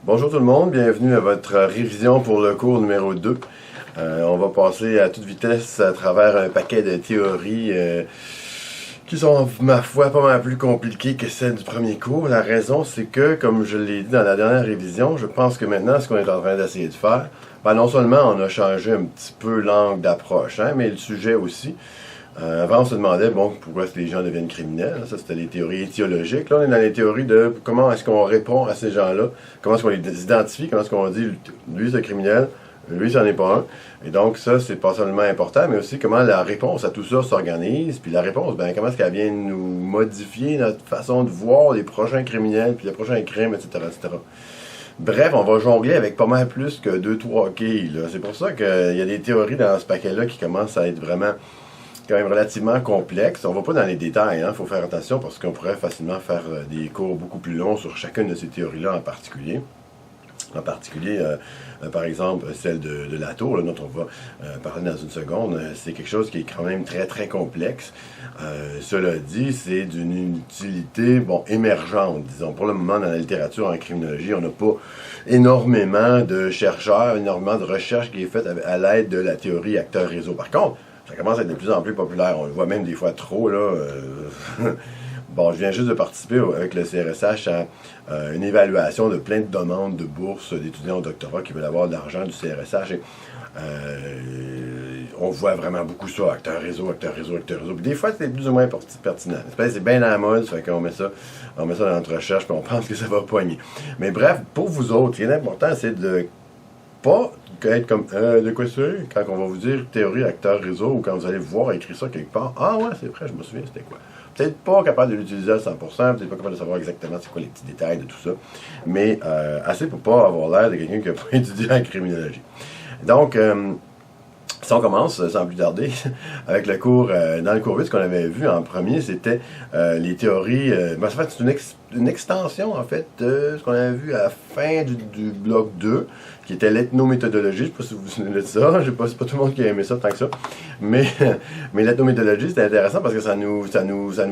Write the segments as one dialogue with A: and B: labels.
A: Bonjour tout le monde, bienvenue à votre révision pour le cours numéro 2. On va passer à toute vitesse à travers un paquet de théories qui sont, ma foi, pas mal plus compliquées que celles du premier cours. La raison, c'est que, comme je l'ai dit dans la dernière révision, je pense que maintenant, ce qu'on est en train d'essayer de faire, non seulement on a changé un petit peu l'angle d'approche, mais le sujet aussi. Avant, on se demandait, pourquoi est-ce que les gens deviennent criminels? Ça, c'était les théories étiologiques. Là, on est dans les théories de comment est-ce qu'on répond à ces gens-là, comment est-ce qu'on les identifie, comment est-ce qu'on dit, lui, c'est criminel, lui, c'en est pas un. Et donc, ça, c'est pas seulement important, mais aussi comment la réponse à tout ça s'organise. Puis la réponse, comment est-ce qu'elle vient nous modifier notre façon de voir les prochains criminels, puis les prochains crimes, etc., etc. Bref, on va jongler avec pas mal plus que 2-3 quilles, là. C'est pour ça qu'il y a des théories dans ce paquet-là qui commencent à être vraiment quand même relativement complexe. On va pas dans les détails, faut faire attention parce qu'on pourrait facilement faire des cours beaucoup plus longs sur chacune de ces théories-là en particulier. En particulier, par exemple, celle de la tour, là, dont on va parler dans une seconde, c'est quelque chose qui est quand même très très complexe. Cela dit, c'est d'une utilité émergente, disons. Pour le moment, dans la littérature en criminologie, on n'a pas énormément de chercheurs, énormément de recherches qui est faite à l'aide de la théorie acteur-réseau. Par contre, ça commence à être de plus en plus populaire. On le voit même des fois trop, là. Je viens juste de participer avec le CRSH à une évaluation de plein de demandes de bourses d'étudiants au doctorat qui veulent avoir de l'argent du CRSH. Et, on voit vraiment beaucoup ça, acteur-réseau, acteur-réseau, acteur-réseau. Puis des fois, c'est plus ou moins pertinent. C'est bien à la mode, ça fait qu'on met ça dans notre recherche, puis on pense que ça va poigner. Mais bref, pour vous autres, ce qui est important, c'est de pas être comme de quoi c'est quand on va vous dire théorie acteur réseau ou quand vous allez voir écrire ça quelque part. Ah ouais, c'est vrai, je me souviens, c'était quoi. Peut-être pas capable de l'utiliser à 100%, peut-être pas capable de savoir exactement c'est quoi les petits détails de tout ça, mais assez pour pas avoir l'air de quelqu'un qui n'a pas étudié en criminologie. Donc, si on commence, sans plus tarder, avec le cours, dans le cours 8, ce qu'on avait vu en premier, c'était les théories, c'est une extension, en fait, de ce qu'on avait vu à la fin du bloc 2, qui était l'ethnométhodologie. Je ne sais pas si vous vous souvenez de ça, c'est pas tout le monde qui a aimé ça tant que ça, mais l'ethnométhodologie, c'était intéressant parce que ça nous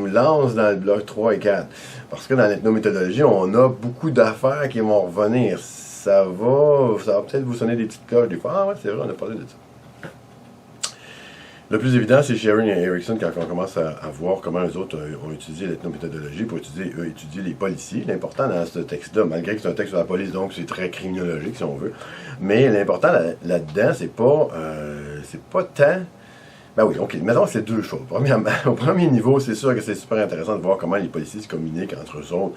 A: lance dans le bloc 3 et 4. Parce que dans l'ethnométhodologie, on a beaucoup d'affaires qui vont revenir. Ça va peut-être vous sonner des petites cloches des fois. Ah ouais, c'est vrai, on a parlé de ça. Le plus évident, c'est Shearing et Erickson quand on commence à voir comment les autres ont utilisé l'ethnométhodologie pour étudier les policiers. L'important dans ce texte-là, malgré que c'est un texte sur la police, donc c'est très criminologique si on veut, mais l'important là-dedans, c'est pas tant... mettons que c'est deux choses. Premièrement, au premier niveau, c'est sûr que c'est super intéressant de voir comment les policiers se communiquent entre eux autres.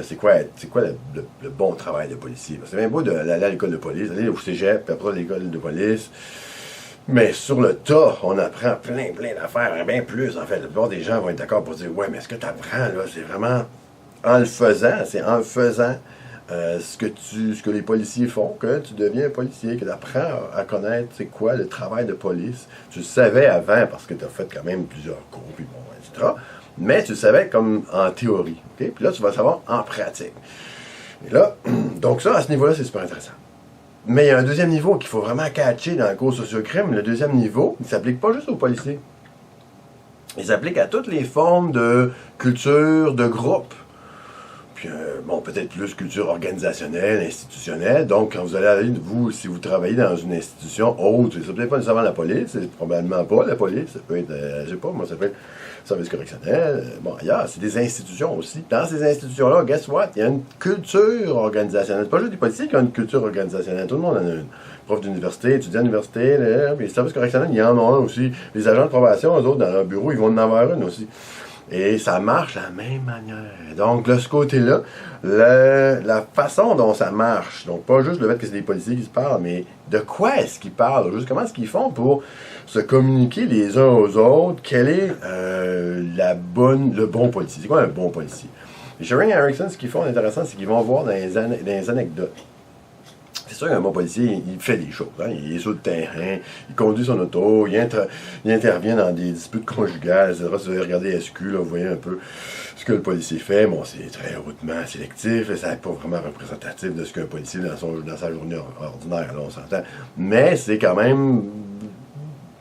A: C'est quoi le bon travail de policier? C'est bien beau d'aller à l'école de police, d'aller au cégep, puis après à l'école de police. Mais sur le tas, on apprend plein d'affaires, bien plus en fait. La plupart des gens vont être d'accord pour dire « Ouais, mais ce que tu apprends, là, c'est vraiment en le faisant, ce que les policiers font, que tu deviens un policier, que tu apprends à connaître c'est quoi le travail de police. Tu le savais avant parce que tu as fait quand même plusieurs cours, puis etc. Mais tu le savais comme en théorie. Okay? Puis là, tu vas le savoir en pratique. Et là, donc ça, à ce niveau-là, c'est super intéressant. Mais il y a un deuxième niveau qu'il faut vraiment catcher dans le cours sociocrime. Le deuxième niveau, il ne s'applique pas juste aux policiers. Il s'applique à toutes les formes de culture, de groupe. Puis, peut-être plus culture organisationnelle, institutionnelle. Donc, quand vous allez aller, si vous travaillez dans une institution autre, c'est peut-être pas nécessairement la police, c'est probablement pas la police, ça peut être, je sais pas, moi, ça peut être service correctionnel, ailleurs, c'est des institutions aussi. Dans ces institutions-là, guess what? Il y a une culture organisationnelle. C'est pas juste des policiers qui ont une culture organisationnelle, tout le monde en a une. Prof d'université, étudiant d'université, puis les services correctionnels, il y en a un aussi. Les agents de probation, eux autres, dans leur bureau, ils vont en avoir une aussi. Et ça marche de la même manière. Donc, de ce côté-là, la façon dont ça marche, donc pas juste le fait que c'est des policiers qui se parlent, mais de quoi est-ce qu'ils parlent, juste comment est-ce qu'ils font pour se communiquer les uns aux autres, quel est le bon policier. C'est quoi un bon policier? Les Shearing et Erickson, ce qu'ils font d'intéressant, c'est qu'ils vont voir dans les anecdotes. C'est sûr qu'un bon policier, il fait des choses. Il est sur le terrain, il conduit son auto, il intervient dans des disputes conjugales, etc. Si vous allez regarder SQ, là, vous voyez un peu ce que le policier fait. C'est très hautement sélectif, ça n'est pas vraiment représentatif de ce qu'un policier dans sa journée ordinaire, là, on s'entend. Mais c'est quand même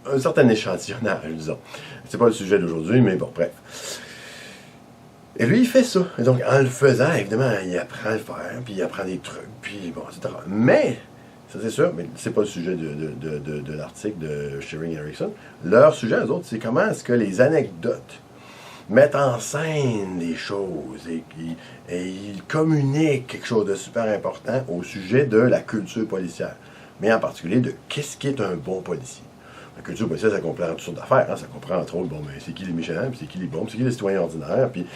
A: un certain échantillonnage, disons. C'est pas le sujet d'aujourd'hui, mais bon, bref. Et lui, il fait ça. Et donc, en le faisant, évidemment, il apprend à le faire, puis il apprend des trucs, puis bon, etc. Mais, ça c'est sûr, mais c'est pas le sujet de l'article de Shearing et Erickson. Leur sujet, eux autres, c'est comment est-ce que les anecdotes mettent en scène des choses et ils communiquent quelque chose de super important au sujet de la culture policière. Mais en particulier de qu'est-ce qui est un bon policier. La culture policière, ça comprend toutes sortes d'affaires. Hein. Ça comprend entre autres, bon, ben, c'est qui les méchants, puis c'est qui les bons, puis c'est qui les citoyens ordinaires, puis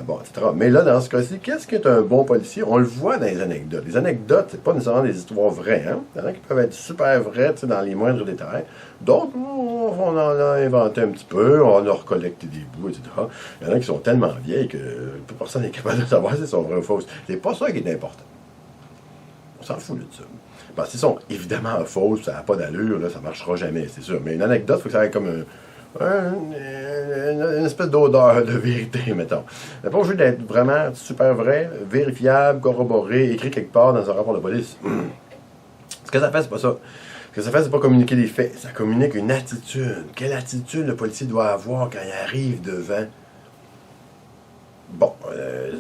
A: bon, etc. Mais là, dans ce cas-ci, qu'est-ce qui est un bon policier? On le voit dans les anecdotes. Les anecdotes, c'est pas nécessairement des histoires vraies. Hein. Il y en a qui peuvent être super vraies, tu sais, dans les moindres détails. D'autres, on en a inventé un petit peu, on a recollecté des bouts, etc. Il y en a qui sont tellement vieilles que personne n'est capable de savoir si elles sont vraies ou fausses. C'est pas ça qui est important. On s'en fout de ça. Parce qu'ils sont évidemment fausses, ça n'a pas d'allure, là, ça ne marchera jamais, c'est sûr. Mais une anecdote, il faut que ça ait comme une espèce d'odeur de vérité, mettons. C'est pas obligé d'être vraiment super vrai, vérifiable, corroboré, écrit quelque part dans un rapport de police. Ce que ça fait, c'est pas ça. Ce que ça fait, c'est pas communiquer des faits, ça communique une attitude. Quelle attitude le policier doit avoir quand il arrive devant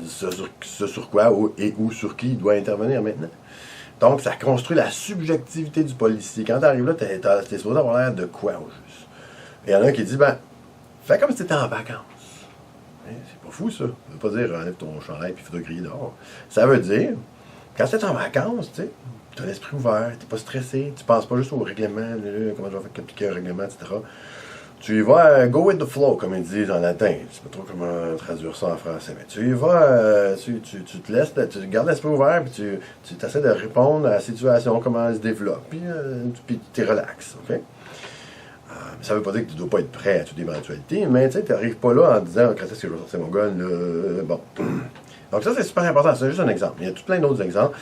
A: ce sur quoi ou sur qui il doit intervenir maintenant. Donc, ça construit la subjectivité du policier. Quand tu arrives là, t'es supposé avoir l'air de quoi, au juste? Et il y en a un qui dit, ben, fais comme si t'étais en vacances. Hein, c'est pas fou, ça. Ça veut pas dire, enlève ton chandail puis fais-toi griller dehors. Ça veut dire, quand t'es en vacances, tu sais, t'as l'esprit ouvert, t'es pas stressé, tu penses pas juste au règlement, comment je vais faire appliquer un règlement, etc. Tu y vas, go with the flow, comme ils disent en latin. Je sais pas trop comment traduire ça en français, mais tu y vas, tu te laisses, tu gardes l'esprit ouvert, puis tu essaies de répondre à la situation, comment elle se développe, puis tu es relax, ok? Ça veut pas dire que tu dois pas être prêt à toute éventualité, mais tu n'arrives pas là en disant, quand est-ce que je vais sortir mon gun, là, bon. Donc ça, c'est super important, c'est juste un exemple. Il y a tout plein d'autres exemples.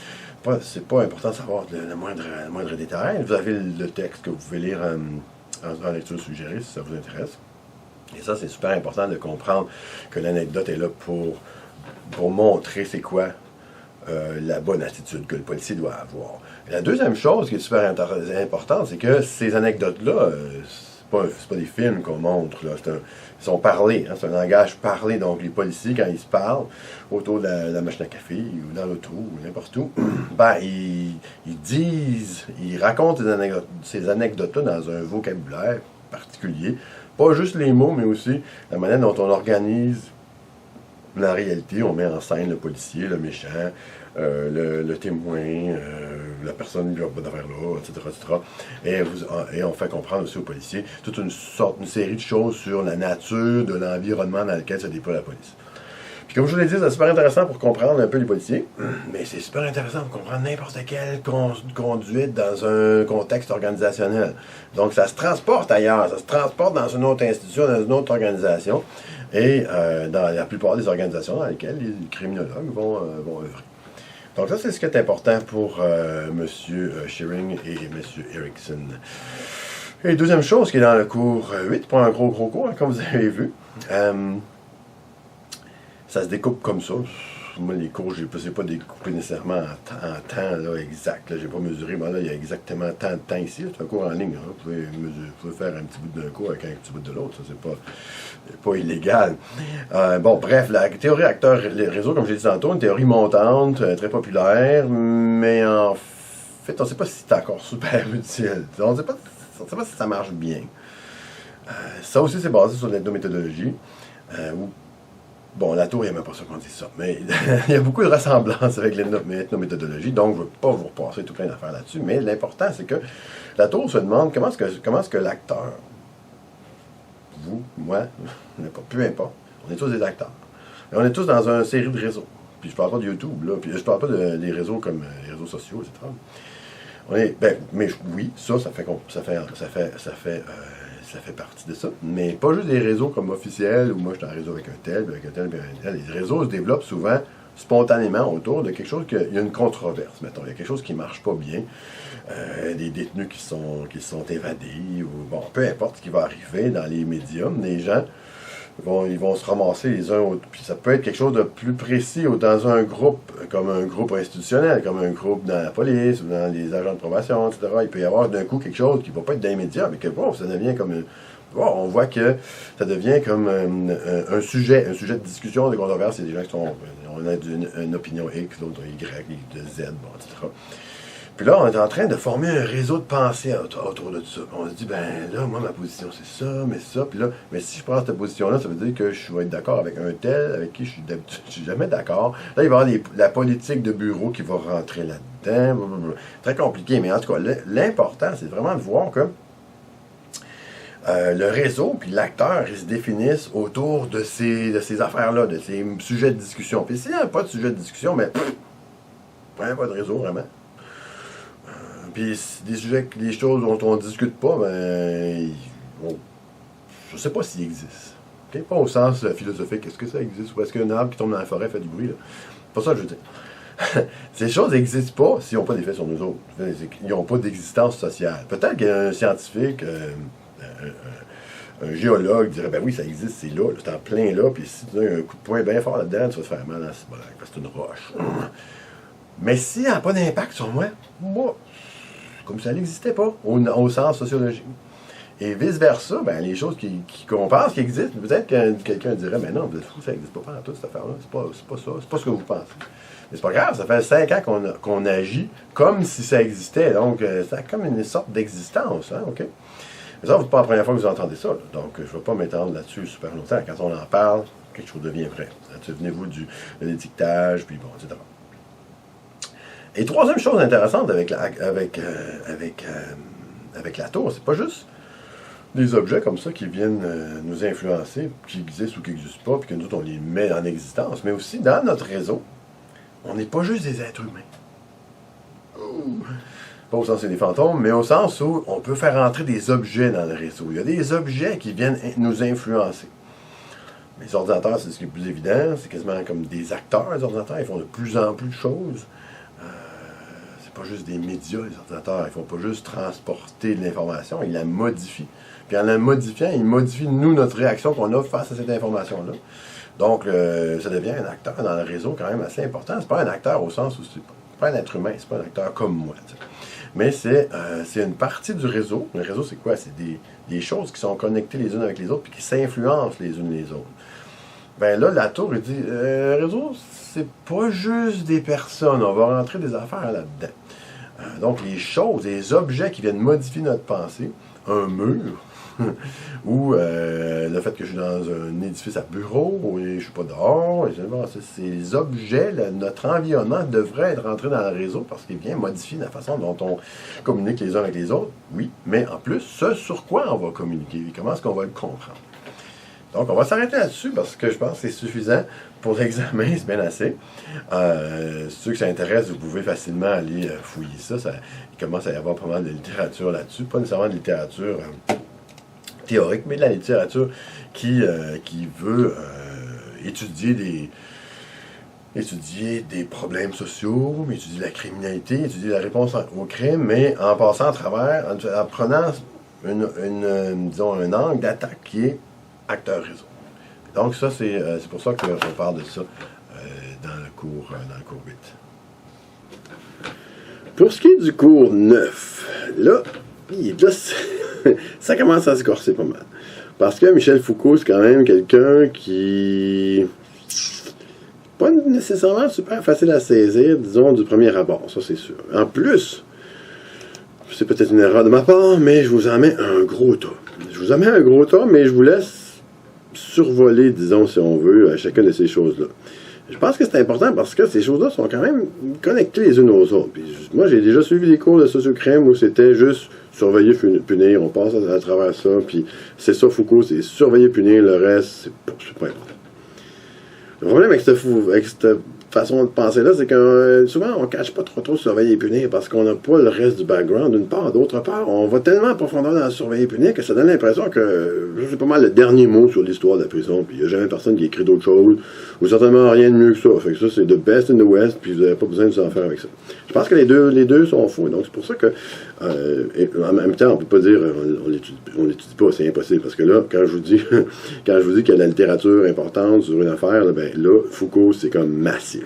A: C'est pas important de savoir le moindre détail. Vous avez le texte que vous pouvez lire en lecture suggérée, si ça vous intéresse. Et ça, c'est super important de comprendre que l'anecdote est là pour montrer c'est quoi la bonne attitude que le policier doit avoir. Et la deuxième chose qui est super importante, c'est que ces anecdotes-là, c'est pas des films qu'on montre, là, ils sont parlés, hein, c'est un langage parlé. Donc les policiers, quand ils se parlent autour de la machine à café ou dans l'auto ou n'importe où, ben, ils racontent ces anecdotes-là dans un vocabulaire particulier. Pas juste les mots, mais aussi la manière dont on organise la réalité. On met en scène le policier, le méchant, le témoin, la personne qui va pas d'affaires là, etc., etc. Et on fait comprendre aussi aux policiers toute une série de choses sur la nature de l'environnement dans lequel se déploie la police. Puis comme je vous l'ai dit, c'est super intéressant pour comprendre un peu les policiers, mais c'est super intéressant pour comprendre n'importe quelle conduite dans un contexte organisationnel. Donc ça se transporte ailleurs, ça se transporte dans une autre institution, dans une autre organisation, et dans la plupart des organisations dans lesquelles les criminologues vont œuvrer. Donc ça, c'est ce qui est important pour M. Shearing et M. Erickson. Et deuxième chose qui est dans le cours 8, pas un gros cours, hein, comme vous avez vu, ça se découpe comme ça. Moi, les cours, je ne sais pas découper nécessairement en temps là, exact. Je n'ai pas mesuré, mais là, il y a exactement tant de temps ici. C'est un cours en ligne. Hein. Vous pouvez faire un petit bout d'un cours avec un petit bout de l'autre. Ça, c'est pas illégal. Bon, bref, la théorie acteur-réseau, comme j'ai dit tantôt, une théorie montante, très populaire, mais en fait, on ne sait pas si c'est encore super utile. On ne sait pas si ça marche bien. Ça aussi, c'est basé sur l'ethnométhodologie, bon, la tour, il n'y a même pas ça qu'on dit ça, mais il y a beaucoup de ressemblances avec l'ethnométhodologie, donc je ne veux pas vous repasser tout plein d'affaires là-dessus, mais l'important, c'est que la tour se demande comment est-ce que l'acteur, vous, moi, peu importe, on est tous des acteurs. Et on est tous dans une série de réseaux. Puis je parle pas de YouTube, là, puis je parle pas des réseaux comme les réseaux sociaux, etc. Mais oui, ça fait partie de ça. Mais pas juste des réseaux comme officiels, où moi je suis en réseau avec un tel, puis un tel. Les réseaux se développent souvent spontanément autour de quelque chose il y a une controverse, mettons. Il y a quelque chose qui ne marche pas bien. Des détenus qui sont évadés, ou bon, peu importe ce qui va arriver dans les médias, les gens ils vont se ramasser les uns autres. Puis ça peut être quelque chose de plus précis ou dans un groupe, comme un groupe institutionnel, comme un groupe dans la police ou dans les agents de probation, etc. Il peut y avoir d'un coup quelque chose qui ne va pas être dans les médias, mais que bon, ça devient comme on voit que ça devient comme un sujet de discussion, de controverse. Il y a des gens qui sont, on a une opinion X, l'autre Y, de Z, bon, etc. Puis là, on est en train de former un réseau de pensée autour de tout ça. On se dit, ben là, moi, ma position, c'est ça, mais ça. Puis là, mais si je prends cette position-là, ça veut dire que je vais être d'accord avec un tel, avec qui je suis jamais d'accord. Là, il va y avoir la politique de bureau qui va rentrer là-dedans. Blablabla. Très compliqué, mais en tout cas, l'important, c'est vraiment de voir que le réseau puis l'acteur, ils se définissent autour de ces affaires-là, de ces sujets de discussion. Puis s'il n'y a pas de sujet de discussion, mais pas de réseau, vraiment. Puis des choses dont on ne discute pas, ben, je ne sais pas s'ils existent. Okay? Pas au sens philosophique, est-ce que ça existe ou est-ce qu'un arbre qui tombe dans la forêt fait du bruit? Là? Pas ça que je veux dire. Ces choses n'existent pas s'ils n'ont pas d'effet sur nous autres. Ils n'ont pas d'existence sociale. Peut-être qu'un scientifique, un géologue dirait, ben oui, ça existe, c'est là, c'est en plein là, puis si tu donnes un coup de poing bien fort là-dedans, tu vas te faire mal dans ce bol, parce que c'est une roche. Mais s'il n'y a pas d'impact sur moi, comme ça n'existait pas, au sens sociologique. Et vice-versa, ben, les choses qu'on pense qui existent, peut-être que quelqu'un dirait, mais non, vous êtes fou, ça n'existe pas tout cette affaire-là, c'est pas ça, c'est pas ce que vous pensez. Mais c'est pas grave, ça fait 5 ans qu'on agit comme si ça existait, donc ça a comme une sorte d'existence, hein, OK? Mais ça, c'est pas la première fois que vous entendez ça, là. Donc je ne vais pas m'étendre là-dessus super longtemps. Quand on en parle, quelque chose devient vrai. Souvenez-vous de l'étiquetage, puis bon, etc. Et troisième chose intéressante avec la tour, c'est pas juste des objets comme ça qui viennent nous influencer, qui existent ou qui n'existent pas, puis que nous, on les met en existence, mais aussi dans notre réseau, on n'est pas juste des êtres humains. Pas au sens où c'est des fantômes, mais au sens où on peut faire entrer des objets dans le réseau. Il y a des objets qui viennent nous influencer. Les ordinateurs, c'est ce qui est plus évident, c'est quasiment comme des acteurs, les ordinateurs, ils font de plus en plus de choses. Pas juste des médias, les ordinateurs, ils ne font pas juste transporter de l'information, ils la modifient. Puis en la modifiant, ils modifient, nous, notre réaction qu'on a face à cette information-là. Donc, ça devient un acteur dans le réseau quand même assez important. C'est pas un acteur au sens où c'est pas un être humain, c'est pas un acteur comme moi. T'sais. Mais c'est une partie du réseau. Le réseau, c'est quoi? C'est des choses qui sont connectées les unes avec les autres puis qui s'influencent les unes les autres. Ben là, la tour, il dit, le réseau, c'est pas juste des personnes, on va rentrer des affaires là-dedans. Donc, les choses, les objets qui viennent modifier notre pensée, un mur, ou le fait que je suis dans un édifice à bureau, et je ne suis pas dehors, ces objets, notre environnement devrait être rentré dans le réseau parce qu'il vient modifier la façon dont on communique les uns avec les autres, oui, mais en plus, ce sur quoi on va communiquer, et comment est-ce qu'on va le comprendre. Donc, on va s'arrêter là-dessus parce que je pense que c'est suffisant pour l'examen, c'est bien assez. Ceux qui s'intéressent, vous pouvez facilement aller fouiller ça. Il commence à y avoir pas mal de littérature là-dessus. Pas nécessairement de littérature théorique, mais de la littérature qui veut étudier des problèmes sociaux, étudier la criminalité, étudier la réponse au crime, mais en passant à travers, en prenant disons, un angle d'attaque qui est acteur réseau. Donc ça, c'est pour ça qu'on parle de ça dans le cours 8. Pour ce qui est du cours 9, là ça commence à se corser pas mal. Parce que Michel Foucault, c'est quand même quelqu'un qui pas nécessairement super facile à saisir, disons, du premier abord, ça c'est sûr. En plus, c'est peut-être une erreur de ma part, mais je vous en mets un gros tas. Je vous en mets un gros tas, mais je vous laisse survoler, disons, si on veut, à chacune de ces choses-là. Je pense que c'est important parce que ces choses-là sont quand même connectées les unes aux autres. Puis, moi, j'ai déjà suivi des cours de sociocrime où c'était juste surveiller, punir, on passe à travers ça, puis c'est ça Foucault, c'est surveiller, punir, le reste, c'est pas important. Le problème avec cette façon de penser là, c'est que souvent on ne cache pas trop surveiller et punir parce qu'on n'a pas le reste du background d'une part. D'autre part, on va tellement en profondeur dans surveiller et punir que ça donne l'impression que c'est pas mal le dernier mot sur l'histoire de la prison, puis il n'y a jamais personne qui écrit d'autre chose, ou certainement rien de mieux que ça. Fait que ça, c'est the best in the West, puis vous n'avez pas besoin de s'en faire avec ça. Je pense que les deux sont faux, donc c'est pour ça que en même temps, on ne peut pas dire on l'étudie pas, c'est impossible, parce que là, quand je vous dis qu'il y a de la littérature importante sur une affaire, là, ben là, Foucault, c'est comme massif.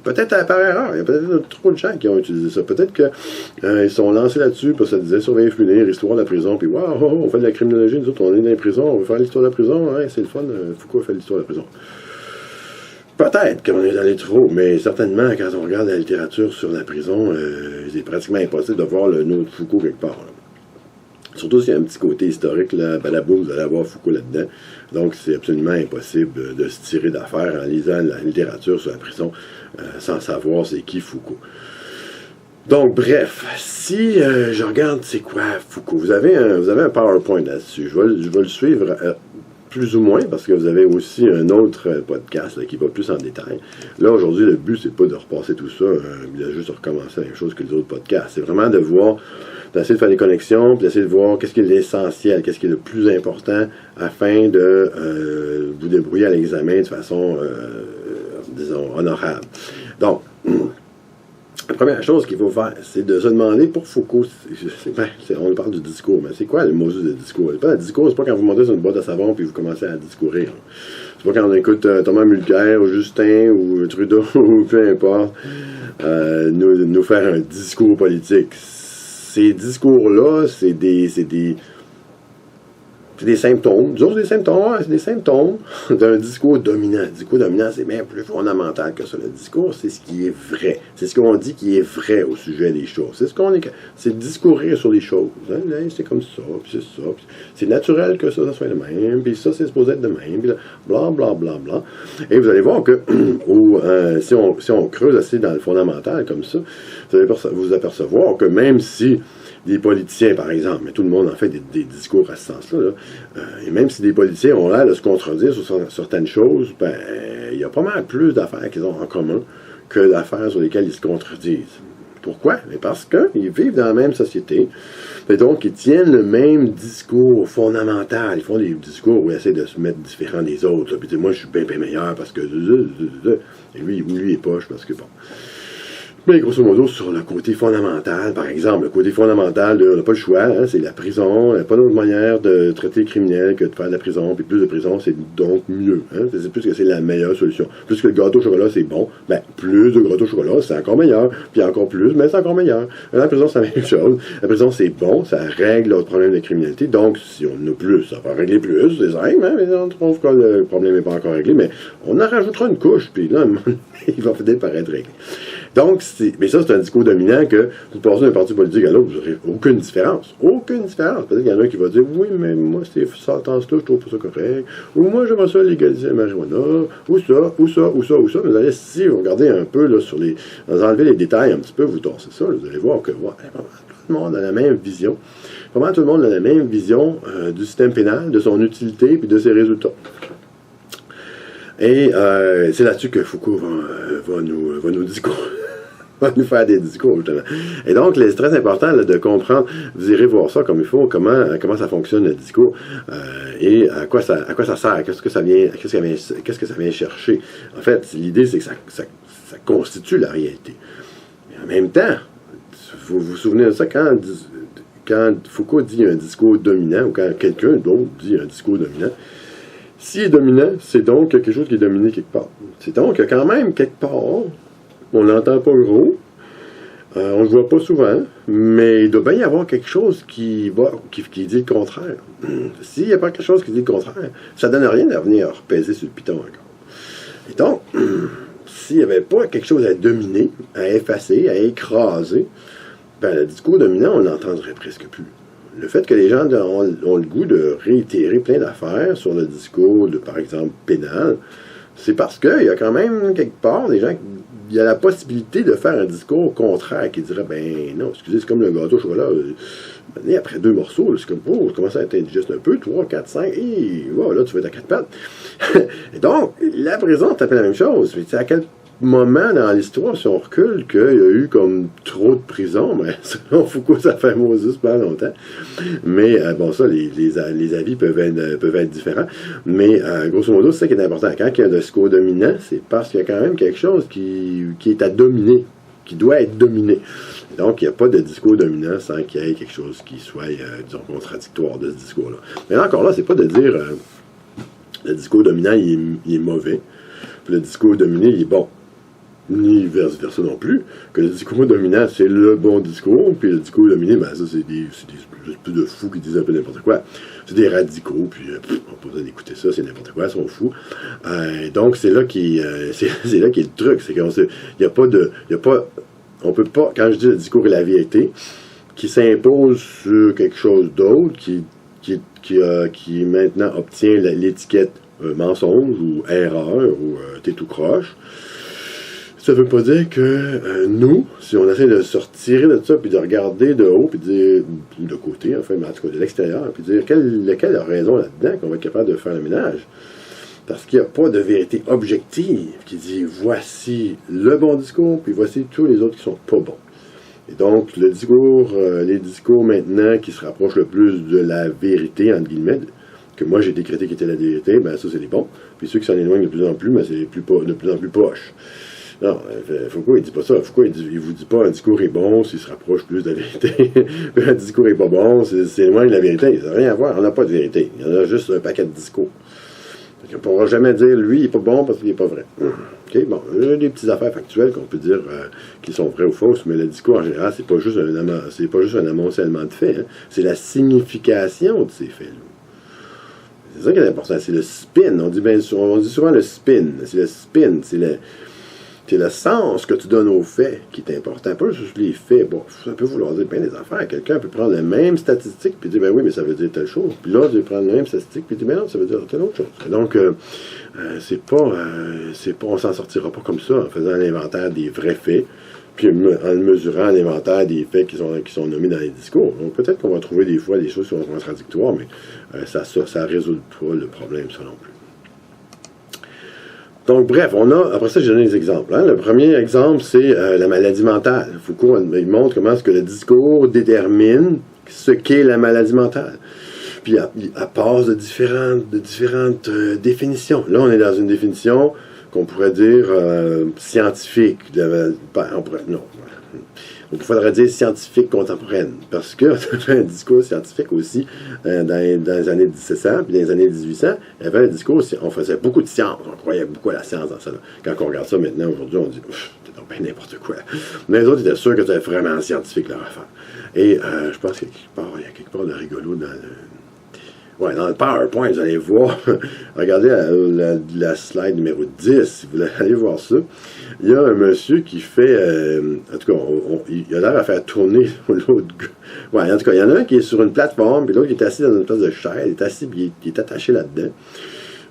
A: Peut-être par erreur, il y a peut-être trop de gens qui ont utilisé ça. Peut-être qu'ils sont lancés là-dessus, parce que ça disait surveiller, punir, histoire de la prison, puis wow, on fait de la criminologie, nous autres, on est dans les prisons, on veut faire l'histoire de la prison, hein, c'est le fun, Foucault fait l'histoire de la prison. Peut-être qu'on est allé trop, mais certainement, quand on regarde la littérature sur la prison, c'est pratiquement impossible de voir le nom de Foucault quelque part. Là. Surtout s'il y a un petit côté historique, là, balaboum, vous allez avoir Foucault là-dedans. Donc, c'est absolument impossible de se tirer d'affaire en lisant la littérature sur la prison sans savoir c'est qui Foucault. Donc, bref, si je regarde c'est quoi Foucault, vous avez un PowerPoint là-dessus. Je vais le suivre plus ou moins, parce que vous avez aussi un autre podcast là, qui va plus en détail. Là, aujourd'hui, le but, c'est pas de repasser tout ça, il a juste recommencer la même chose que les autres podcasts. C'est vraiment de voir, d'essayer de faire des connexions, puis d'essayer de voir qu'est-ce qui est l'essentiel, qu'est-ce qui est le plus important, afin de vous débrouiller à l'examen de façon, disons, honorable. Donc, la première chose qu'il faut faire, c'est de se demander pour Foucault, on parle du discours, mais c'est quoi le modus de discours? Le discours, c'est pas quand vous montez sur une boîte de savon puis vous commencez à discourir. C'est pas quand on écoute Thomas Mulcair ou Justin ou Trudeau ou peu importe nous faire un discours politique. Ces discours-là, c'est des symptômes. Disons, c'est des symptômes d'un discours dominant. Le discours dominant, c'est bien plus fondamental que ça. Le discours, c'est ce qui est vrai. C'est ce qu'on dit qui est vrai au sujet des choses. C'est discourir sur les choses. Hein? C'est comme ça, puis c'est ça. Puis c'est naturel que ça soit de même, puis ça, c'est supposé être de même, puis bla, bla, bla, bla. Et vous allez voir que si on creuse assez dans le fondamental comme ça, vous allez vous apercevoir que même si des politiciens, par exemple, mais tout le monde en fait des discours à ce sens-là, là, et même si des politiciens ont l'air de se contredire sur certaines choses, ben, il y a pas mal plus d'affaires qu'ils ont en commun que d'affaires sur lesquelles ils se contredisent. Pourquoi? Mais parce qu'ils vivent dans la même société, et donc ils tiennent le même discours fondamental. Ils font des discours où ils essaient de se mettre différents des autres. Puis moi, je suis bien meilleur parce que... Et lui, il est poche parce que bon... Mais grosso modo, sur le côté fondamental, par exemple, le côté fondamental, on n'a pas le choix, hein, c'est la prison, il n'y a pas d'autre manière de traiter les criminels que de faire de la prison, puis plus de prison, c'est donc mieux. Hein, c'est plus que c'est la meilleure solution. Plus que le gâteau au chocolat, c'est bon, ben, plus de gâteau au chocolat, c'est encore meilleur, puis encore plus, mais c'est encore meilleur. La prison, c'est la même chose. La prison, c'est bon, ça règle le problème de criminalité, donc si on en a plus, ça va régler plus, c'est simple, hein, mais on trouve que le problème n'est pas encore réglé, mais on en rajoutera une couche, puis là, il va peut-être paraître réglé. Donc, mais ça, c'est un discours dominant que vous passez d'un parti politique à l'autre, vous n'aurez aucune différence. Aucune différence. Peut-être qu'il y en a un qui va dire, oui, mais moi, c'est ça, là, je trouve pas ça correct. Ou moi, j'aimerais ça légaliser la marijuana. Ou ça. Mais vous allez, si vous regardez un peu, là, vous enlevez les détails un petit peu, vous torsez ça, vous allez voir que tout le monde a la même vision. Vraiment, tout le monde a la même vision du système pénal, de son utilité, puis de ses résultats. Et c'est là-dessus que Foucault va nous discours. Va nous faire des discours, justement. Et donc, c'est très important là, de comprendre, vous irez voir ça comme il faut, comment ça fonctionne le discours, et à quoi ça sert, qu'est-ce que ça vient chercher. En fait, l'idée, c'est que ça constitue la réalité. Mais en même temps, vous vous souvenez de ça quand Foucault dit un discours dominant, ou quand quelqu'un d'autre dit un discours dominant, s'il est dominant, c'est donc quelque chose qui est dominé quelque part. C'est donc que quand même, quelque part, on l'entend pas gros, on le voit pas souvent, mais il doit bien y avoir quelque chose qui dit le contraire. S'il n'y a pas quelque chose qui dit le contraire, ça donne rien à venir peser sur le piton encore. Et donc, s'il n'y avait pas quelque chose à dominer, à effacer, à écraser, ben le discours dominant, on l'entendrait presque plus. Le fait que les gens ont le goût de réitérer plein d'affaires sur le discours, par exemple, pénal, c'est parce qu'il y a quand même, quelque part, des gens il y a la possibilité de faire un discours contraire qui dirait, ben non, excusez, c'est comme le gâteau au chocolat. Après 2 morceaux, c'est comme, oh, je commence à être indigeste un peu, 3, 4, 5, et voilà, tu vas être à 4 pattes. Et donc, la prison, c'est un peu la même chose. C'est à quel moment dans l'histoire, si on recule, qu'il y a eu comme trop de prisons, mais selon Foucault, ça fait Moses pas longtemps. Mais bon, ça, les avis peuvent être différents. Mais grosso modo, c'est ça qui est important. Quand il y a un discours dominant, c'est parce qu'il y a quand même quelque chose qui est à dominer, qui doit être dominé. Et donc, il n'y a pas de discours dominant sans qu'il y ait quelque chose qui soit, disons, contradictoire de ce discours-là. Mais là, encore là, c'est pas de dire le discours dominant, il est mauvais, puis le discours dominé, il est bon. ni vice-versa non plus, que le discours dominant, c'est le bon discours, puis le discours dominé, ben ça, c'est des plus de fous qui disent un peu n'importe quoi. C'est des radicaux, puis on n'a pas besoin d'écouter ça, c'est n'importe quoi, ils sont fous. Donc, c'est là c'est là qui est le truc, c'est qu'on on peut pas, quand je dis le discours et la vérité, qui s'impose sur quelque chose d'autre, qui maintenant obtient l'étiquette mensonge ou erreur ou t'es tout croche. Ça veut pas dire que nous, si on essaie de se retirer de ça, puis de regarder de haut, puis de dire, de côté, enfin, mais en tout cas de l'extérieur, puis de dire lequel a raison là-dedans, qu'on va être capable de faire le ménage. Parce qu'il n'y a pas de vérité objective qui dit voici le bon discours, puis voici tous les autres qui sont pas bons. Et donc, les discours maintenant qui se rapprochent le plus de la vérité, entre guillemets, que moi j'ai décrété qui était la vérité, ben ça c'est les bons. Puis ceux qui s'en éloignent de plus en plus, ben c'est de plus en plus poches. Non, Foucault, il dit pas ça. Foucault, il vous dit pas un discours est bon s'il se rapproche plus de la vérité. Un discours est pas bon s'il s'éloigne de la vérité. Ça n'a rien à voir. On n'a pas de vérité. Il y en a juste un paquet de discours. Donc, on ne pourra jamais dire lui, il n'est pas bon parce qu'il n'est pas vrai. OK, bon, il y a des petites affaires factuelles qu'on peut dire qui sont vraies ou fausses, mais le discours en général, c'est pas juste un amoncellement de faits. Hein. C'est la signification de ces faits-là. C'est ça qui est important. C'est le spin. On dit souvent le spin. C'est le spin. C'est le sens que tu donnes aux faits qui est important. Pas juste les faits. Bon, ça peut vouloir dire bien des affaires. Quelqu'un peut prendre la même statistique puis dire, ben oui, mais ça veut dire telle chose. Puis là, tu peux prendre la même statistique puis dire, ben non, ça veut dire telle autre chose. Donc, on s'en sortira pas comme ça en faisant l'inventaire des vrais faits puis en mesurant l'inventaire des faits qui sont nommés dans les discours. Donc, peut-être qu'on va trouver des fois des choses qui vont être contradictoires, mais ça ne résout pas le problème, ça non plus. Donc, bref, après ça, j'ai donné des exemples. Hein. Le premier exemple, c'est la maladie mentale. Foucault, il montre comment est-ce que le discours détermine ce qu'est la maladie mentale. Puis, elle passe de différentes définitions. Là, on est dans une définition qu'on pourrait dire scientifique. Il faudrait dire scientifique contemporaine, parce que c'est un discours scientifique aussi dans les années 1700, puis dans les années 1800, il y avait un discours, on faisait beaucoup de science, on croyait beaucoup à la science dans ça. Quand on regarde ça maintenant, aujourd'hui, on dit, c'est donc bien n'importe quoi. Mais les autres étaient sûrs que c'était vraiment scientifique leur affaire. Et je pense qu'il y a quelque part de rigolo dans le PowerPoint, vous allez voir, regardez la slide numéro 10, si vous voulez aller voir ça. Il y a un monsieur qui fait, en tout cas, il a l'air à faire tourner l'autre gars. Ouais, en tout cas, il y en a un qui est sur une plateforme, puis l'autre qui est assis dans une place de chaise, il est assis, puis il est attaché là-dedans.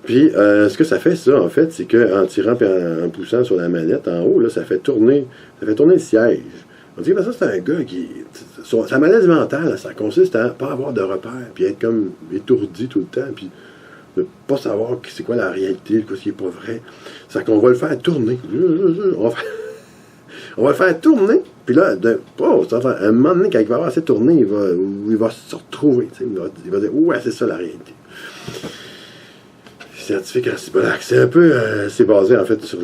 A: Puis, ce que ça fait, ça, en fait, c'est qu'en tirant et en poussant sur la manette en haut, là, ça fait tourner le siège. On dit que ça, c'est un gars qui... Sa maladie mentale, ça consiste à ne pas avoir de repères, puis être comme étourdi tout le temps, puis ne pas savoir c'est quoi la réalité, ce qui n'est pas vrai. C'est qu'on va le faire tourner. On va le faire tourner, puis là, à un moment donné, quand il va avoir assez tourné, il va se retrouver. Il va dire, ouais, c'est ça la réalité. Scientifique en cyberlac. C'est un peu... c'est basé, en fait, sur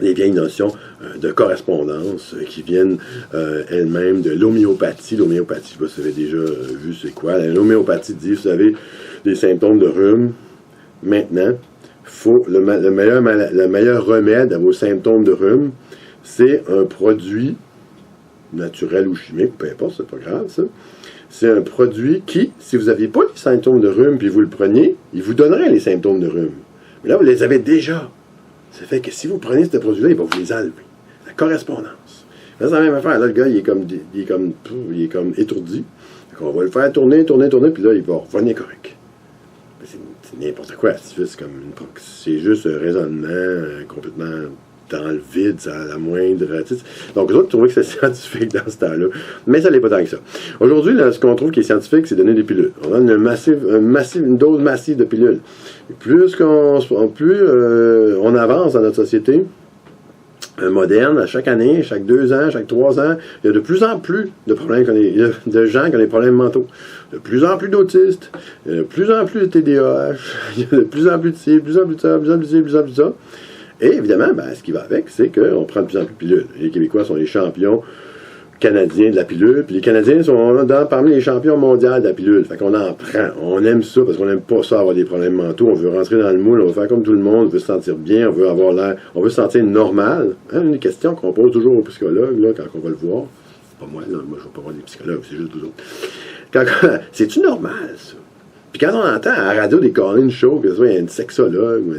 A: les vieilles notions de correspondance qui viennent elles-mêmes de l'homéopathie. L'homéopathie, je ne sais pas si vous avez déjà vu c'est quoi. L'homéopathie dit, vous savez, les symptômes de rhume, maintenant, le meilleur remède à vos symptômes de rhume, c'est un produit naturel ou chimique, peu importe, c'est pas grave ça. C'est un produit qui, si vous n'aviez pas les symptômes de rhume puis vous le preniez, il vous donnerait les symptômes de rhume. Mais là, vous les avez déjà. Ça fait que si vous prenez ce produit-là, il va vous les enlever. La correspondance. C'est la même affaire. Là, le gars, il est comme étourdi. Donc, on va le faire tourner, puis là, il va revenir correct. C'est n'importe quoi. C'est juste un raisonnement complètement dans le vide, à la moindre... Donc, les autres trouvaient que c'est scientifique dans ce temps-là. Mais ça n'est pas tant que ça. Aujourd'hui, là, ce qu'on trouve qui est scientifique, c'est donner des pilules. On donne une dose massive de pilules. Et plus on avance dans notre société moderne, à chaque année, chaque 2 ans, chaque 3 ans, il y a de plus en plus de problèmes, de gens qui ont des problèmes mentaux. De plus en plus d'autistes, il y a de plus en plus de TDAH, il y a de plus en plus de ci, plus en plus de ça, plus en plus de ci, plus en plus de ça. Et évidemment, ce qui va avec, c'est qu'on prend de plus en plus de pilules. Les Québécois sont les champions Canadiens de la pilule, puis les Canadiens sont parmi les champions mondiaux de la pilule. Fait qu'on en prend. On aime ça parce qu'on n'aime pas ça avoir des problèmes mentaux. On veut rentrer dans le moule, on veut faire comme tout le monde, on veut se sentir bien, on veut avoir l'air, on veut se sentir normal. Hein, une question qu'on pose toujours aux psychologues, là, quand on va le voir. Pas moi, là, moi je ne vais pas voir des psychologues, c'est juste vous autres. C'est-tu normal, ça? Puis quand on entend à la radio des call-in shows, que ce soit il y a une sexologue ou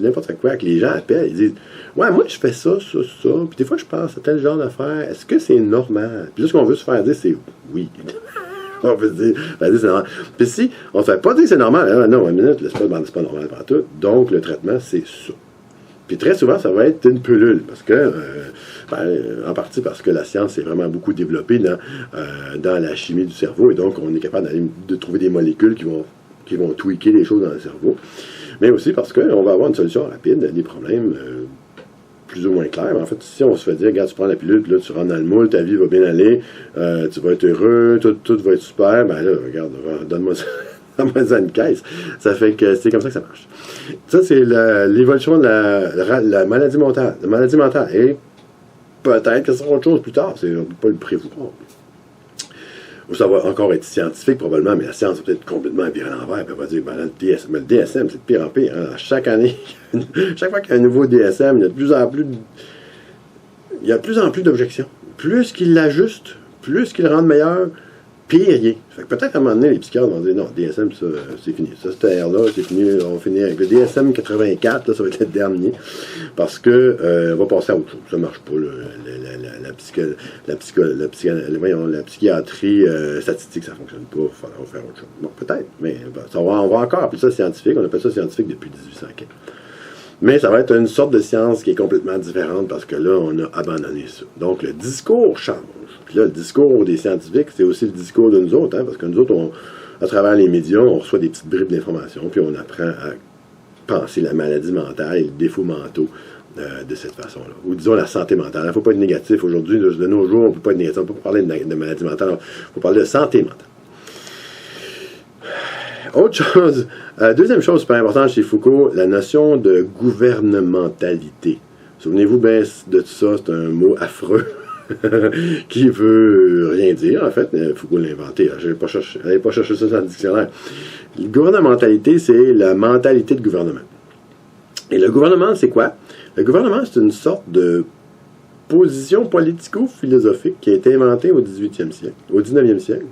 A: n'importe quoi, que les gens appellent, ils disent « Ouais, moi je fais ça, ça, ça. » Puis des fois je pense à tel genre d'affaires. Est-ce que c'est normal? Puis là, ce qu'on veut se faire dire, c'est « Oui. » On peut se dire « c'est normal. » Puis si on ne fait pas dire que c'est normal, non, une minute, c'est pas normal par tout. Donc le traitement, c'est ça. Puis très souvent, ça va être une pilule, parce que, en partie parce que la science est vraiment beaucoup développée dans la chimie du cerveau, et donc on est capable de trouver des molécules qui vont tweaker les choses dans le cerveau, mais aussi parce qu'on va avoir une solution rapide à des problèmes plus ou moins clairs. En fait, si on se fait dire, regarde, tu prends la pilule, puis là, tu rentres dans le moule, ta vie va bien aller, tu vas être heureux, tout va être super, ben là, regarde, donne-moi ça. Dans une caisse. Ça fait que c'est comme ça que ça marche. Ça, c'est l'évolution de la maladie mentale. La maladie mentale. Et peut-être que ça sera autre chose plus tard. C'est pas le prévoir. Ou ça va encore être scientifique, probablement, mais la science va peut-être complètement virer à l'envers. Elle va dire, ben là, le DSM, c'est de pire en pire. Hein. Chaque année, chaque fois qu'il y a un nouveau DSM, il y a de plus en plus d'objections. Plus qu'ils l'ajustent, plus qu'ils le rendent meilleur, pire il est. Fait que peut-être à un moment donné, les psychiatres vont dire non, DSM, ça, c'est fini. Ça, cette ère-là, c'est fini. On va finir avec le DSM 84, là, ça va être le dernier. Parce que on va passer à autre chose. Ça marche pas, la psychiatrie statistique, ça fonctionne pas. Il faudra faire autre chose. Bon, peut-être, mais on va encore appeler ça scientifique. On appelle ça scientifique depuis 1815. Mais ça va être une sorte de science qui est complètement différente parce que là, on a abandonné ça. Donc, le discours change. Puis là, le discours des scientifiques, c'est aussi le discours de nous autres, hein, parce que nous autres, à travers les médias, on reçoit des petites bribes d'informations, puis on apprend à penser la maladie mentale et les défauts mentaux de cette façon-là. Ou disons la santé mentale. Il ne faut pas être négatif. Aujourd'hui, de nos jours, on ne peut pas être négatif. On ne peut pas parler de maladie mentale. Il faut parler de santé mentale. Autre chose, deuxième chose super importante chez Foucault, la notion de gouvernementalité. Souvenez-vous bien de tout ça, c'est un mot affreux qui veut rien dire, en fait. Foucault l'a inventé, je n'allais pas chercher ça dans le dictionnaire. La gouvernementalité, c'est la mentalité de gouvernement. Et le gouvernement, c'est quoi? Le gouvernement, c'est une sorte de position politico-philosophique qui a été inventée au 18e siècle, au 19e siècle.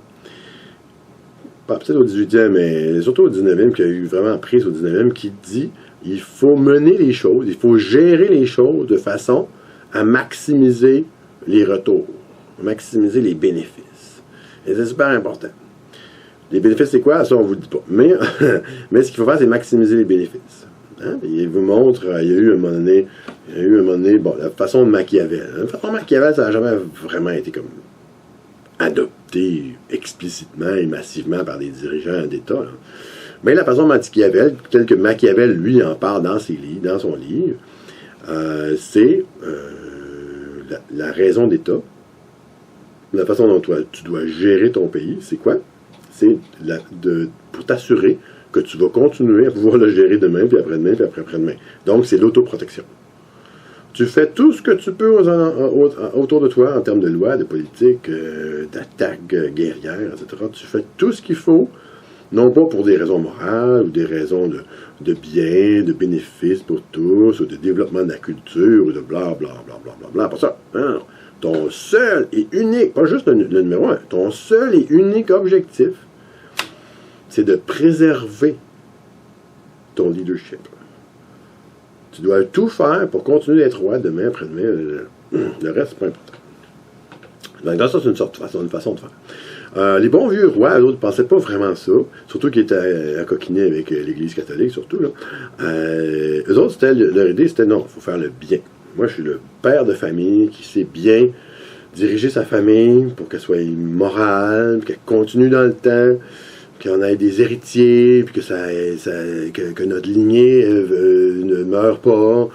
A: Pas peut-être au 18e, mais surtout au 19e, qui a eu vraiment prise au 19e, qui dit il faut mener les choses, il faut gérer les choses de façon à maximiser les retours, à maximiser les bénéfices. Et c'est super important. Les bénéfices, c'est quoi? Ça, on ne vous le dit pas. Mais ce qu'il faut faire, c'est maximiser les bénéfices. Hein? Il vous montre, il y a eu un moment donné, bon, la façon de Machiavel. La façon de Machiavel, ça n'a jamais vraiment été comme adopté explicitement et massivement par des dirigeants d'État. Là. Mais la façon Machiavel, telle que Machiavel, lui, en parle dans son livre, c'est la raison d'État. La façon dont tu dois gérer ton pays, c'est quoi? C'est pour t'assurer que tu vas continuer à pouvoir le gérer demain, puis après-demain, puis après-demain. Donc, c'est l'autoprotection. Tu fais tout ce que tu peux autour de toi en termes de loi, de politique, d'attaques guerrières, etc. Tu fais tout ce qu'il faut, non pas pour des raisons morales ou des raisons de bien, de bénéfices pour tous, ou de développement de la culture, ou de blablabla. Pas ça. Non. Ton seul et unique, pas juste le numéro 1, ton seul et unique objectif, c'est de préserver ton leadership. Tu dois tout faire pour continuer d'être roi demain, après-demain. Le reste, c'est pas important. Donc, ça, c'est une façon de faire. Les bons vieux rois, eux autres, ne pensaient pas vraiment ça. Surtout qu'ils étaient à coquiner avec l'Église catholique, surtout. Là. Eux autres, leur idée, c'était non, il faut faire le bien. Moi, je suis le père de famille qui sait bien diriger sa famille pour qu'elle soit morale, qu'elle continue dans le temps, qu'on ait des héritiers, puis que notre lignée ne meure pas,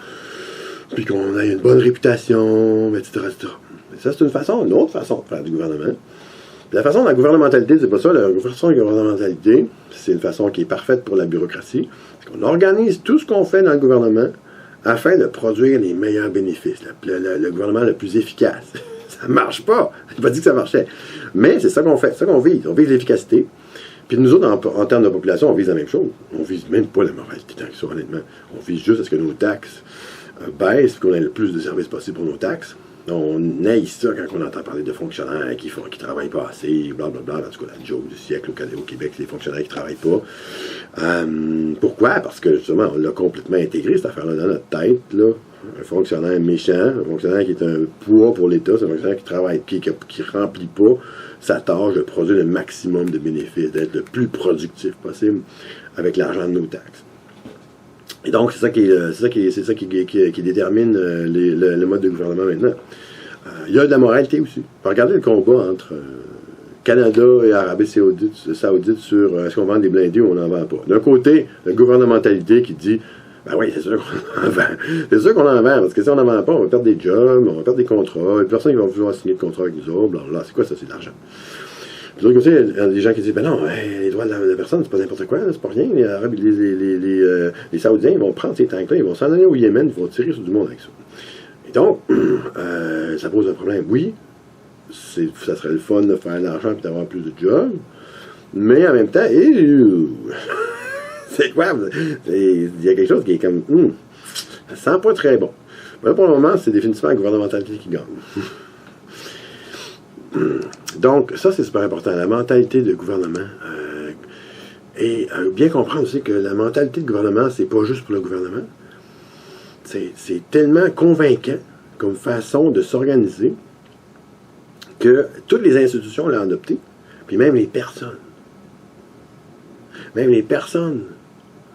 A: puis qu'on ait une bonne réputation, etc., etc. Ça, c'est une autre façon de faire du gouvernement. La façon de la gouvernementalité, c'est pas ça. La façon de la gouvernementalité, c'est une façon qui est parfaite pour la bureaucratie. C'est qu'on organise tout ce qu'on fait dans le gouvernement afin de produire les meilleurs bénéfices, le gouvernement le plus efficace.
B: Ça marche pas. Je n'ai pas dit que ça marchait. Mais c'est ça qu'on fait, c'est ça qu'on vise. On vise l'efficacité. Puis nous autres, en termes de population, on vise la même chose. On vise même pas la moralité taxe, honnêtement. On vise juste à ce que nos taxes baissent, qu'on ait le plus de services possible pour nos taxes. On haït ça quand on entend parler de fonctionnaires qui travaillent pas assez, blablabla. En tout cas, la joke du siècle au Québec, c'est les fonctionnaires qui travaillent pas. Pourquoi? Parce que justement, on l'a complètement intégré, cette affaire-là, dans notre tête, là. Un fonctionnaire méchant, un fonctionnaire qui est un poids pour l'État, c'est un fonctionnaire qui travaille, qui remplit pas sa tâche de produire le maximum de bénéfices, d'être le plus productif possible avec l'argent de nos taxes. Et donc, c'est ça qui détermine le mode de gouvernement maintenant. Il y a de la moralité aussi. Regardez le combat entre Canada et Arabie Saoudite sur est-ce qu'on vend des blindés ou on n'en vend pas. D'un côté, la gouvernementalité qui dit ben oui, c'est sûr qu'on en vend. C'est sûr qu'on en vend, parce que si on n'en vend pas, on va perdre des jobs, on va perdre des contrats, et personne qui va vouloir signer de contrat avec nous autres, blablabla. C'est quoi ça? C'est de l'argent. De l'autre côté, il y a des gens qui disent ben non, les droits de la personne, c'est pas n'importe quoi, c'est pas rien. Les Saoudiens, ils vont prendre ces tanks-là, ils vont s'en aller au Yémen, ils vont tirer sur du monde avec ça. Et donc, ça pose un problème. Oui, ça serait le fun de faire de l'argent et d'avoir plus de jobs, mais en même temps, c'est quoi? Il y a quelque chose qui est comme, ça sent pas très bon. Mais pour le moment, c'est définitivement la gouvernementalité qui gagne. Donc, ça, c'est super important. La mentalité de gouvernement. Et bien comprendre aussi que la mentalité de gouvernement, c'est pas juste pour le gouvernement. C'est tellement convaincant comme façon de s'organiser que toutes les institutions l'ont adopté, puis même les personnes. Même les personnes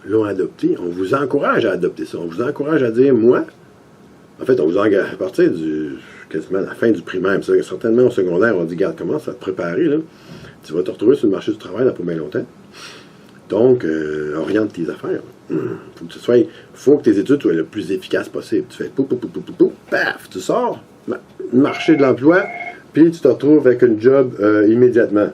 B: l'ont adopté. On vous encourage à adopter ça. On vous encourage à dire, moi, en fait, on vous engage à partir quasiment la fin du primaire, ça, certainement au secondaire, on dit, regarde, commence à te préparer, là. Tu vas te retrouver sur le marché du travail dans pas bien longtemps. Donc, oriente tes affaires. Faut que tes études soient le plus efficaces possible. Tu fais paf, tu sors, marché de l'emploi, puis tu te retrouves avec un job immédiatement.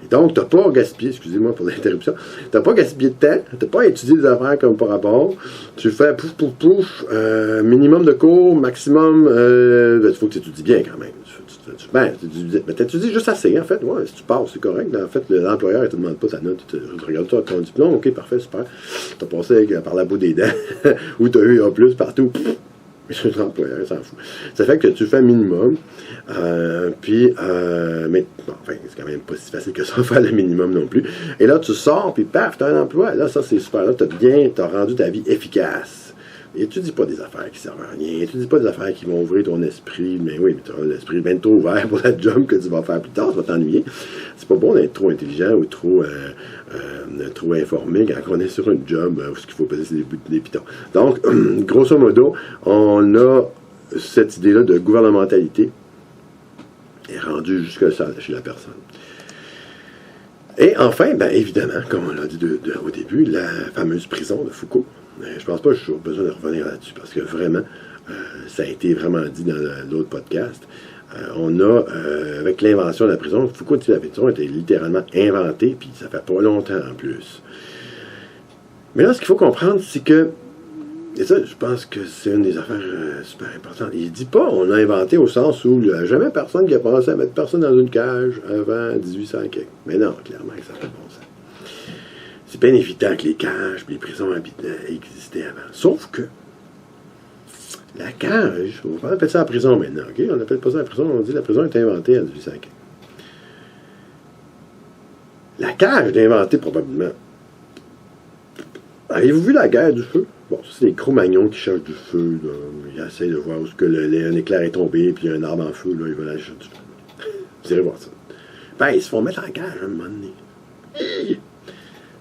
B: Et donc, tu n'as pas gaspillé, excusez-moi pour l'interruption, tu n'as pas gaspillé de temps, tu n'as pas étudié des affaires comme par rapport. Tu fais pouf, minimum de cours, maximum, il faut que tu étudies bien quand même. Tu étudies juste assez, en fait. Ouais, si tu passes, c'est correct. En fait, l'employeur ne te demande pas ta note. Tu regardes ton diplôme, ok, parfait, super. Tu as passé par la bout des dents, ou tu as eu A+, partout. L'employeur, il s'en fout. Ça fait que tu fais un minimum, mais bon, enfin, c'est quand même pas si facile que ça, faire le minimum non plus. Et là, tu sors, puis paf, tu as un emploi. Là, ça, c'est super. Là, tu as rendu ta vie efficace. Et tu dis pas des affaires qui servent à rien. Tu dis pas des affaires qui vont ouvrir ton esprit. Mais oui, mais tu as l'esprit bien trop ouvert pour la job que tu vas faire plus tard. Tu vas t'ennuyer. C'est pas bon d'être trop intelligent ou trop informé quand on est sur une job où ce qu'il faut peser, c'est des pitons. Donc, grosso modo, on a cette idée-là de gouvernementalité est rendue jusque ça chez la personne. Et enfin, bien évidemment, comme on l'a dit au début, la fameuse prison de Foucault. Je pense pas que j'ai besoin de revenir là-dessus parce que vraiment, ça a été vraiment dit dans l'autre podcast. On a, avec l'invention de la prison, Foucault dit que la prison a été littéralement inventée, puis ça fait pas longtemps en plus. Mais là, ce qu'il faut comprendre, c'est que, et ça, je pense que c'est une des affaires super importantes. Il dit pas on a inventé au sens où il n'y a jamais personne qui a pensé à mettre personne dans une cage avant 1800 quelque. Mais non, clairement que ça fait bon sens. C'est bien évident que les cages et les prisons existaient avant. Sauf que la cage, on appelle ça la prison maintenant, ok? On appelle pas ça la prison, on dit que la prison est inventée en 1800. La cage est inventée probablement. Avez-vous vu la guerre du feu? Bon, ça, c'est les Cro-Magnons qui cherchent du feu. Là. Ils essayent de voir où un éclair est tombé, puis il y a un arbre en feu, là, ils veulent aller chercher du feu. Vous irez voir ça. Ben, ils se font mettre en cage à un moment donné.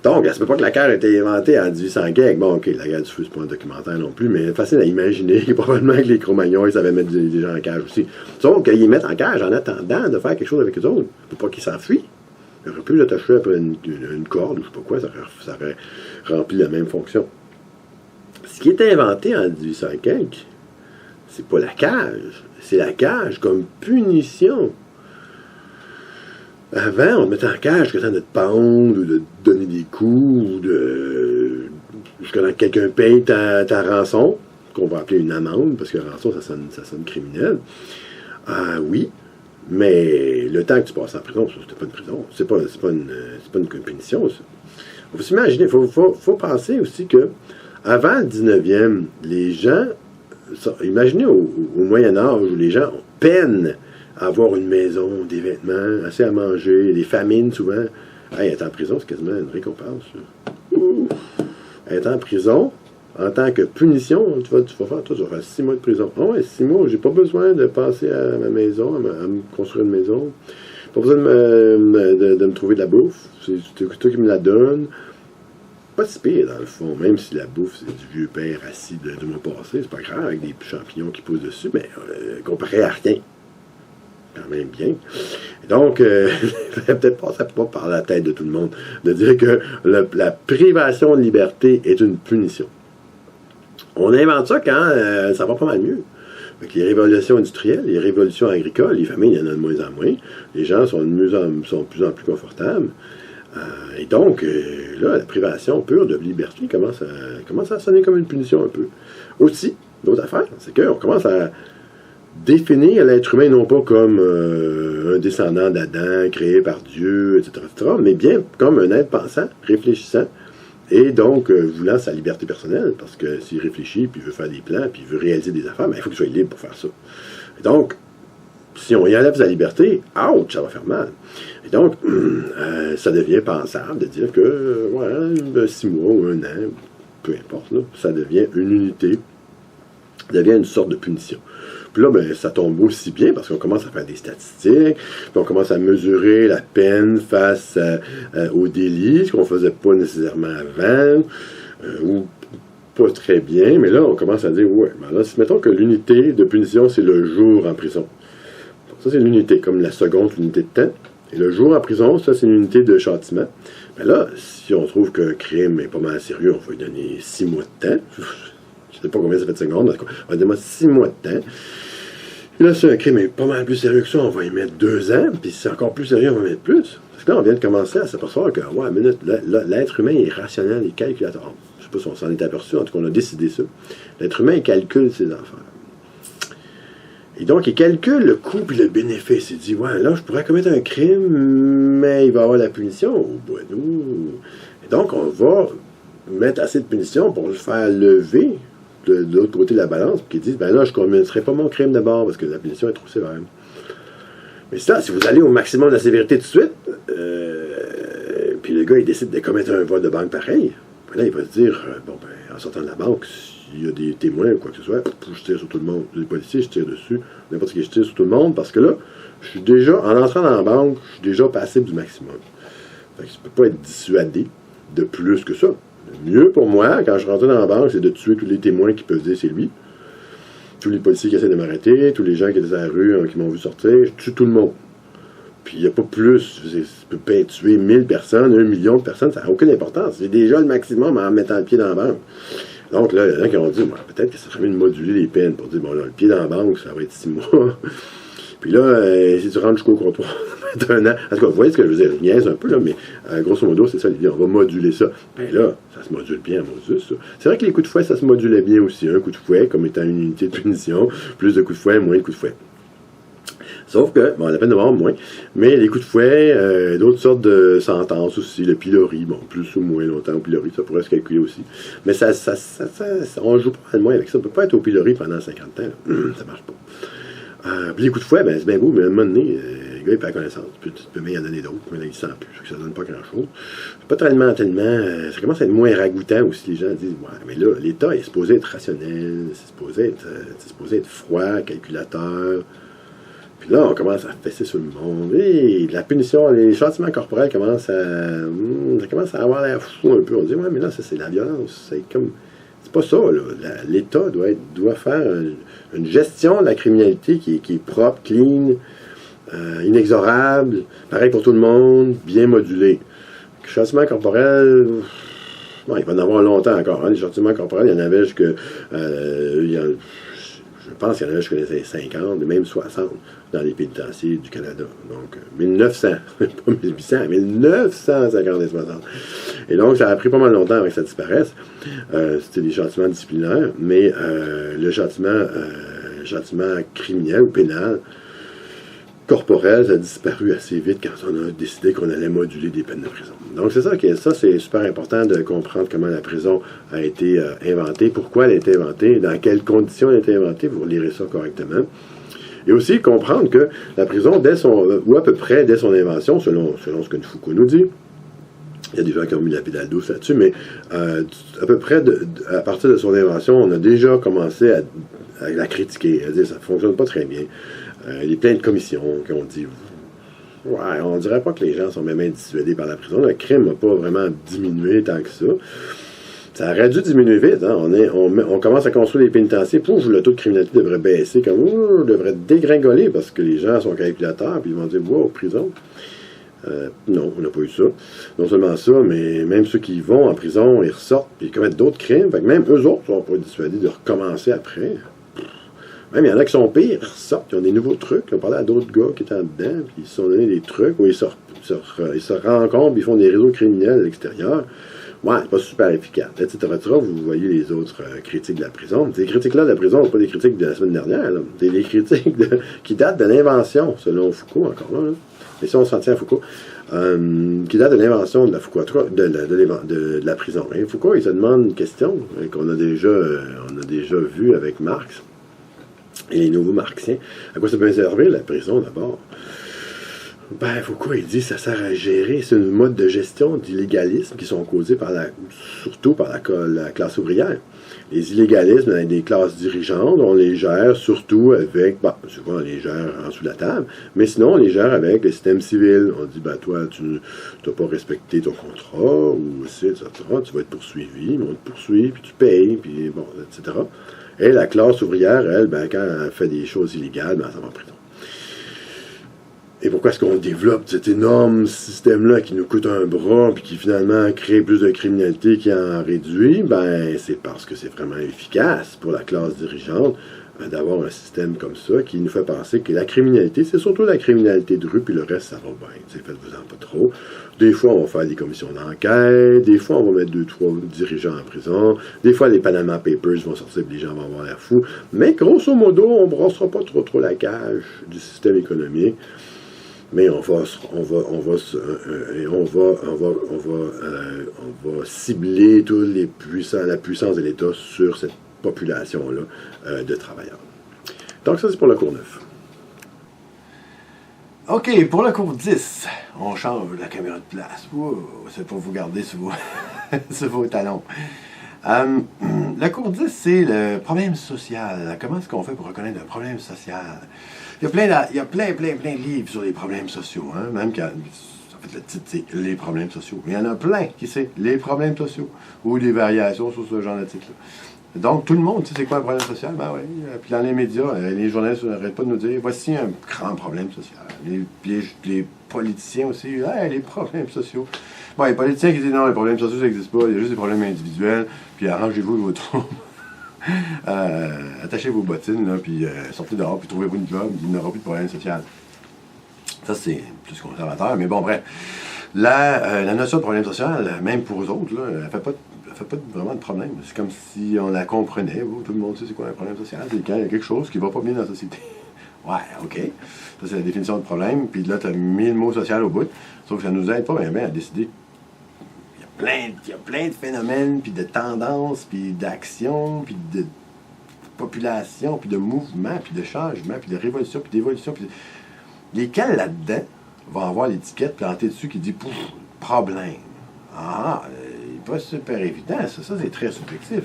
B: Donc, ça ne peut pas que la cage ait été inventée en 1800 quelque. Bon, ok, la guerre du feu, c'est pas un documentaire non plus, mais facile à imaginer. Probablement que les Cro-Magnons, ils savaient mettre des gens en cage aussi. Sauf qu'ils les mettent en cage en attendant de faire quelque chose avec eux autres. Pour pas qu'ils s'enfuient. Il aurait pu l'attacher à une corde ou je sais pas quoi, ça aurait rempli la même fonction. Ce qui est inventé en 1800 quelque, c'est pas la cage. C'est la cage comme punition. Avant, on te mettait en cage jusqu'à temps de te pendre ou de te donner des coups ou jusqu'à temps que quelqu'un paye ta rançon. qu'on va appeler une amende, parce que rançon, ça sonne criminel. Oui, mais le temps que tu passes en prison, c'était pas une prison. C'est pas une punition, ça. Il faut s'imaginer, il faut penser aussi que avant le 19e, les gens, imaginez au Moyen-Âge où les gens peinent à avoir une maison, des vêtements, assez à manger, des famines souvent. Hey, être en prison, c'est quasiment une récompense. Être en prison, en tant que punition, tu vas faire 6 mois de prison. Ah ouais, 6 mois, j'ai pas besoin de passer à ma maison, à me construire une maison. Pas besoin de me trouver de la bouffe. C'est toi qui me la donne. Pas si pire, dans le fond, même si la bouffe, c'est du vieux pain rassis de mois passé, c'est pas grave, avec des champignons qui poussent dessus, mais comparé à rien. Quand même bien. Donc, peut-être pas, ça peut pas par la tête de tout le monde, de dire que la privation de liberté est une punition. On invente ça quand ça va pas mal mieux. Avec les révolutions industrielles, les révolutions agricoles, les familles, il y en a de moins en moins. Les gens sont de plus en plus confortables. Et donc, là, la privation pure de liberté commence à sonner comme une punition un peu. Aussi, d'autres affaires, c'est qu'on commence à définir l'être humain non pas comme un descendant d'Adam, créé par Dieu, etc., mais bien comme un être pensant, réfléchissant, et donc voulant sa liberté personnelle, parce que s'il réfléchit, puis il veut faire des plans, puis il veut réaliser des affaires, ben, il faut qu'il soit libre pour faire ça. Et donc, si on y enlève sa liberté, ouch, ça va faire mal. Et donc, ça devient pensable de dire que 6 mois ou 1 an, peu importe, là, ça devient une unité, ça devient une sorte de punition. Puis là, ben, ça tombe aussi bien parce qu'on commence à faire des statistiques, puis on commence à mesurer la peine face au délit, ce qu'on ne faisait pas nécessairement avant, ou pas très bien, mais là, on commence à dire, ouais, ben là, mettons que l'unité de punition, c'est le jour en prison. Ça, c'est l'unité, comme la seconde, l'unité de temps. Et le jour en prison, ça, c'est une unité de châtiment. Mais là, si on trouve qu'un crime est pas mal sérieux, on va lui donner 6 mois de temps. Je ne sais pas combien ça fait de secondes, on va donner 6 mois de temps. Et là, si un crime est pas mal plus sérieux que ça, on va y mettre 2 ans. Puis si c'est encore plus sérieux, on va mettre plus. Parce que là, on vient de commencer à s'apercevoir que, ouais, minute, l'être humain est rationnel et calculateur. Je ne sais pas si on s'en est aperçu, en tout cas, on a décidé ça. L'être humain, il calcule ses affaires. Et donc, il calcule le coût et le bénéfice. Il dit, ouais, là, je pourrais commettre un crime, mais il va y avoir la punition. Oh, bueno. Et donc, on va mettre assez de punition pour le faire lever de l'autre côté de la balance, puis qu'ils disent, ben là, je ne commettrai pas mon crime d'abord parce que la punition est trop sévère. Mais ça, si vous allez au maximum de la sévérité tout de suite, puis le gars, il décide de commettre un vol de banque pareil, là, il va se dire, bon, ben, en sortant de la banque, s'il y a des témoins ou quoi que ce soit, je tire sur tout le monde. Les policiers, je tire dessus. N'importe qui, je tire sur tout le monde parce que là, je suis déjà, en entrant dans la banque, je suis déjà passible du maximum. Fait que je ne peux pas être dissuadé de plus que ça. Le mieux pour moi, quand je rentre dans la banque, c'est de tuer tous les témoins qui peuvent dire c'est lui. Tous les policiers qui essaient de m'arrêter, tous les gens qui étaient à la rue, qui m'ont vu sortir, je tue tout le monde. Puis il n'y a pas plus. Je peux pas tuer 1000 personnes, 1 million de personnes, ça n'a aucune importance. C'est déjà le maximum en mettant le pied dans la banque. Donc là, il y en a qui ont dit, peut-être que ça serait mieux de moduler les peines pour dire, bon là, le pied dans la banque, ça va être 6 mois. Puis là, si tu rentres jusqu'au comptoir, ça va être 1 an. En tout cas, vous voyez ce que je veux dire, je niaise un peu, là, mais grosso modo, c'est ça l'idée, on va moduler ça. Ben là, ça se module bien à Moses, ça. C'est vrai que les coups de fouet, ça se modulait bien aussi. Un coup de fouet, comme étant une unité de punition, plus de coups de fouet, moins de coups de fouet. Sauf que, bon, la peine de mort, moins, mais les coups de fouet, d'autres sortes de sentences aussi, le pilori, bon, plus ou moins longtemps au pilori, ça pourrait se calculer aussi. Mais on joue pas mal moins avec ça. On peut pas être au pilori pendant 50 ans, là. Ça marche pas. Puis les coups de fouet, ben, c'est bien beau, mais à un moment donné, le gars, il perd connaissance. Tu peux même y en donner d'autres, mais là, il ne sent plus, ça donne pas grand-chose. C'est pas tellement, ça commence à être moins ragoûtant aussi. Les gens disent, ouais, mais là, l'État est supposé être rationnel, c'est supposé être froid, calculateur. Puis là, on commence à fesser sur le monde. Et la punition, les châtiments corporels commencent à avoir l'air fou un peu. On dit, ouais, mais là, ça, c'est la violence. C'est pas ça, là. L'État doit faire une gestion de la criminalité qui est propre, clean, inexorable, pareil pour tout le monde, bien modulé. Les châtiments corporels, bon, il va en avoir longtemps encore. Hein. Les châtiments corporels, il y en avait jusque... Je pense qu'il y en a jusqu'à les 50, même 60 dans les pénitenciers du Canada. Donc, 1900, pas 1800, 1950 et 60. Et donc, ça a pris pas mal longtemps avant que ça disparaisse. C'était des châtiments disciplinaires, mais le châtiment criminel ou pénal, corporel, ça a disparu assez vite quand on a décidé qu'on allait moduler des peines de prison. Donc c'est ça c'est super important de comprendre comment la prison a été inventée, pourquoi elle a été inventée, dans quelles conditions elle a été inventée, vous lirez ça correctement. Et aussi comprendre que la prison, ou à peu près dès son invention, selon ce que Foucault nous dit, il y a des gens qui ont mis la pédale douce là-dessus, mais à peu près à partir de son invention, on a déjà commencé à la critiquer, à dire ça ne fonctionne pas très bien. Il y a plein de commissions qui ont dit ouais, on dirait pas que les gens sont même dissuadés par la prison. Le crime n'a pas vraiment diminué tant que ça. Ça aurait dû diminuer vite. Hein? On commence à construire des pénitenciers. Pouf, le taux de criminalité devrait baisser, devrait dégringoler parce que les gens sont calculateurs puis ils vont dire wow, prison. Non, on n'a pas eu ça. Non seulement ça, mais même ceux qui vont en prison, ils ressortent puis ils commettent d'autres crimes. Fait que même eux autres ne sont pas dissuadés de recommencer après. Même il y en a qui sont pires, ils ressortent, ils ont des nouveaux trucs. On parlait à d'autres gars qui étaient dedans, puis ils se sont donné des trucs où ils se rencontrent, puis ils font des réseaux criminels à l'extérieur. Ouais, c'est pas super efficace, etc. Vous voyez les autres critiques de la prison. Ces critiques-là de la prison, c'est pas des critiques de la semaine dernière. Là. C'est des critiques qui datent de l'invention, selon Foucault, encore là. Mais si on s'en tient à Foucault, qui date de l'invention de la Foucault, de la prison. Et Foucault, il se demande une question qu'on a déjà vue avec Marx. Et les nouveaux marxiens. À quoi ça peut servir, la prison, d'abord? Ben, Foucault, il dit que ça sert à gérer. C'est une mode de gestion d'illégalisme qui sont causés surtout par la classe ouvrière. Les illégalismes dans des classes dirigeantes, on les gère surtout avec, souvent on les gère en dessous de la table, mais sinon on les gère avec le système civil. On dit, toi, tu n'as pas respecté ton contrat, ou etc., tu vas être poursuivi, mais on te poursuit, puis tu payes, puis bon, etc. Et la classe ouvrière, elle, quand elle fait des choses illégales, elle s'en va en prison. Et pourquoi est-ce qu'on développe cet énorme système-là qui nous coûte un bras puis qui finalement crée plus de criminalité qui en réduit? C'est parce que c'est vraiment efficace pour la classe dirigeante d'avoir un système comme ça qui nous fait penser que la criminalité, c'est surtout la criminalité de rue, puis le reste, ça va bien. Faites-vous-en pas trop. Des fois, on va faire des commissions d'enquête, des fois, on va mettre 2-3 dirigeants en prison, des fois, les Panama Papers vont sortir et les gens vont avoir l'air fous. Mais grosso modo, on ne brossera pas trop la cage du système économique. Mais on va cibler la puissance de l'État sur cette population-là de travailleurs. Donc ça, c'est pour le cours 9. OK, pour le cours 10, on change la caméra de place. C'est pour vous garder sur vos talons. Le cours 10, c'est le problème social. Comment est-ce qu'on fait pour reconnaître un problème social? Il y a plein de livres sur les problèmes sociaux. Hein? Même quand, en fait, le titre, c'est « Les problèmes sociaux ». Mais il y en a plein qui c'est « Les problèmes sociaux » ou des variations sur ce genre de titre-là. Donc, tout le monde sait c'est quoi un problème social? Ben oui. Puis dans les médias, les journalistes n'arrêtent pas de nous dire « Voici un grand problème social ». Les politiciens aussi, « les problèmes sociaux ». Bon, les politiciens qui disent « Non, les problèmes sociaux, ça n'existe pas. Il y a juste des problèmes individuels. Puis arrangez-vous vos troubles. » Attachez vos bottines, là, puis sortez dehors, puis trouvez-vous une job, il n'y aura plus de problème social. Ça, c'est plus conservateur, mais bon, bref. La notion de problème social, même pour eux autres, là, elle ne fait pas vraiment de problème. C'est comme si on la comprenait. Tout le monde sait c'est quoi un problème social. C'est quand il y a quelque chose qui ne va pas bien dans la société. Ouais, OK. Ça, c'est la définition de problème. Puis là, tu as mis le mot social au bout. Sauf que ça ne nous aide pas bien à décider. Il y a plein de phénomènes, puis de tendances, puis d'actions, puis de population, puis de mouvements, puis de changements, puis de révolution, puis d'évolution. Puis lesquels là-dedans vont avoir l'étiquette plantée dessus qui dit « problème ». C'est pas super évident, ça c'est très subjectif.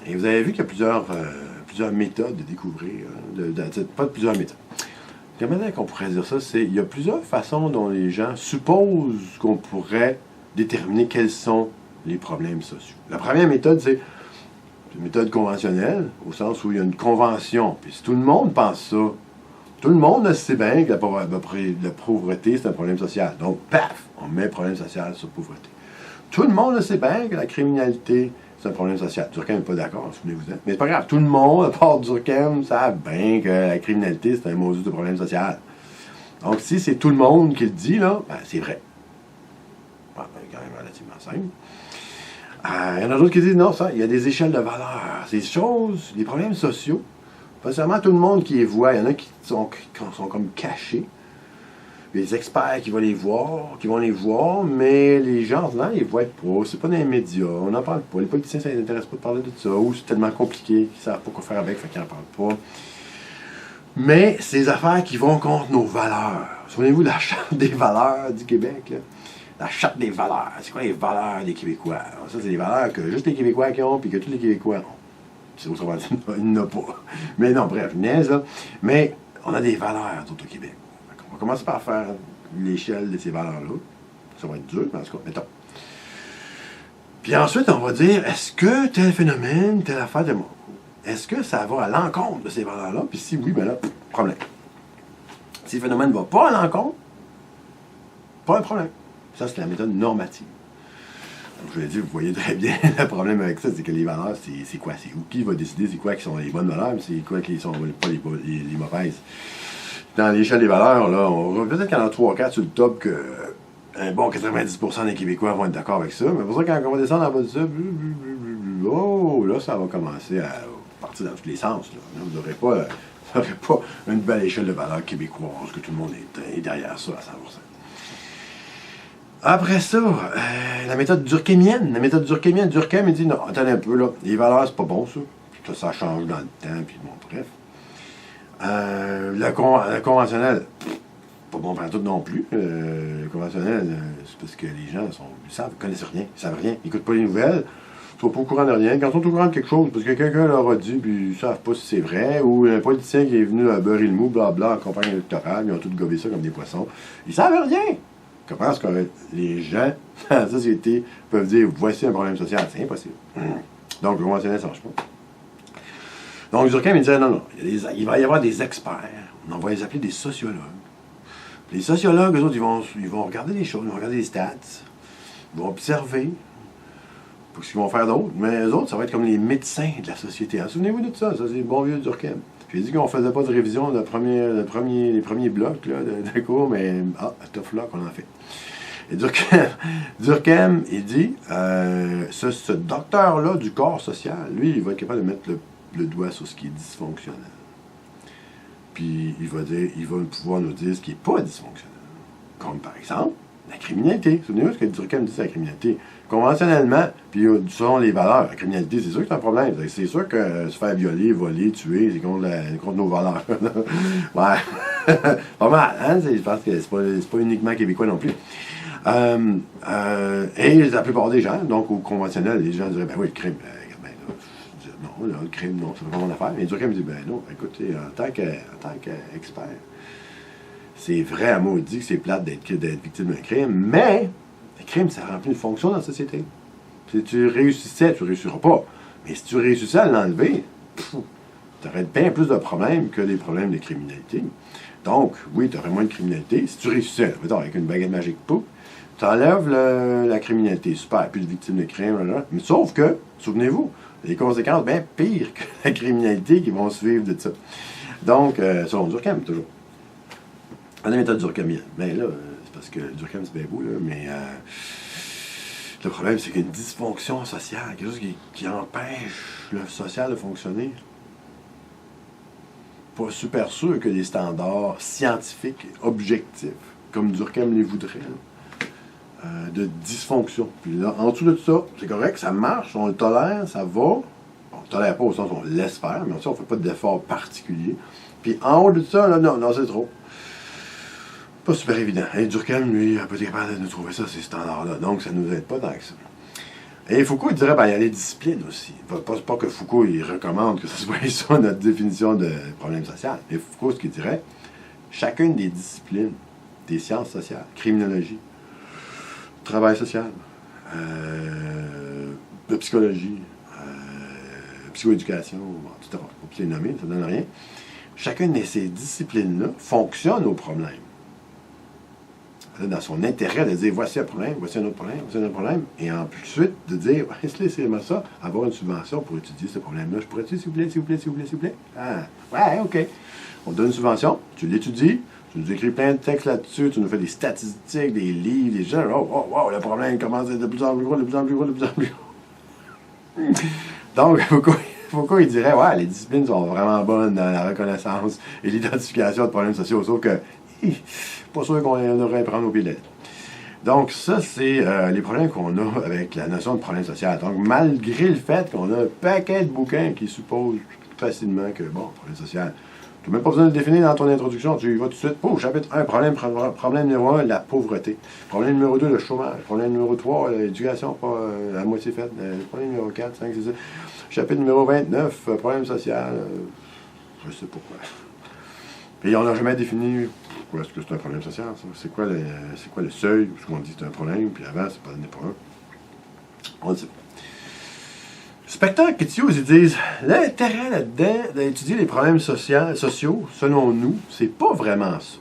B: Et vous avez vu qu'il y a plusieurs méthodes de découvrir, pas plusieurs méthodes. Comment qu'on pourrait dire ça? Il y a plusieurs façons dont les gens supposent qu'on pourrait déterminer quels sont les problèmes sociaux. La première méthode, c'est une méthode conventionnelle, au sens où il y a une convention. Puis si tout le monde pense ça, tout le monde sait bien que la pauvreté, c'est un problème social. Donc, paf, on met problème social sur pauvreté. Tout le monde sait bien que la criminalité,
A: c'est un problème social. Durkheim n'est pas d'accord, souvenez-vous-en. Mais c'est pas grave, tout le monde, à part Durkheim, savent bien que la criminalité, c'est un maudit de problème social. Donc, si c'est tout le monde qui le dit, là, ben, c'est vrai. Ben, quand même relativement simple. Il y en a d'autres qui disent, non, ça, il y a des échelles de valeur. Ces choses, les problèmes sociaux, pas seulement tout le monde qui les voit, il y en a qui sont comme cachés. Les experts qui vont les voir, mais les gens, là, ils ne voient pas. C'est pas dans les médias, on n'en parle pas. Les politiciens, ça ne les intéresse pas de parler de ça, ou c'est tellement compliqué qu'ils ne savent pas quoi faire avec, fait qu'ils n'en parlent pas. Mais c'est des affaires qui vont contre nos valeurs. Souvenez-vous de la Charte des valeurs du Québec, là? La Charte des valeurs. C'est quoi les valeurs des Québécois? Alors, ça, c'est des valeurs que juste les Québécois qui ont, puis que tous les Québécois ont. C'est autrement dit, il n'en a pas. Mais non, bref, niaise, là. Mais on a des valeurs, tout au Québec. On va commencer par faire l'échelle de ces valeurs-là. Ça va être dur, mais en tout cas, mettons. Puis ensuite, on va dire, est-ce que tel phénomène, telle affaire de moi, est-ce que ça va à l'encontre de ces valeurs-là? Puis si oui, ben là, problème. Si le phénomène ne va pas à l'encontre, pas un problème. Ça, c'est la méthode normative. Donc, je l'ai dit, vous voyez très bien le problème avec ça, c'est que les valeurs, c'est quoi? C'est où? Qui va décider c'est quoi qui sont les bonnes valeurs, c'est quoi qui sont pas les mauvaises? Dans l'échelle des valeurs, là, peut-être qu'il y en a 3 ou 4 sur le top que un bon 90% des Québécois vont être d'accord avec ça, mais pour ça, quand on va descendre en bas de ça, oh, là, ça va commencer à partir dans tous les sens. Là. Vous n'aurez pas une belle échelle de valeurs québécoise, que tout le monde est derrière ça à 100%. Après ça, la méthode durkheimienne. Durkheim, il dit, non, attendez un peu, là, les valeurs, c'est pas bon, ça. Ça change dans le temps, puis bon, bref. Le conventionnel, pas bon pour tout non plus. Le conventionnel, c'est parce que les gens connaissent rien, ils savent rien, ils n'écoutent pas les nouvelles, ils sont pas au courant de rien. Quand ils sont au courant de quelque chose, parce que quelqu'un leur a dit, puis ils ne savent pas si c'est vrai, ou un politicien qui est venu à beurrer le mou, blabla, en campagne électorale, ils ont tous gobé ça comme des poissons, ils savent rien. Comment est-ce que les gens dans la société peuvent dire, voici un problème social? C'est impossible. Donc, le conventionnel, ça ne marche pas. Donc, Durkheim, il disait, non, il va y avoir des experts. On va les appeler des sociologues. Les sociologues, eux autres, ils vont regarder les choses, ils vont regarder les stats, ils vont observer, pour ce qu'ils vont faire d'autres. Mais eux autres, ça va être comme les médecins de la société. Souvenez-vous de ça, c'est le bon vieux Durkheim. J'ai dit qu'on ne faisait pas de révision les premiers blocs là, de cours, mais tough luck, on en fait. Et Durkheim, il dit, ce docteur-là du corps social, lui, il va être capable de mettre le doigt sur ce qui est dysfonctionnel. Puis il va pouvoir nous dire ce qui n'est pas dysfonctionnel. Comme par exemple, la criminalité. Souvenez-vous ce que Durkheim dit sur la criminalité. Conventionnellement, puis selon les valeurs, la criminalité, c'est sûr que c'est un problème. C'est sûr que se faire violer, voler, tuer, c'est contre nos valeurs. Ouais. Pas mal, hein? Je pense que c'est pas uniquement québécois non plus. Et la plupart des gens, donc au conventionnel, les gens diraient, ben oui, le crime. Non, le crime, non, c'est pas mon affaire. Mais Durkheim me dit, ben non, écoutez, en tant qu'expert, c'est vrai à maudit que c'est plate d'être victime d'un crime, mais le crime, ça remplit une fonction dans la société. Si tu réussissais, tu ne réussiras pas. Mais si tu réussissais à l'enlever, tu aurais bien plus de problèmes que des problèmes de criminalité. Donc, oui, tu aurais moins de criminalité. Si tu réussissais, mettons, avec une baguette magique, tu enlèves la criminalité. Super, plus de victimes de crime. Mais sauf que, souvenez-vous, les conséquences bien pires que la criminalité qui vont suivre de ça. Donc, selon Durkheim, toujours. La méthode durkheimienne. Mais là, c'est parce que Durkheim, c'est bien beau, là, mais le problème, c'est qu'il y a une dysfonction sociale, quelque chose qui empêche le social de fonctionner. Pas super sûr que les standards scientifiques objectifs, comme Durkheim les voudrait, de dysfonction. Puis là, en dessous de tout ça, c'est correct, ça marche, on le tolère, ça va. On ne tolère pas au sens où on laisse faire, mais on ne fait pas d'effort particulier. Puis en haut de ça, là, non, c'est trop. Pas super évident. Et Durkheim, lui, n'a pas été capable de nous trouver ça, ces standards-là. Donc, ça ne nous aide pas tant que ça. Et Foucault, il dirait, ben, il y a les disciplines aussi. Pas que Foucault, il recommande que ce soit ça notre définition de problème social. Mais Foucault, ce qu'il dirait, chacune des disciplines des sciences sociales, criminologie, travail social, de psychologie, psychoéducation, etc. Faut pas les nommer, ça ne donne rien. Chacune de ces disciplines-là fonctionne au problème. Elle a dans son intérêt de dire voici un problème, voici un autre problème, voici un autre problème, et ensuite de dire laissez-moi ça, avoir une subvention pour étudier ce problème-là. Je pourrais-tu, s'il vous plaît, s'il vous plaît, s'il vous plaît, s'il vous plaît? Ah, ouais, OK. On donne une subvention, tu l'étudies, tu nous écris plein de textes là-dessus, tu nous fais des statistiques, des livres, des gens. Oh, le problème commence à être de plus en plus gros, de plus en plus gros, de plus en plus gros. Donc, Foucault, il dirait, ouais, les disciplines sont vraiment bonnes dans la reconnaissance et l'identification de problèmes sociaux, sauf que, pas sûr qu'on aurait à prendre au pied de la lettre. Donc, ça, c'est les problèmes qu'on a avec la notion de problème social. Donc, malgré le fait qu'on a un paquet de bouquins qui supposent facilement que, bon, problème social, tu n'as même pas besoin de le définir dans ton introduction. Tu y vas tout de suite. Chapitre 1, problème numéro 1, la pauvreté. Problème numéro 2, le chômage. Problème numéro 3, l'éducation pas à moitié faite. Problème numéro 4, 5, 6, 7. Chapitre numéro 29, problème social. Je sais pas quoi. Et on n'a jamais défini pourquoi est-ce que c'est un problème social. C'est quoi le seuil? Parce qu'on dit que c'est un problème, puis avant, c'est pas donné pour un. On ne sait pas. Spector et Kittius, ils disent l'intérêt là-dedans d'étudier les problèmes sociaux, selon nous, c'est pas vraiment ça.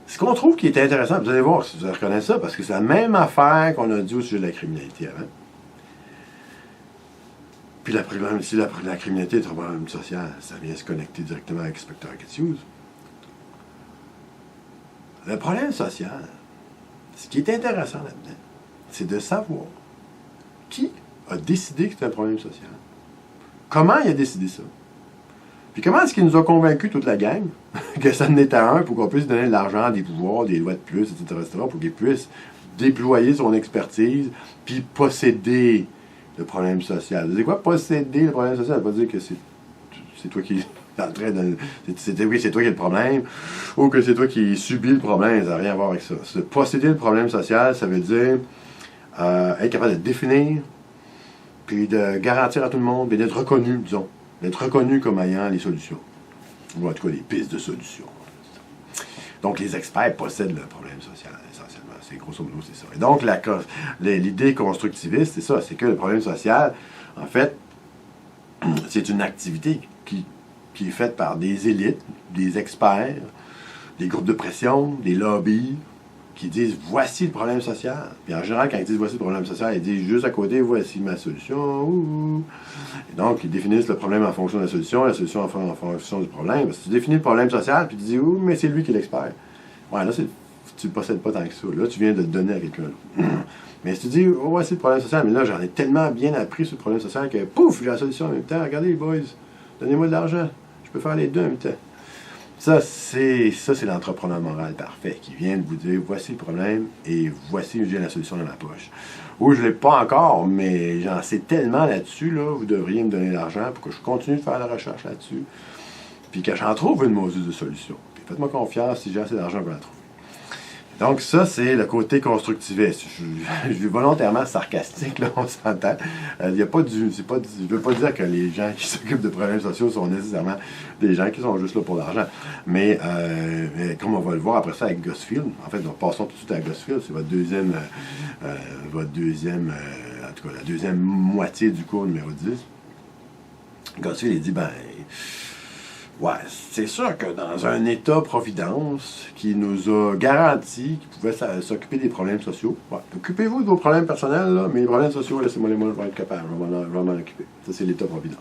A: Ce qu'on trouve qui est intéressant, vous allez voir si vous reconnaissez ça, parce que c'est la même affaire qu'on a dit au sujet de la criminalité avant. Puis si la criminalité est un problème social, ça vient se connecter directement avec Spector et Kittius. Le problème social, ce qui est intéressant là-dedans, c'est de savoir qui a décidé que c'était un problème social. Comment il a décidé ça? Puis comment est-ce qu'il nous a convaincus, toute la gang, que ça en était un pour qu'on puisse donner de l'argent, des pouvoirs, des lois de plus, etc., pour qu'il puisse déployer son expertise, puis posséder le problème social. C'est quoi posséder le problème social? Ça veut pas dire que c'est toi qui es en train de... c'est toi qui as le problème, ou que c'est toi qui subis le problème. Ça n'a rien à voir avec ça. Posséder le problème social, ça veut dire être capable de définir, puis de garantir à tout le monde, puis d'être reconnu, disons, d'être reconnu comme ayant les solutions, ou en tout cas les pistes de solutions. Donc les experts possèdent le problème social, essentiellement. C'est grosso modo, c'est ça. Et donc l'idée constructiviste, c'est ça, c'est que le problème social, en fait, c'est une activité qui est faite par des élites, des experts, des groupes de pression, des lobbies, qui disent « voici le problème social ». Puis en général, quand ils disent « voici le problème social », ils disent juste à côté « voici ma solution ». Et donc, ils définissent le problème en fonction de la solution en fonction du problème. Parce que tu définis le problème social, puis tu dis « ouh, mais c'est lui qui est l'expert ». Ouais, là, tu ne le possèdes pas tant que ça. Là, tu viens de le donner à quelqu'un d'autre. Mais si tu dis « oh, voici le problème social », mais là, j'en ai tellement bien appris sur le problème social que pouf, j'ai la solution en même temps. Regardez les boys, donnez-moi de l'argent. Je peux faire les deux en même temps. Ça, c'est l'entrepreneur moral parfait qui vient de vous dire voici le problème et voici j'ai la solution dans ma poche. Ou je ne l'ai pas encore, mais j'en sais tellement là-dessus, là, vous devriez me donner l'argent pour que je continue de faire la recherche là-dessus. Puis que j'en trouve une maudite de solution. Puis faites-moi confiance, si j'ai assez d'argent, je vais la trouver. Donc ça, c'est le côté constructiviste. Je suis volontairement sarcastique, là, on s'entend. Il y a pas je ne veux pas dire que les gens qui s'occupent de problèmes sociaux sont nécessairement des gens qui sont juste là pour l'argent. Mais comme on va le voir après ça avec Gosfield, en fait, nous passons tout de suite à Gosfield, c'est votre deuxième, en tout cas, la deuxième moitié du cours numéro 10. Gosfield, il dit, ouais, c'est sûr que dans un État-providence qui nous a garanti qu'il pouvait s'occuper des problèmes sociaux, ouais, occupez-vous de vos problèmes personnels, là, mais les problèmes sociaux, laissez-moi les mots, je vais être capable, je vais m'en occuper. Ça, c'est l'État-providence.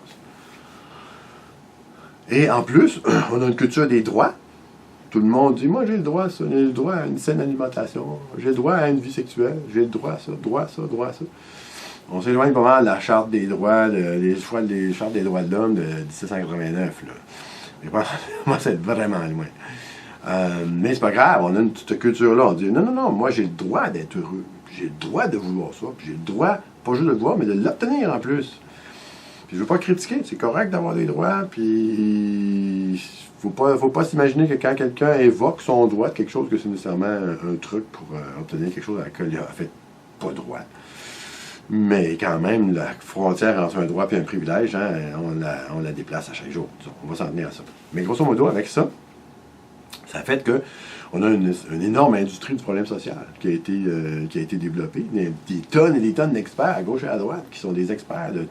A: Et en plus, on a une culture des droits. Tout le monde dit, moi j'ai le droit à ça, j'ai le droit à une saine alimentation, j'ai le droit à une vie sexuelle, j'ai le droit à ça, droit à ça, droit à ça. On s'éloigne pas mal de la Charte des droits, les Chartes des droits de l'homme de 1789, là. Moi, c'est vraiment loin. Mais c'est pas grave, on a cette culture-là. On dit non, moi j'ai le droit d'être heureux. J'ai le droit de vouloir ça. Puis j'ai le droit, pas juste de le voir, mais de l'obtenir en plus. Puis je veux pas critiquer, c'est correct d'avoir des droits. Puis faut pas s'imaginer que quand quelqu'un évoque son droit de quelque chose, que c'est nécessairement un truc pour obtenir quelque chose à laquelle il a fait pas droit. Mais quand même, la frontière entre un droit et un privilège, hein, on la déplace à chaque jour. Disons. On va s'en tenir à ça. Mais grosso modo, avec ça, ça fait qu'on a une énorme industrie du problème social qui a été développée. Il y a des tonnes et des tonnes d'experts à gauche et à droite qui sont des experts de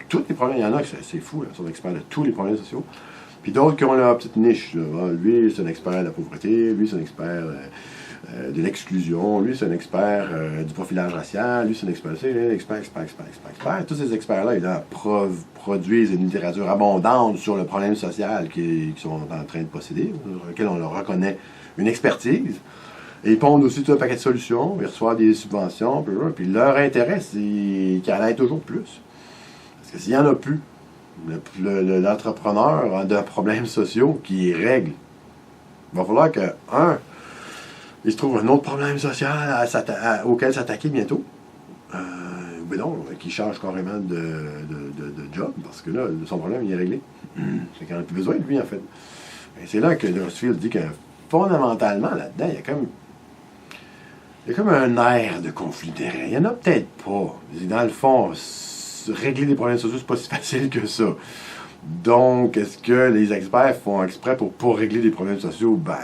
A: tous les problèmes. Il y en a, c'est fou, là, qui sont experts de tous les problèmes sociaux. Puis d'autres qui ont leur petite niche. Là. Lui, c'est un expert de la pauvreté, lui, c'est un expert de l'exclusion, lui, c'est un expert du profilage racial, lui, c'est un expert, expert. Tous ces experts-là, ils produisent une littérature abondante sur le problème social qu'ils sont en train de posséder, sur lequel on leur reconnaît une expertise. Et ils pondent aussi tout un paquet de solutions, ils reçoivent des subventions, puis leur intérêt, c'est qu'il y en ait toujours plus. Parce que s'il n'y en a plus, l'entrepreneur a des problèmes sociaux qui règle. Il va falloir que, il se trouve un autre problème social auquel s'attaquer bientôt. Mais non, qui change carrément de job, parce que là, son problème, il est réglé. C'est qu'on n'a plus besoin de lui, en fait. Et c'est là que Rusfield dit que, fondamentalement, là-dedans, il y a comme un air de conflit d'intérêts. Il n'y en a peut-être pas. Dans le fond, régler des problèmes sociaux, c'est pas si facile que ça. Donc, est-ce que les experts font exprès pour pas régler des problèmes sociaux? Ben,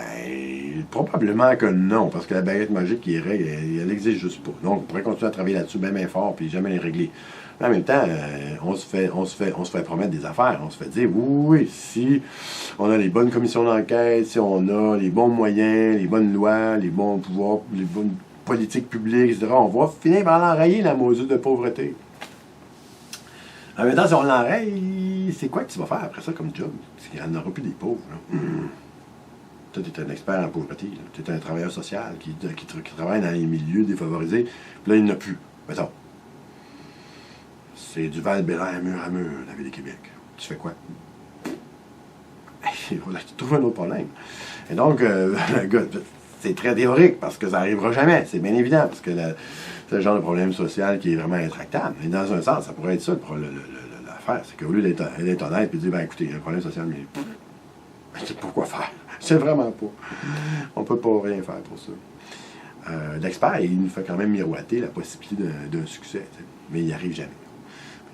A: probablement que non, parce que la baguette magique qui est règle, elle n'existe juste pas. Donc, on pourrait continuer à travailler là-dessus bien fort, puis jamais les régler. Mais en même temps, on se fait promettre des affaires. On se fait dire, oui, si on a les bonnes commissions d'enquête, si on a les bons moyens, les bonnes lois, les bons pouvoirs, les bonnes politiques publiques, etc., on va finir par l'enrayer, la mesure de pauvreté. En même temps, si on l'enraye, c'est quoi que tu vas faire après ça comme job? Parce qu'il n'y en aura plus des pauvres. Là. Toi, tu es un expert en pauvreté. Tu es un travailleur social qui travaille dans les milieux défavorisés. Puis là, il n'y en a plus. Mettons. C'est du Val-Bélair mur à mur, la ville de Québec. Tu fais quoi? Voilà, tu trouves un autre problème. Et donc, c'est très théorique parce que ça n'arrivera jamais. C'est bien évident parce que c'est le genre de problème social qui est vraiment intractable. Et dans un sens, ça pourrait être ça l'affaire. C'est qu'au lieu d'être honnête et de dire, ben écoutez, il y a un problème social, mais je ne sais pas quoi faire. Je sais vraiment pas. On ne peut pas rien faire pour ça. L'expert, il nous fait quand même miroiter la possibilité d'un succès. T'sais. Mais il n'y arrive jamais.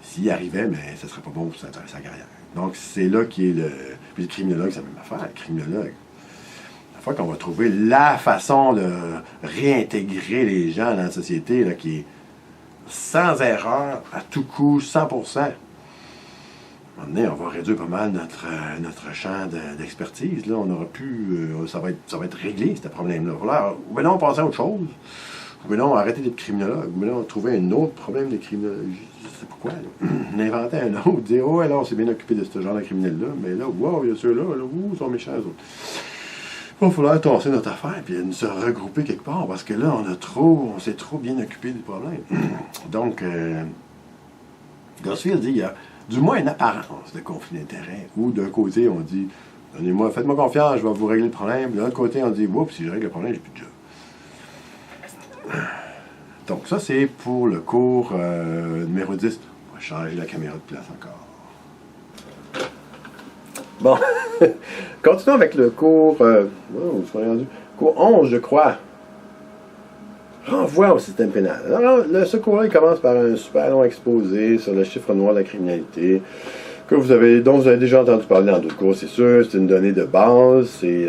A: S'il y arrivait, mais ça ne serait pas bon pour sa carrière. Donc, c'est là qu'il est le... Puis le criminologue, c'est la même affaire. Le criminologue, la fois qu'on va trouver la façon de réintégrer les gens dans la société, là, qui est sans erreur, à tout coup, 100%. À un moment donné, on va réduire pas mal notre champ d'expertise. Là, on aura pu... ça va être réglé, ce problème-là. Alors, ou bien non, passer à autre chose. Ou bien non, arrêter d'être criminologue. Ou bien non, trouver un autre problème de criminologie. Je sais pas quoi, là. Inventer un autre. Dire, oh, alors, on s'est bien occupé de ce genre de criminel-là. Mais là, wow, il y a ceux-là, là, ils sont méchants, eux autres. Il va falloir tasser notre affaire et se regrouper quelque part. Parce que là, on s'est trop bien occupé du problème. Donc, Rusfield dit, il y a du moins une apparence de conflit d'intérêts. Ou d'un côté, on dit, faites-moi confiance, je vais vous régler le problème. De l'autre côté, on dit, oups, si je règle le problème, j'ai plus de job. Donc ça, c'est pour le cours numéro 10. On va changer la caméra de place encore. Bon, continuons avec le cours... cours 11, je crois. Renvoi au système pénal. Alors, ce cours-là, il commence par un super long exposé sur le chiffre noir de la criminalité, dont vous avez déjà entendu parler dans d'autres cours, c'est sûr. C'est une donnée de base. C'est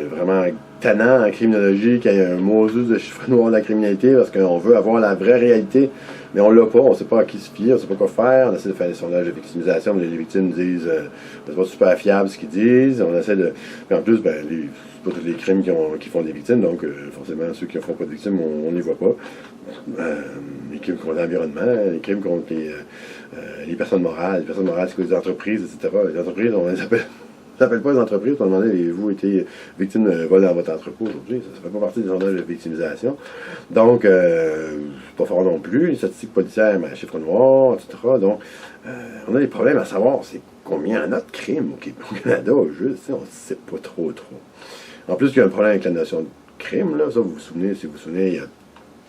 A: vraiment tannant en criminologie qu'il y ait un Moses de chiffre noir de la criminalité parce qu'on veut avoir la vraie réalité, mais on l'a pas. On ne sait pas à qui se fier, on ne sait pas quoi faire. On essaie de faire des sondages de victimisation, mais les victimes disent c'est pas super fiable ce qu'ils disent. On essaie de... Puis en plus, c'est pas tous les crimes qui font des victimes, donc forcément, ceux qui ne font pas de victimes, on ne les voit pas. Les crimes contre l'environnement, les crimes contre les personnes morales. Les personnes morales, c'est quoi, les entreprises, etc. Les entreprises, on les appelle... Ça ne s'appelle pas les entreprises, on demandait, avez-vous été victime de vol dans votre entrepôt aujourd'hui? Ça ne fait pas partie des sondages de victimisation. Donc, pas fort non plus. Les statistiques policières, chiffre noir, etc. Donc, on a des problèmes à savoir c'est combien il y en a de crimes au Canada, juste, on ne sait pas trop. En plus, il y a un problème avec la notion de crime, là. Ça, vous vous souvenez, si vous vous souvenez, il y a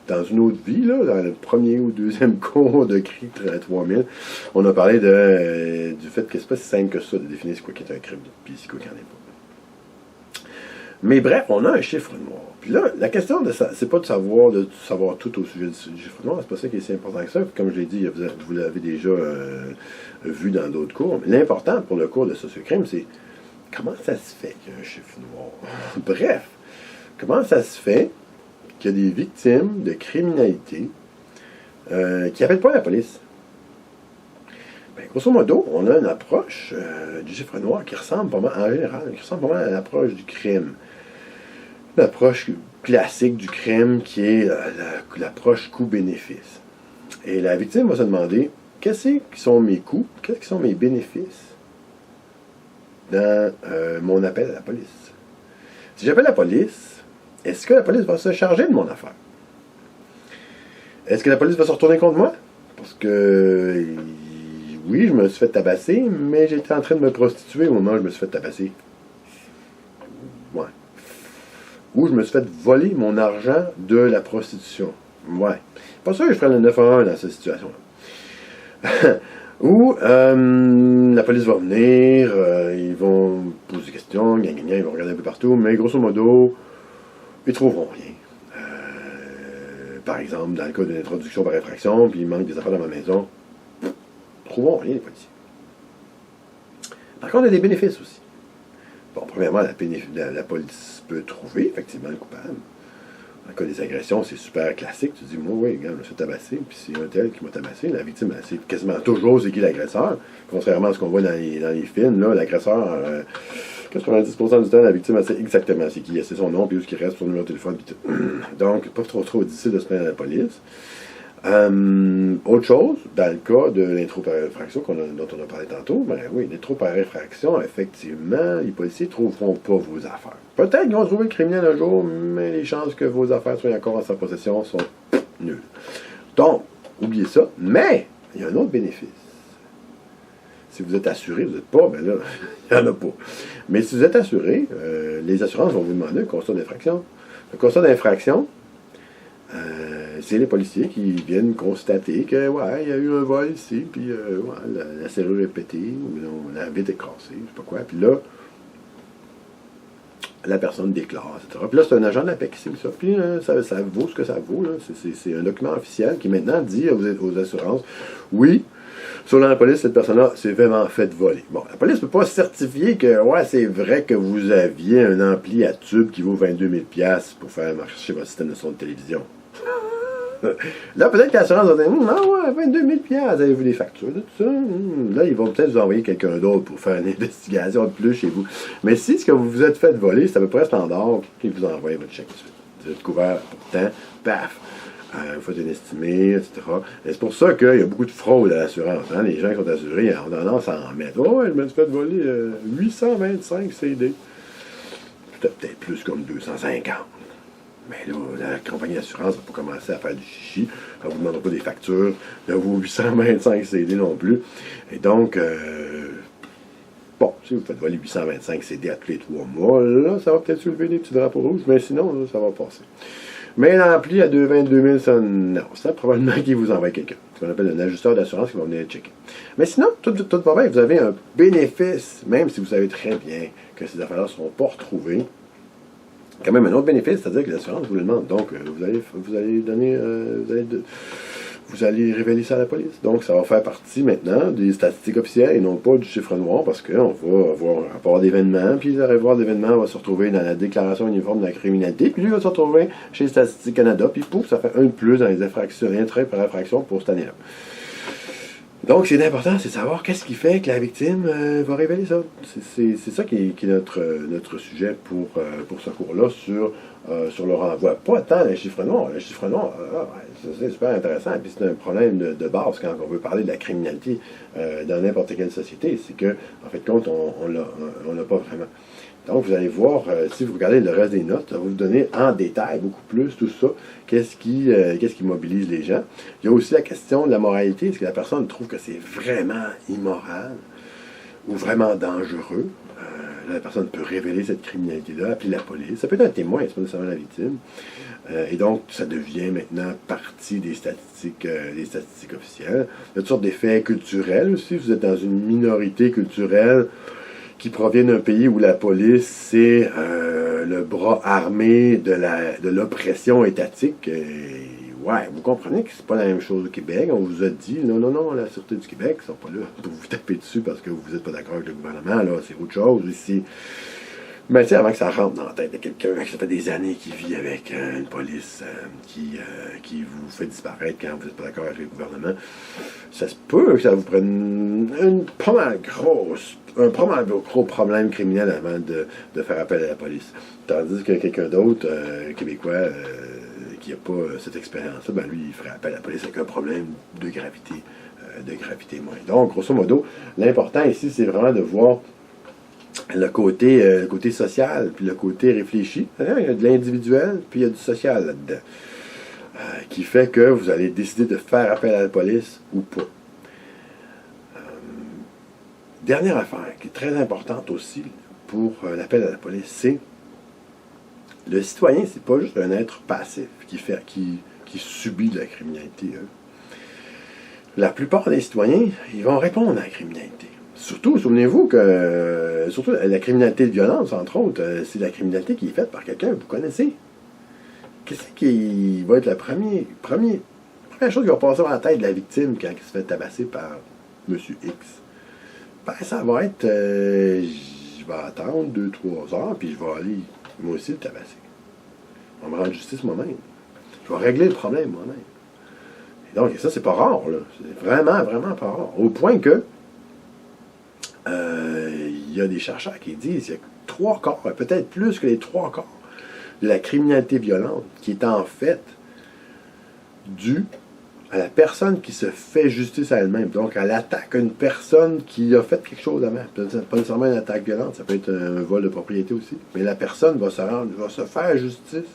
A: dans une autre vie, là, dans le premier ou deuxième cours de CRI 3000, on a parlé du fait que c'est pas si simple que ça de définir ce qu'est un crime, puis ce qu'il n'y en a pas. Mais bref, on a un chiffre noir. Puis là, la question, c'est pas de savoir tout au sujet du chiffre noir, c'est pas ça qui est si important que ça. Comme je l'ai dit, vous l'avez déjà vu dans d'autres cours. Mais l'important pour le cours de sociocrime, c'est comment ça se fait qu'il y a un chiffre noir? Bref, comment ça se fait qu'il y a des victimes de criminalité qui n'appellent pas la police. Ben, grosso modo, on a une approche du chiffre noir qui ressemble pas mal, en général, qui ressemble pas mal à l'approche du crime. L'approche classique du crime qui est l'approche coût-bénéfice. Et la victime va se demander, qu'est-ce qui sont mes coûts, qu'est-ce qui sont mes bénéfices dans mon appel à la police. Si j'appelle la police, est-ce que la police va se charger de mon affaire? Est-ce que la police va se retourner contre moi? Parce que, oui, je me suis fait tabasser, mais j'étais en train de me prostituer au moment où je me suis fait tabasser. Ouais. Ou je me suis fait voler mon argent de la prostitution. Ouais. Pas sûr que je prenne le 911 dans cette situation-là. Ou la police va venir, ils vont poser des questions, ils vont regarder un peu partout, mais grosso modo, ils trouveront rien. Par exemple, dans le cas d'une introduction par infraction, puis il manque des affaires dans ma maison, ils ne trouveront rien, les policiers. Par contre, il y a des bénéfices aussi. Bon, premièrement, la police peut trouver effectivement le coupable. Dans le cas des agressions, c'est super classique. Tu te dis, moi, oui, regarde, je me suis tabassé, puis c'est un tel qui m'a tabassé. La victime, c'est quasiment toujours c'est qui l'agresseur. Contrairement à ce qu'on voit dans les films, là, l'agresseur, 90% du temps, la victime, elle sait exactement c'est qui. C'est son nom, puis où ce qui reste, son numéro de téléphone, puis tout. Donc, pas trop difficile de se mettre à la police. Autre chose, dans le cas de l'intro par infraction dont on a parlé tantôt, ben oui, l'intro par infraction, effectivement, les policiers ne trouveront pas vos affaires. Peut-être qu'ils vont trouver le criminel un jour, mais les chances que vos affaires soient encore en sa possession sont nulles. Donc, oubliez ça, mais il y a un autre bénéfice. Si vous êtes assuré, vous n'êtes pas, ben là, il n'y en a pas. Mais si vous êtes assuré, les assurances vont vous demander un constat d'infraction. Le constat d'infraction, c'est les policiers qui viennent constater que, ouais, il y a eu un vol ici, puis ouais, la serrure est pétée, ou non, la vitre est cassée, je sais pas quoi. Puis là, la personne déclare, etc. Puis là, c'est un agent de la paix qui signe ça. Puis ça vaut ce que ça vaut. Là. C'est un document officiel qui maintenant dit aux assurances, oui, selon la police, cette personne-là s'est vraiment fait voler. Bon, la police ne peut pas certifier que, ouais, c'est vrai que vous aviez un ampli à tube qui vaut 22 000 $ pour faire marcher votre système de son de télévision. Là, peut-être que l'assurance va dire, non, ouais, 22 000 $, avez-vous des factures de tout ça? Là, ils vont peut-être vous envoyer quelqu'un d'autre pour faire une investigation de plus chez vous. Mais si ce que vous vous êtes fait voler, c'est à peu près standard, qu'ils vous envoient votre chèque. Vous êtes couvert pour le temps, paf! Il faut une estimée, etc. Et c'est pour ça qu'il y a beaucoup de fraude à l'assurance. Hein? Les gens qui sont assurés ont tendance à en mettre. Oh, je me suis fait voler 825 CD. Peut-être plus comme 250. Mais là, la compagnie d'assurance va pas commencer à faire du chichi. Elle ne vous demandera pas des factures de vos 825 CD non plus. Et donc, bon, si vous faites voler 825 CD à tous les 3 mois, là, ça va peut-être soulever des petits drapeaux rouges, mais sinon, là, ça va passer. Mais l'ampli à 22 000, ça, non. C'est probablement qu'il vous envoie quelqu'un. Ce qu'on appelle un ajusteur d'assurance qui va venir checker. Mais sinon, tout va bien. Vous avez un bénéfice, même si vous savez très bien que ces affaires-là ne seront pas retrouvées. Quand même un autre bénéfice, c'est-à-dire que l'assurance vous le demande. Donc, vous allez révéler ça à la police. Donc, ça va faire partie maintenant des statistiques officielles et non pas du chiffre noir parce qu'on va avoir un rapport d'événements, puis le rapport d'événements va se retrouver dans la déclaration uniforme de la criminalité, puis lui va se retrouver chez Statistique Canada, puis pouf, ça fait un de plus dans les infractions, intérêts par infraction pour cette année-là. Donc, c'est important, c'est de savoir qu'est-ce qui fait que la victime va révéler ça. C'est ça qui est notre sujet pour ce cours-là sur le renvoi. Pas tant les chiffres noirs. Les chiffres noirs, c'est super intéressant. Et puis c'est un problème de base quand on veut parler de la criminalité dans n'importe quelle société. C'est que, en fait, compte, on l'a pas vraiment. Donc, vous allez voir, si vous regardez le reste des notes, ça va vous donner en détail beaucoup plus tout ça, qu'est-ce qui mobilise les gens. Il y a aussi la question de la moralité. Est-ce que la personne trouve que c'est vraiment immoral ou vraiment dangereux? La personne peut révéler cette criminalité-là, appeler la police. Ça peut être un témoin, c'est pas nécessairement la victime. Et donc, ça devient maintenant partie des statistiques officielles. Il y a toutes sortes d'effets culturels aussi. Vous êtes dans une minorité culturelle qui provient d'un pays où la police, c'est le bras armé de l'oppression étatique. Ouais, vous comprenez que c'est pas la même chose au Québec. On vous a dit, non, la Sûreté du Québec, ils sont pas là pour vous taper dessus parce que vous n'êtes pas d'accord avec le gouvernement. Là, c'est autre chose. Ici,
B: Mais tu sais, avant que ça rentre dans la tête de quelqu'un qui ça fait des années qu'il vit avec une police qui vous fait disparaître quand vous n'êtes pas d'accord avec le gouvernement, ça se peut que ça vous prenne un pas mal gros problème criminel avant de faire appel à la police. Tandis que quelqu'un d'autre, québécois, qui n'a pas cette expérience-là, ben lui, il ferait appel à la police avec un problème de gravité moins. Donc, grosso modo, l'important ici, c'est vraiment de voir le côté social, puis le côté réfléchi. Il y a de l'individuel, puis il y a du social là-dedans. Qui fait que vous allez décider de faire appel à la police ou pas. Dernière affaire qui est très importante aussi pour l'appel à la police, c'est le citoyen, c'est pas juste un être passif qui subit de la criminalité. La plupart des citoyens, ils vont répondre à la criminalité. Surtout, souvenez-vous que surtout la criminalité de violence, entre autres, c'est la criminalité qui est faite par quelqu'un que vous connaissez. Qu'est-ce qui va être la première chose qui va passer dans la tête de la victime quand il se fait tabasser par M. X? Ben, ça va être je vais attendre 2-3 heures, puis je vais aller, moi aussi, le tabasser. Je vais me rendre justice moi-même. Je vais régler le problème moi-même. Et donc, ça, c'est pas rare, là. C'est vraiment, vraiment pas rare. Au point que il y a des chercheurs qui disent qu'il y a 3/4, peut-être plus que les 3/4 de la criminalité violente qui est en fait due à la personne qui se fait justice à elle-même. Donc, elle attaque une personne qui a fait quelque chose avant. Pas nécessairement une attaque violente, ça peut être un vol de propriété aussi. Mais la personne va se faire justice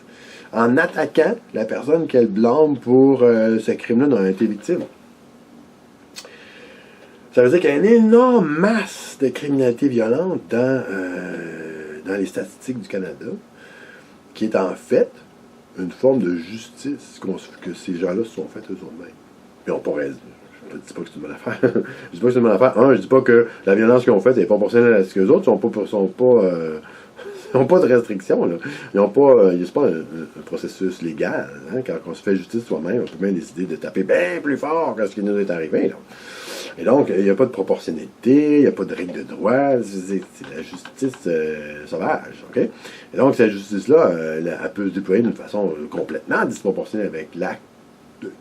B: en attaquant la personne qu'elle blâme pour ce crime-là dont elle a été victime. Ça veut dire qu'il y a une énorme masse de criminalité violente dans les statistiques du Canada, qui est en fait une forme de justice que ces gens-là se sont faits eux-mêmes. Ils n'ont pas raison. Je ne dis pas que c'est une bonne affaire. Je dis pas que c'est une bonne affaire. Je dis pas que la violence qu'ils ont faite est proportionnelle à ce que les autres n'ont pas de restrictions. Là. Ils n'ont pas, c'est pas un processus légal. Hein? Quand on se fait justice soi-même, on peut bien décider de taper bien plus fort que ce qui nous est arrivé. Là. Et donc, il n'y a pas de proportionnalité, il n'y a pas de règle de droit, c'est la justice sauvage, OK? Et donc, cette justice-là, elle peut se déployer d'une façon complètement disproportionnée avec l'acte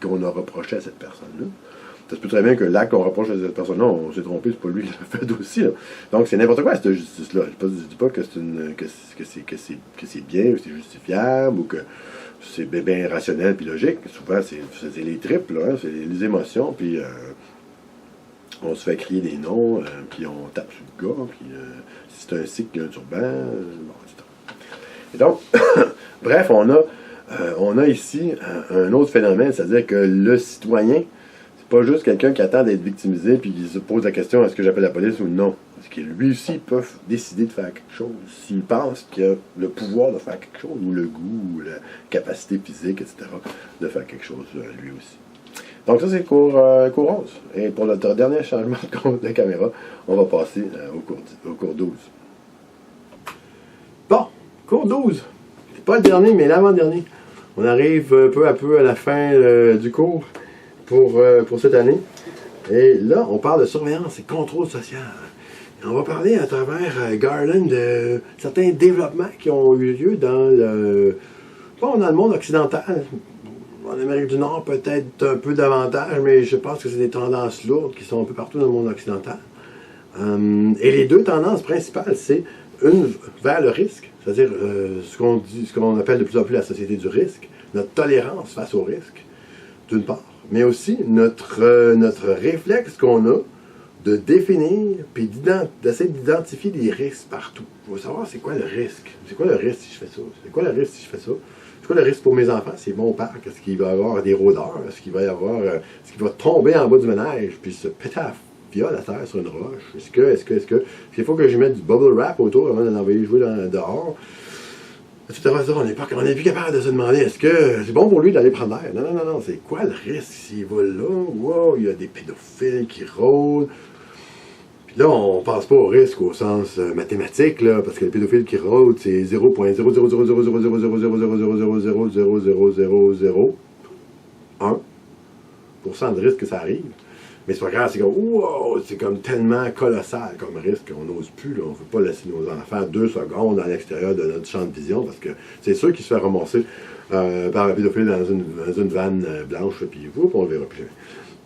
B: qu'on a reproché à cette personne-là. Ça se peut très bien que l'acte qu'on reproche à cette personne-là, on s'est trompé, c'est pas lui qui l'a fait aussi. Là. Donc, c'est n'importe quoi, cette justice-là. Je ne dis pas que c'est bien, ou c'est justifiable, ou que c'est bien rationnel puis logique. Souvent, c'est les tripes, là, hein, c'est les émotions, puis... on se fait crier des noms, puis on tape sur le gars, puis si c'est un sikh qui a un turban, bon, etc. Et donc, bref, on a ici un autre phénomène, c'est-à-dire que le citoyen, c'est pas juste quelqu'un qui attend d'être victimisé, puis qui se pose la question, est-ce que j'appelle la police ou non? Parce que lui aussi peut décider de faire quelque chose, s'il pense qu'il a le pouvoir de faire quelque chose, ou le goût, ou la capacité physique, etc., de faire quelque chose lui aussi. Donc ça, c'est le cours 11. Et pour notre dernier changement de caméra, on va passer au cours 12. Bon, cours 12. C'est pas le dernier, mais l'avant-dernier. On arrive peu à peu à la fin du cours pour cette année. Et là, on parle de surveillance et contrôle social. Et on va parler à travers Garland de certains développements qui ont eu lieu dans le monde occidental. En Amérique du Nord, peut-être un peu davantage, mais je pense que c'est des tendances lourdes qui sont un peu partout dans le monde occidental. Et les deux tendances principales, c'est une vers le risque, c'est-à-dire ce qu'on appelle de plus en plus la société du risque, notre tolérance face au risque, d'une part, mais aussi notre réflexe qu'on a de définir puis d'essayer d'identifier des risques partout. Il faut savoir c'est quoi le risque. C'est quoi le risque si je fais ça? C'est quoi le risque si je fais ça? C'est quoi le risque pour mes enfants? C'est mon parc. Est-ce qu'il va y avoir des rôdeurs? Est-ce qu'il va y avoir... est-ce qu'il va tomber en bas du manège puis se péter à fiole à terre sur une roche? Est-ce qu'il faut que je mette du bubble wrap autour avant de l'envoyer jouer dehors? Etc. On n'est plus capable de se demander, est-ce que c'est bon pour lui d'aller prendre l'air? Non. C'est quoi le risque s'il va là? Wow, il y a des pédophiles qui rôdent. Puis là, on ne pense pas au risque au sens mathématique, là, parce que les pédophiles qui rôdent, c'est 0,000000000000001% de risque que ça arrive. Mais c'est pas grave, c'est comme, wow, c'est comme tellement colossal comme risque qu'on n'ose plus. Là. On ne veut pas laisser nos enfants 2 secondes à l'extérieur de notre champ de vision parce que c'est sûr qu'il se fait ramasser par un pédophile dans une vanne blanche, puis on le verra plus.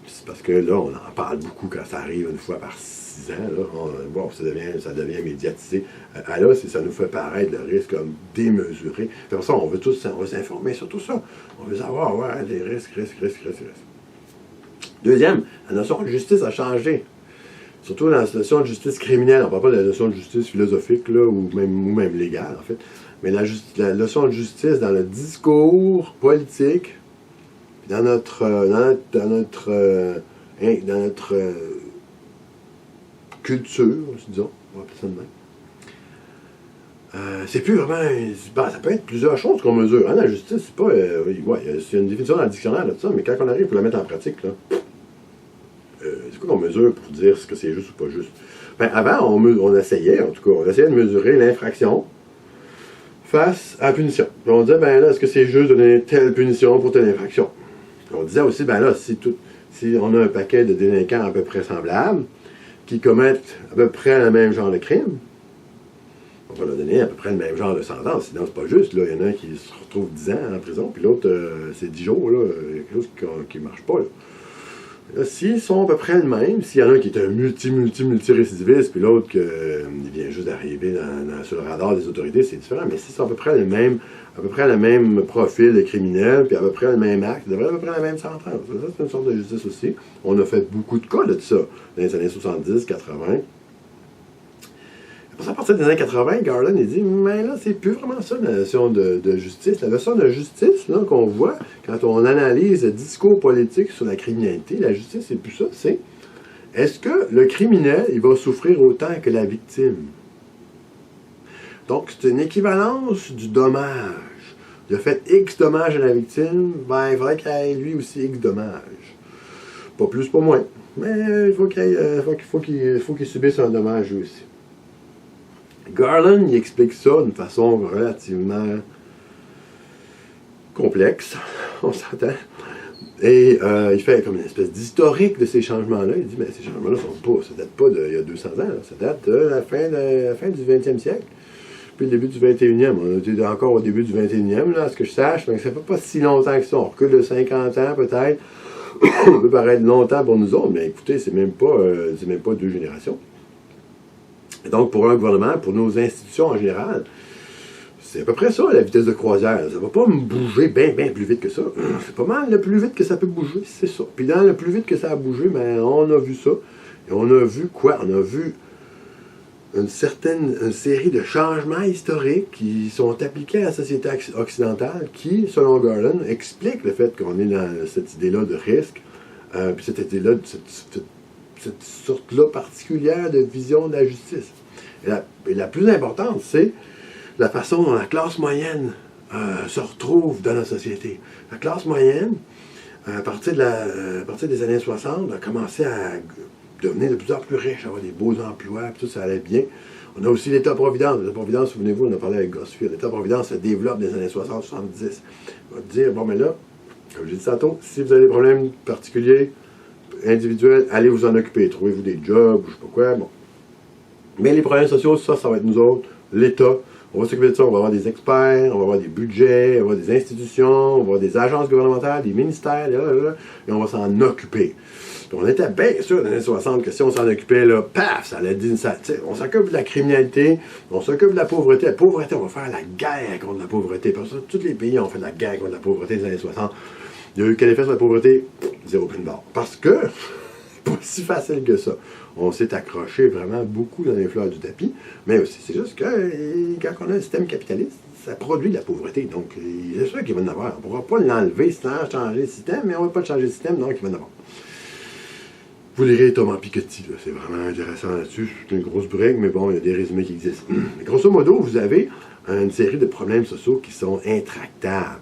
B: C'est parce que là, on en parle beaucoup quand ça arrive une fois par 6 ans. Là, bon, ça devient médiatisé. Là, ça nous fait paraître le risque comme démesuré. C'est pour ça, on veut s'informer sur tout ça. On veut savoir, ouais, les risques. Deuxième, la notion de justice a changé. Surtout dans la notion de justice criminelle. On ne parle pas de la notion de justice philosophique là, ou même légale, en fait. Mais la notion de justice dans le discours politique, dans notre culture, disons, on va appeler ça de même. C'est plus vraiment. Ça peut être plusieurs choses qu'on mesure. Hein, la justice, c'est pas. C'est une définition dans le dictionnaire de ça, mais quand on arrive pour la mettre en pratique, là, c'est quoi qu'on mesure pour dire ce que c'est juste ou pas juste? Ben, avant, on essayait de mesurer l'infraction face à la punition. Puis on disait, ben là, est-ce que c'est juste de donner telle punition pour telle infraction? Puis on disait aussi, ben là, si on a un paquet de délinquants à peu près semblables, qui commettent à peu près le même genre de crime, on va leur donner à peu près le même genre de sentence. Sinon, c'est pas juste. Là. Il y en a un qui se retrouve 10 ans en prison, puis l'autre, c'est 10 jours. Là. Il y a quelque chose qui ne marche pas. Là, s'ils sont à peu près le même, s'il y en a un qui est un multi-récidiviste, puis l'autre qui vient juste d'arriver sur le radar des autorités, c'est différent. Mais s'ils sont à peu près le même profil de criminel, puis à peu près le même acte, ils devraient à peu près la même sentence. Ça, c'est une sorte de justice aussi. On a fait beaucoup de cas de ça dans les années 70, 80. À partir des années 80, Garland il dit, mais là, c'est plus vraiment ça la notion de justice. La notion de justice là, qu'on voit quand on analyse le discours politique sur la criminalité, la justice, c'est plus ça, c'est est-ce que le criminel, il va souffrir autant que la victime? Donc, c'est une équivalence du dommage. Il a fait X dommages à la victime, ben, il faudrait qu'il ait lui aussi X dommages. Pas plus, pas moins. Mais il faut qu'il subisse un dommage lui aussi. Garland, il explique ça d'une façon relativement complexe, on s'entend. Et il fait comme une espèce d'historique de ces changements-là. Il dit, mais ces changements-là ça date pas d'il y a 200 ans, là. Ça date de la fin du 20e siècle. Puis le début du 21e. On était encore au début du 21e, là, à ce que je sache, mais ça fait pas si longtemps que ça. On recule de 50 ans peut-être. Ça peut paraître longtemps pour nous autres, mais écoutez, c'est même pas 2 générations. Et donc, pour un gouvernement, pour nos institutions en général, c'est à peu près ça, la vitesse de croisière. Ça ne va pas me bouger bien plus vite que ça. C'est pas mal le plus vite que ça peut bouger, c'est ça. Puis dans le plus vite que ça a bougé, ben, on a vu ça. Et on a vu quoi? On a vu une série de changements historiques qui sont appliqués à la société occidentale qui, selon Garland, expliquent le fait qu'on est dans cette idée-là de risque, puis cette idée-là, cette sorte-là particulière de vision de la justice. Et la plus importante, c'est la façon dont la classe moyenne se retrouve dans la société. La classe moyenne, à partir des années 60, a commencé à devenir de plus en plus riche, avoir des beaux emplois, puis tout ça allait bien. On a aussi l'État-providence. L'État-providence, souvenez-vous, on a parlé avec Gosfield. L'État-providence se développe dans les années 60-70. On va dire, bon, mais là, comme j'ai dit tantôt, si vous avez des problèmes particuliers, individuels, allez vous en occuper. Trouvez-vous des jobs, je sais pas quoi, bon. Mais les problèmes sociaux, ça va être nous autres, l'État. On va s'occuper de ça, on va avoir des experts, on va avoir des budgets, on va avoir des institutions, on va avoir des agences gouvernementales, des ministères, et on va s'en occuper. Puis on était bien sûr dans les années 60 que si on s'en occupait, là, paf, ça allait dire ça. On s'occupe de la criminalité, on s'occupe de la pauvreté. La pauvreté, on va faire la guerre contre la pauvreté. Parce que tous les pays ont fait la guerre contre la pauvreté dans les années 60. Il y a eu quel effet sur la pauvreté? Zéro prix de barre. Parce que c'est pas si facile que ça. On s'est accroché vraiment beaucoup dans les fleurs du tapis, mais aussi, c'est juste que quand on a un système capitaliste, ça produit de la pauvreté. Donc, c'est sûr qu'il va en avoir. On ne pourra pas l'enlever sans changer le système, mais on ne va pas changer le système, donc il va en avoir. Vous lirez Thomas Piketty, là, c'est vraiment intéressant là-dessus. C'est une grosse brique, mais bon, il y a des résumés qui existent. Mais grosso modo, vous avez une série de problèmes sociaux qui sont intractables.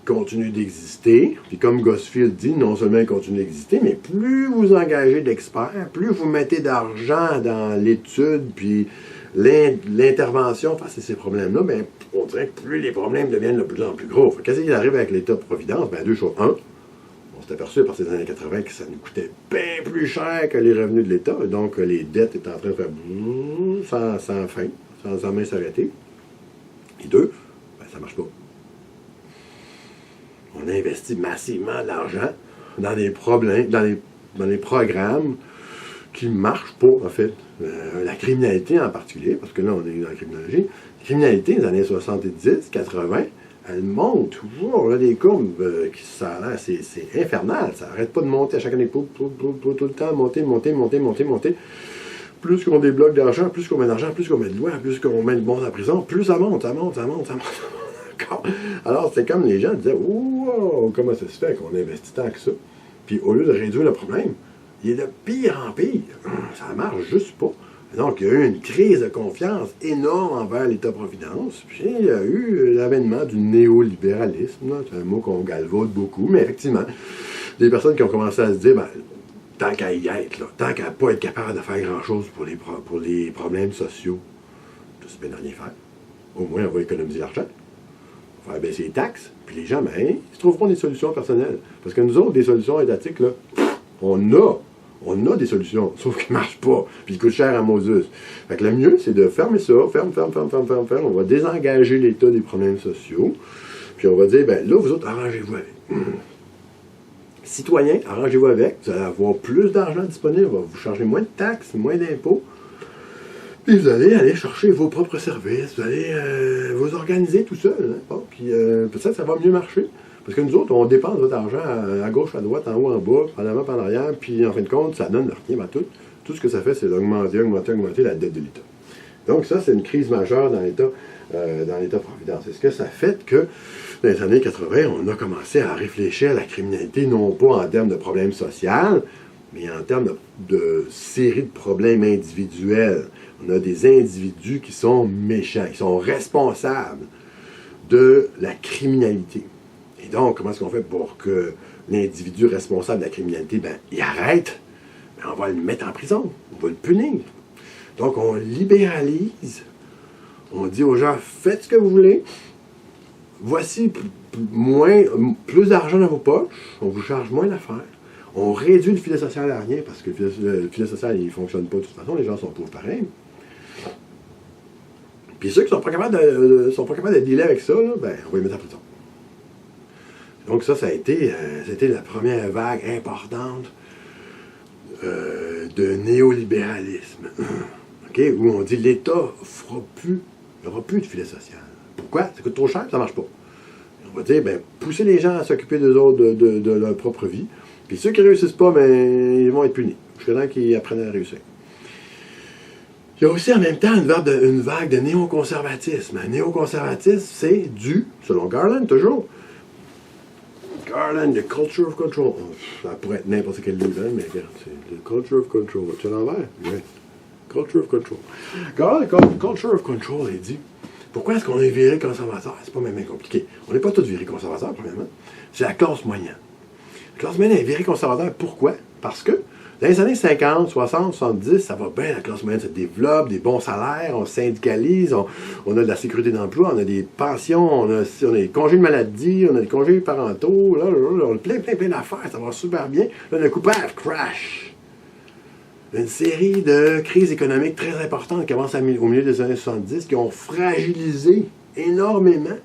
B: Continue d'exister, puis comme Gosfield dit, non seulement il continue d'exister, mais plus vous engagez d'experts, plus vous mettez d'argent dans l'étude, puis l'intervention face à ces problèmes-là, ben, on dirait que plus les problèmes deviennent de plus en plus gros. Qu'est-ce qui arrive avec l'État-providence? Ben, 2 choses. 1, on s'est aperçu à partir des années 80 que ça nous coûtait bien plus cher que les revenus de l'État. Donc, les dettes étaient en train de faire sans fin, sans jamais s'arrêter. Et deux, ben, ça ne marche pas. On a investi massivement de l'argent dans des problèmes, dans des programmes qui ne marchent pas, en fait. La criminalité en particulier, parce que là, on est dans la criminologie. La criminalité des années 70, 80, elle monte toujours. Là, les courbes, c'est infernal. Ça n'arrête pas de monter à chaque année. Tout le temps, monter. Plus qu'on débloque d'argent, plus qu'on met d'argent, plus qu'on met de loi, plus qu'on met de monde en prison, plus ça monte. Encore. Alors, c'est comme les gens disaient, wow, comment ça se fait qu'on investit tant que ça? Puis au lieu de réduire le problème, il est de pire en pire. Ça ne marche juste pas. Donc, il y a eu une crise de confiance énorme envers l'État-providence. Puis, il y a eu l'avènement du néolibéralisme. C'est un mot qu'on galvaude beaucoup, mais effectivement, des personnes qui ont commencé à se dire, ben, tant qu'à y être, là, tant qu'à ne pas être capable de faire grand-chose pour les problèmes sociaux, c'est bien de rien faire. Au moins, on va économiser l'argent. On va faire baisser les taxes. Puis les gens, ben, ils trouveront des solutions personnelles. Parce que nous autres, des solutions étatiques, là, on a des solutions, sauf qu'elles ne marchent pas, puis ils coûtent cher à Moses. Fait que le mieux, c'est de fermer ça, ferme. On va désengager l'État des problèmes sociaux, puis on va dire, ben là, vous autres, arrangez-vous avec. Citoyens, arrangez-vous avec, vous allez avoir plus d'argent disponible, on va vous charger moins de taxes, moins d'impôts, puis vous allez aller chercher vos propres services, vous allez vous organiser tout seul, hein, bon, puis peut-être ça va mieux marcher. Parce que nous autres, on dépense notre argent à gauche, à droite, en haut, en bas, en avant, en arrière, puis en fin de compte, ça donne rien à tout. Tout ce que ça fait, c'est d'augmenter la dette de l'État. Donc ça, c'est une crise majeure dans l'État-providence. C'est ce que ça fait que, dans les années 80, on a commencé à réfléchir à la criminalité, non pas en termes de problèmes sociaux, mais en termes de série de problèmes individuels. On a des individus qui sont méchants, qui sont responsables de la criminalité. Et donc, comment est-ce qu'on fait pour que l'individu responsable de la criminalité, ben, il arrête? Ben, on va le mettre en prison, on va le punir. Donc, on libéralise, on dit aux gens, faites ce que vous voulez, voici plus d'argent dans vos poches, on vous charge moins d'affaires, on réduit le filet social à rien, parce que le filet social, il ne fonctionne pas de toute façon, les gens sont pauvres pareil. Puis ceux qui ne sont pas capables de dealer avec ça, là, ben, on va les mettre en prison. Donc ça a été c'était la première vague importante de néolibéralisme, okay, où on dit l'État n'aura plus de filet social. Pourquoi? Ça coûte trop cher, ça ne marche pas. On va dire, ben, pousser les gens à s'occuper d'eux autres de leur propre vie, puis ceux qui ne réussissent pas, ben, ils vont être punis. Jusqu'à temps qu'ils apprennent à réussir. Il y a aussi en même temps une vague de néoconservatisme. Un néoconservatisme, c'est dû, selon Garland toujours, Garland, The Culture of Control. Ça pourrait être n'importe quel livre, hein, mais regarde, c'est The Culture of Control. Tu l'envers? Oui. Culture of Control. Garland, Culture of Control, il dit, pourquoi est-ce qu'on est viré conservateur? C'est pas même compliqué. On n'est pas tous virés conservateurs, premièrement. C'est la classe moyenne. La classe moyenne est virée conservateur. Pourquoi? Parce que dans les années 50, 60, 70, ça va bien, la classe moyenne se développe, des bons salaires, on syndicalise, on a de la sécurité d'emploi, on a des pensions, on a des congés de maladie, on a des congés parentaux, on a plein d'affaires, ça va super bien. Là, le coup, paf, crash! Une série de crises économiques très importantes qui avancent au milieu des années 70, qui ont fragilisé énormément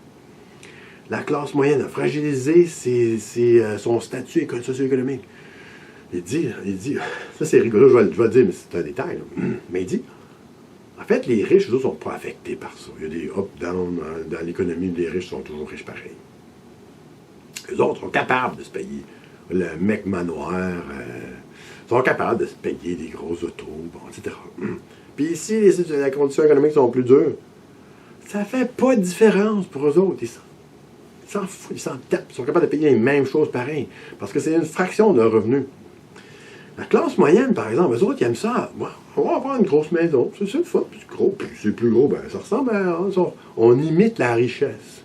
B: la classe moyenne, a fragilisé son statut socio-économique. Il dit, ça c'est rigolo, je vais le dire, mais c'est un détail, là. Mais il dit, en fait, les riches, eux autres, ne sont pas affectés par ça. Il y a des up-down dans l'économie, les riches sont toujours riches pareil. Les autres sont capables de se payer le mec manoir, sont capables de se payer des gros autos, bon, etc. Puis ici, les conditions économiques sont plus dures. Ça fait pas de différence pour eux autres. Ils s'en foutent, ils s'en tapent. Ils sont capables de payer les mêmes choses pareil. Parce que c'est une fraction de leur revenu. La classe moyenne, par exemple, eux autres, ils aiment ça. Ouais, on va avoir une grosse maison. C'est le fun. C'est plus gros. Ben, ça ressemble à... On imite la richesse.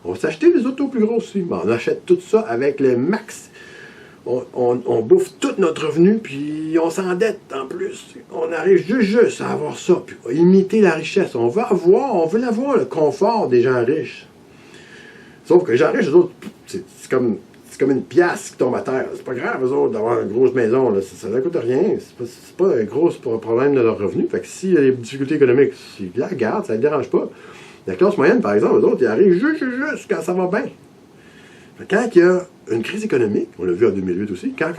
B: On va s'acheter des autos plus grosses aussi. Ben, on achète tout ça avec le max. On bouffe tout notre revenu, puis on s'endette en plus. On arrive juste à avoir ça, puis à imiter la richesse. On veut avoir le confort des gens riches. Sauf que les gens riches, eux autres, c'est comme... c'est comme une pièce qui tombe à terre. C'est pas grave, eux autres, d'avoir une grosse maison. Là. Ça ne coûte rien. C'est pas un gros problème de leur revenu. Fait que s'il y a des difficultés économiques, s'ils la regardent, ça ne les dérange pas. La classe moyenne, par exemple, eux autres, ils arrivent juste quand ça va bien. Fait que quand il y a une crise économique, on l'a vu en 2008 aussi, quand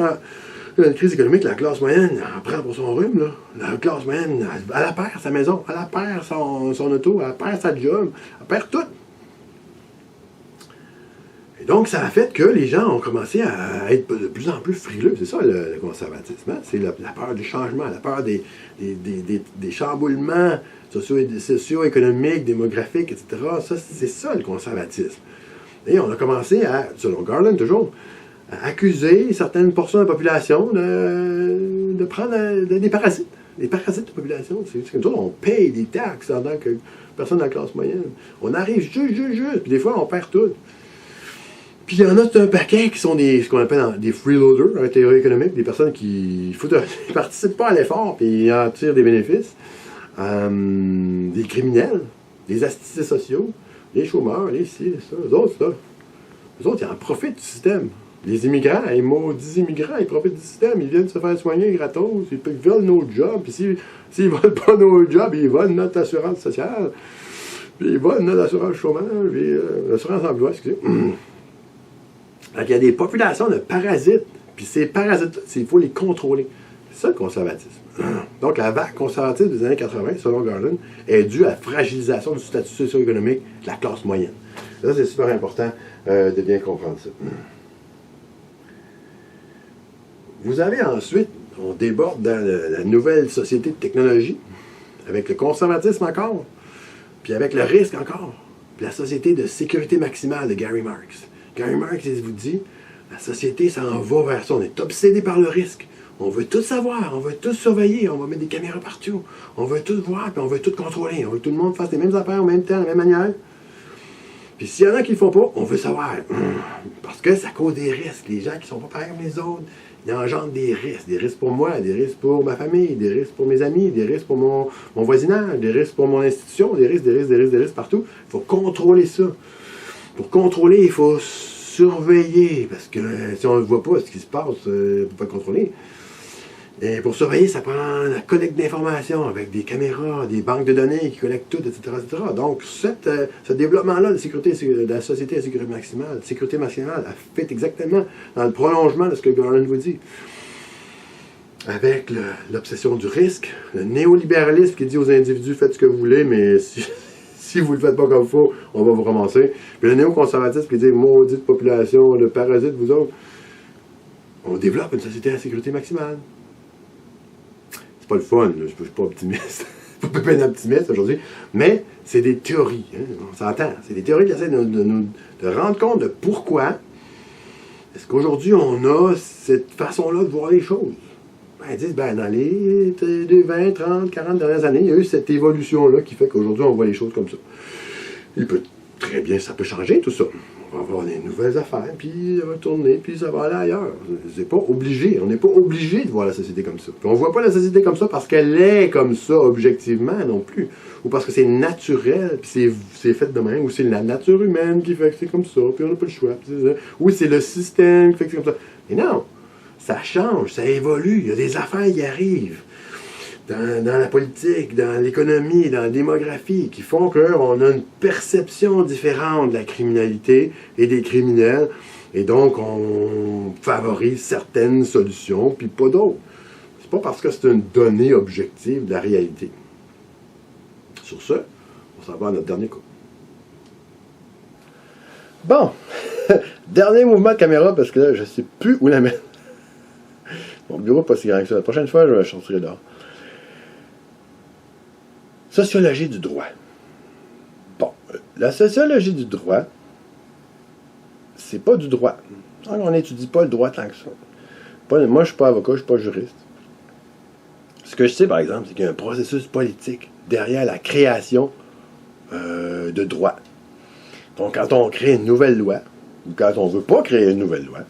B: il y a une crise économique, la classe moyenne, elle prend pour son rhume. Là. La classe moyenne, elle perd sa maison, elle perd son auto, elle perd sa job, elle perd tout. Et donc, ça a fait que les gens ont commencé à être de plus en plus frileux. C'est ça, le conservatisme. Hein? C'est la peur du changement, la peur des chamboulements socio-économiques, démographiques, etc. Ça, c'est ça, le conservatisme. Et on a commencé à, selon Garland toujours, à accuser certaines portions de la population de prendre des parasites. Des parasites de population. C'est comme ça, on paye des taxes en tant que personne de la classe moyenne. On arrive juste, puis des fois, on perd tout. Puis il y en a tout un paquet qui sont ce qu'on appelle des freeloaders en théorie économique, des personnes qui ne participent pas à l'effort puis en tirent des bénéfices. Des criminels, des astités sociaux, les chômeurs, les ci, les ça. Eux autres, ils en profitent du système. Les immigrants, les maudits immigrants, ils profitent du système. Ils viennent se faire soigner gratos. Ils volent nos jobs. Puis s'ils ne volent pas nos jobs, ils volent notre assurance sociale. Puis ils volent notre assurance chômage. Puis l'assurance emploi, excusez. Donc, il y a des populations de parasites. Puis ces parasites-là, il faut les contrôler. C'est ça le conservatisme. Donc, la vague conservative des années 80, selon Garland, est due à la fragilisation du statut socio-économique de la classe moyenne. Ça, c'est super important de bien comprendre ça. Vous avez ensuite, on déborde dans la nouvelle société de technologie, avec le conservatisme encore, puis avec le risque encore, puis la société de sécurité maximale de Gary Marx. Gary Marx, il vous dit, la société s'en va vers ça. On est obsédé par le risque. On veut tout savoir, on veut tout surveiller, on va mettre des caméras partout. On veut tout voir, puis on veut tout contrôler. On veut que tout le monde fasse les mêmes affaires en même temps, de la même manière. Puis s'il y en a qui ne le font pas, on veut savoir. Parce que ça cause des risques. Les gens qui ne sont pas pareils comme les autres, ils engendrent des risques. Des risques pour moi, des risques pour ma famille, des risques pour mes amis, des risques pour mon voisinage, des risques pour mon institution, des risques partout. Il faut contrôler ça. Pour contrôler, il faut surveiller. Parce que si on ne voit pas ce qui se passe, on ne peut pas le contrôler. Et pour surveiller, ça prend la collecte d'informations avec des caméras, des banques de données qui collectent tout, etc. Donc, ce développement-là de la société à sécurité maximale, a fait exactement dans le prolongement de ce que Garland vous dit. Avec l'obsession du risque, le néolibéralisme qui dit aux individus, faites ce que vous voulez, mais si vous ne le faites pas comme il faut, on va vous ramasser. Puis le néoconservatisme qui dit, maudite population, le parasite, vous autres, on développe une société à sécurité maximale. C'est pas le fun, je ne suis pas optimiste. Je ne suis pas optimiste aujourd'hui. Mais c'est des théories, hein, on s'entend. C'est des théories qui essaient de rendre compte de pourquoi est-ce qu'aujourd'hui on a cette façon-là de voir les choses. Ils disent, dans les 20, 30, 40 dernières années, il y a eu cette évolution-là qui fait qu'aujourd'hui on voit les choses comme ça. Il peut très bien, ça peut changer tout ça. On va avoir des nouvelles affaires, puis ça va tourner, puis ça va aller ailleurs. C'est pas obligé. On n'est pas obligé de voir la société comme ça. Puis on ne voit pas la société comme ça parce qu'elle est comme ça objectivement non plus. Ou parce que c'est naturel, puis c'est fait de même. Ou c'est la nature humaine qui fait que c'est comme ça, puis on n'a pas le choix. Ou c'est le système qui fait que c'est comme ça. Mais non, ça change, ça évolue. Il y a des affaires qui arrivent. Dans la politique, dans l'économie, dans la démographie, qui font qu'on a une perception différente de la criminalité et des criminels, et donc on favorise certaines solutions, puis pas d'autres. C'est pas parce que c'est une donnée objective de la réalité. Sur ce, on s'en va à notre dernier coup. Bon, dernier mouvement de caméra, parce que là, je ne sais plus où la mettre. Mon bureau n'est pas si grand que ça. La prochaine fois, je sortirai dehors. Sociologie du droit. Bon, la sociologie du droit, c'est pas du droit. On n'étudie pas le droit tant que ça. Moi, je ne suis pas avocat, je ne suis pas juriste. Ce que je sais, par exemple, c'est qu'il y a un processus politique derrière la création de droit. Donc, quand on crée une nouvelle loi, ou quand on ne veut pas créer une nouvelle loi,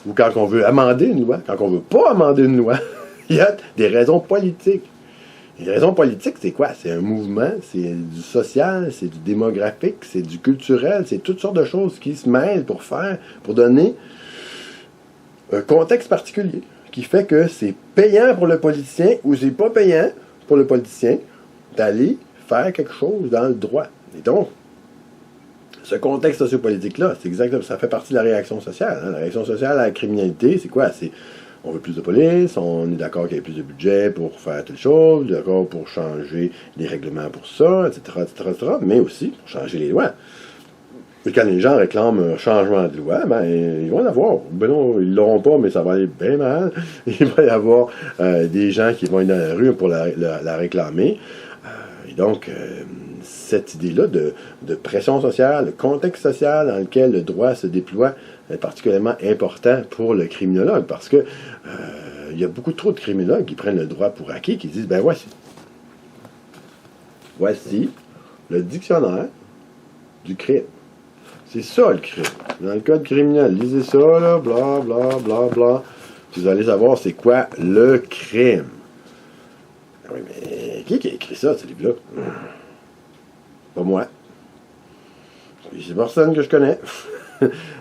B: ou quand on veut amender une loi, quand on ne veut pas amender une loi, il y a des raisons politiques. Les raisons politiques, c'est quoi? C'est un mouvement, c'est du social, c'est du démographique, c'est du culturel, c'est toutes sortes de choses qui se mêlent pour donner un contexte particulier qui fait que c'est payant pour le politicien ou c'est pas payant pour le politicien d'aller faire quelque chose dans le droit. Et donc, ce contexte sociopolitique-là, c'est exactement, ça fait partie de la réaction sociale. Hein. La réaction sociale à la criminalité, c'est quoi? C'est on veut plus de police, on est d'accord qu'il y ait plus de budget pour faire telle chose, d'accord pour changer les règlements pour ça, etc., etc., mais aussi pour changer les lois. Et quand les gens réclament un changement de loi, ben, ils vont en avoir. Ben non, ils ne l'auront pas, mais ça va aller bien mal. Il va y avoir des gens qui vont être dans la rue pour la réclamer. Et donc, cette idée-là de pression sociale, le contexte social dans lequel le droit se déploie est particulièrement important pour le criminologue parce que il y a beaucoup trop de criminologues qui prennent le droit pour acquis, qui disent, ben voici le dictionnaire du crime. C'est ça le crime. Dans le code criminel, lisez ça, là, bla, bla, bla, bla. Vous allez savoir c'est quoi le crime. Oui, mais qui a écrit ça, ce livre-là? Pas moi. C'est personne que je connais.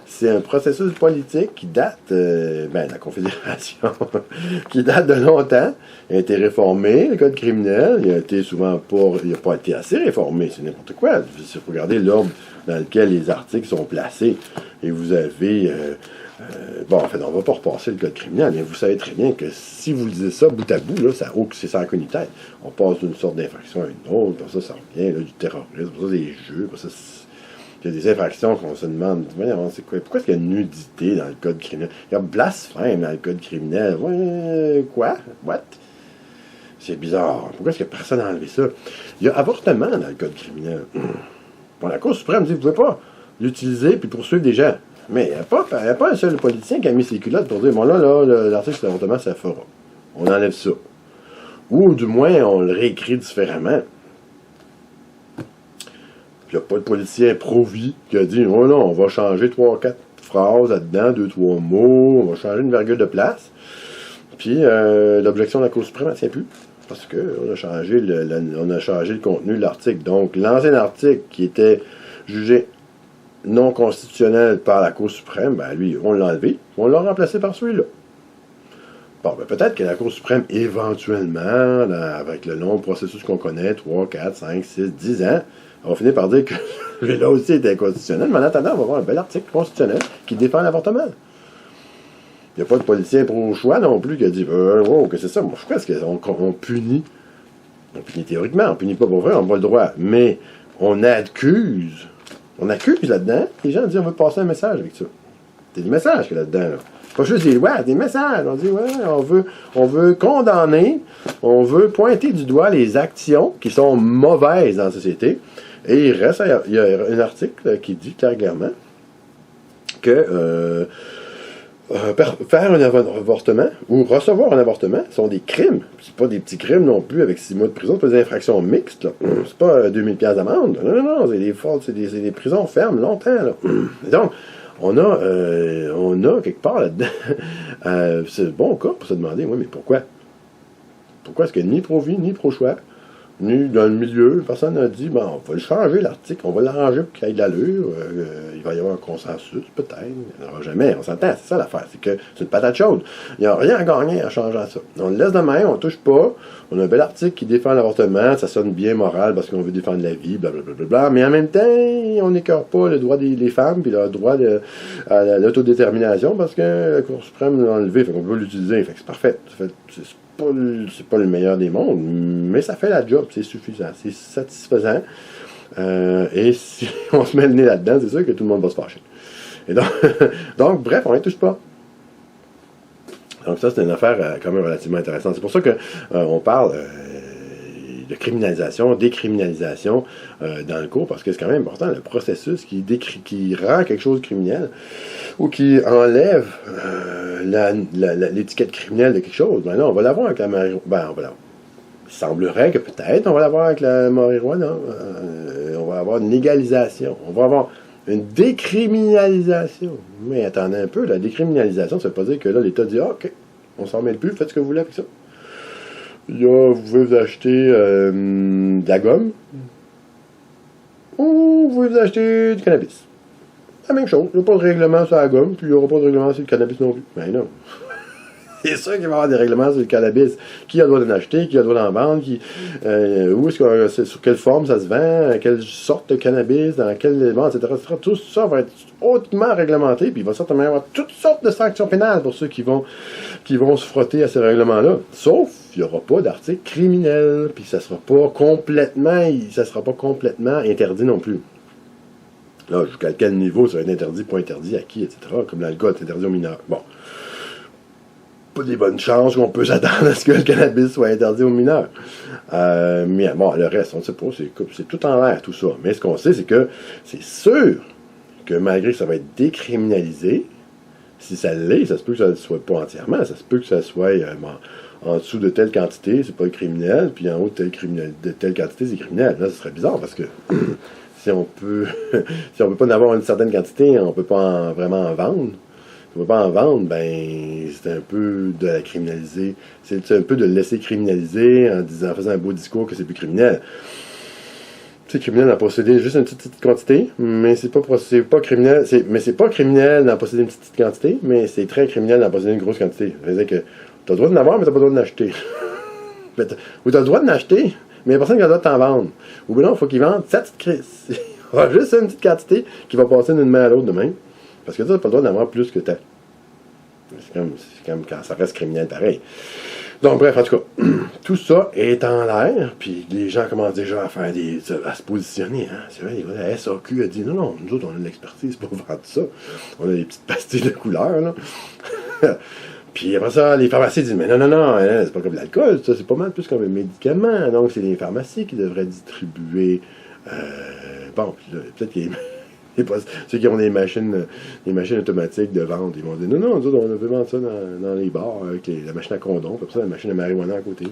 B: C'est un processus politique qui date de la Confédération, qui date de longtemps. Il a été réformé, le code criminel. Il a été souvent il n'a pas été assez réformé. C'est n'importe quoi. Si vous regardez l'ordre dans lequel les articles sont placés, et vous avez... en fait, on ne va pas repasser le code criminel, mais vous savez très bien que si vous lisez ça bout à bout, là, c'est sans queue ni tête. On passe d'une sorte d'infraction à une autre, pour ça revient là, du terrorisme, pour ça des jeux, pour ça il y a des infractions qu'on se demande, c'est quoi? Pourquoi est-ce qu'il y a nudité dans le code criminel? Il y a blasphème dans le code criminel. Quoi? What? C'est bizarre. Pourquoi est-ce que personne n'a enlevé ça? Il y a avortement dans le code criminel. Bon, la Cour suprême dit, vous ne pouvez pas l'utiliser puis poursuivre des gens. Mais il n'y a pas un seul politicien qui a mis ses culottes pour dire, bon là, l'article sur l'avortement, ça fera. On enlève ça. Ou du moins, on le réécrit différemment. Il n'y a pas de politicien pro-vie qui a dit, oh non, on va changer 3-4 phrases là-dedans, 2-3 mots, on va changer une virgule de place. Puis l'objection de la Cour suprême, elle ne tient plus. Parce qu'on a changé le contenu de l'article. Donc, l'ancien article qui était jugé non constitutionnel par la Cour suprême, ben lui, on l'a enlevé, on l'a remplacé par celui-là. Bon, ben peut-être que la Cour suprême, éventuellement, avec le long processus qu'on connaît, 3, 4, 5, 6, 10 ans, on va finir par dire que là aussi était inconstitutionnel, mais en attendant, on va avoir un bel article constitutionnel qui défend l'avortement. Il n'y a pas de politicien pro-choix non plus qui a dit que c'est ça, moi je crois qu'on punit. On punit théoriquement, on punit pas pour vrai, on n'a pas le droit. Mais on accuse là-dedans, les gens disent on veut passer un message avec ça. C'est des messages qu'il y a là-dedans. Là. Pas juste des lois, des messages. On dit on veut condamner, on veut pointer du doigt les actions qui sont mauvaises dans la société. Et il y a un article qui dit clairement que faire un avortement ou recevoir un avortement sont des crimes. C'est pas des petits crimes non plus avec 6 mois de prison, c'est pas des infractions mixtes. Là. C'est pas 2000$ d'amende. Non, c'est des fautes, c'est des prisons fermes longtemps. Là. Donc, on a quelque part là-dedans. C'est le bon cas pour se demander, oui, mais pourquoi? Pourquoi est-ce que ni pro-vie, ni pro-choix, ni dans le milieu, personne n'a dit, bon, on va le changer l'article, on va l'arranger pour qu'il y ait de l'allure, il va y avoir un consensus, peut-être, il n'y en aura jamais, on s'entend, c'est ça l'affaire, c'est que c'est une patate chaude. Il n'y a rien à gagner en changeant ça. On le laisse de même, on ne touche pas, on a un bel article qui défend l'avortement, ça sonne bien moral parce qu'on veut défendre la vie, blablabla, mais en même temps, on n'écœure pas le droit des femmes, puis le droit à l'autodétermination, parce que la Cour suprême l'a enlevé, fait qu'on peut l'utiliser, fait que c'est parfait. C'est pas le meilleur des mondes, mais ça fait la job, c'est suffisant, c'est satisfaisant. Et si on se met le nez là-dedans, c'est sûr que tout le monde va se fâcher. Et donc bref, on ne touche pas. Donc ça, c'est une affaire quand même relativement intéressante. C'est pour ça qu'on parle de criminalisation, décriminalisation dans le cours, parce que c'est quand même important, le processus qui rend quelque chose criminel ou qui enlève l'étiquette criminelle de quelque chose. Ben là, on va l'avoir avec la marijuana. Ben, on va l'avoir. Il semblerait que peut-être on va l'avoir avec la marijuana. On va avoir une légalisation. On va avoir une décriminalisation. Mais attendez un peu, la décriminalisation, ça ne veut pas dire que là, l'État dit OK, on s'en mêle plus, faites ce que vous voulez avec ça. Vous pouvez vous acheter de la gomme ou vous pouvez vous acheter du cannabis. la même chose. Il n'y a pas de règlement sur la gomme, puis il n'y aura pas de règlement sur le cannabis non plus. Ben non. C'est sûr qu'il va y avoir des règlements sur le cannabis. Qui a le droit d'en acheter, qui a le droit d'en vendre, où est-ce que, sur quelle forme ça se vend, quelle sorte de cannabis, dans quel vente, etc., etc. Tout ça va être hautement réglementé, puis il va certainement y avoir toutes sortes de sanctions pénales pour ceux qui vont se frotter à ces règlements-là. Sauf, il n'y aura pas d'article criminel, puis ça ne sera pas complètement interdit non plus. Là, jusqu'à quel niveau ça va être interdit, pas interdit, à qui, etc., comme l'alcool est interdit aux mineurs. Bon. Pas des bonnes chances qu'on peut s'attendre à ce que le cannabis soit interdit aux mineurs. Mais bon, le reste, on ne sait pas, c'est tout en l'air, tout ça. Mais ce qu'on sait, c'est que c'est sûr que malgré que ça va être décriminalisé, si ça l'est, ça se peut que ça ne soit pas entièrement, ça se peut que ça soit en dessous de telle quantité, c'est pas criminel, puis en haut de telle quantité, c'est criminel. Là, ce serait bizarre, parce que si on peut pas en avoir une certaine quantité, on peut pas vraiment en vendre. Si on ne peut pas en vendre, ben c'est un peu de la criminaliser. C'est un peu de le laisser criminaliser en faisant un beau discours que c'est plus criminel. C'est criminel d'en posséder juste une petite quantité, mais c'est pas criminel. Mais c'est pas criminel d'en posséder une petite quantité, mais c'est très criminel d'en posséder une grosse quantité. Ça veut dire que tu as le droit d'en avoir, mais tu n'as pas le droit de l'acheter. Ou tu as le droit de l'acheter, mais il n'y a personne qui a le droit de t'en vendre. Ou bien non, il faut qu'ils vendent cette il y aura juste une petite quantité qui va passer d'une main à l'autre de même. Parce que tu n'as pas le droit d'en avoir plus que t'as. C'est comme quand ça reste criminel pareil. Donc bref, en tout cas, tout ça est en l'air, puis les gens commencent déjà à se positionner. Hein. C'est vrai, la SAQ a dit non, nous autres on a de l'expertise pour vendre ça. On a des petites pastilles de couleur, là. Puis après ça, les pharmacies disent mais non, c'est pas comme de l'alcool, ça c'est pas mal plus comme un médicament. Donc c'est les pharmacies qui devraient distribuer. Bon, peut-être qu'il y a ceux qui ont des machines automatiques de vente, ils vont dire non, nous autres, on peut vendre ça dans les bars avec la machine à condom, comme ça, la machine à marijuana à côté.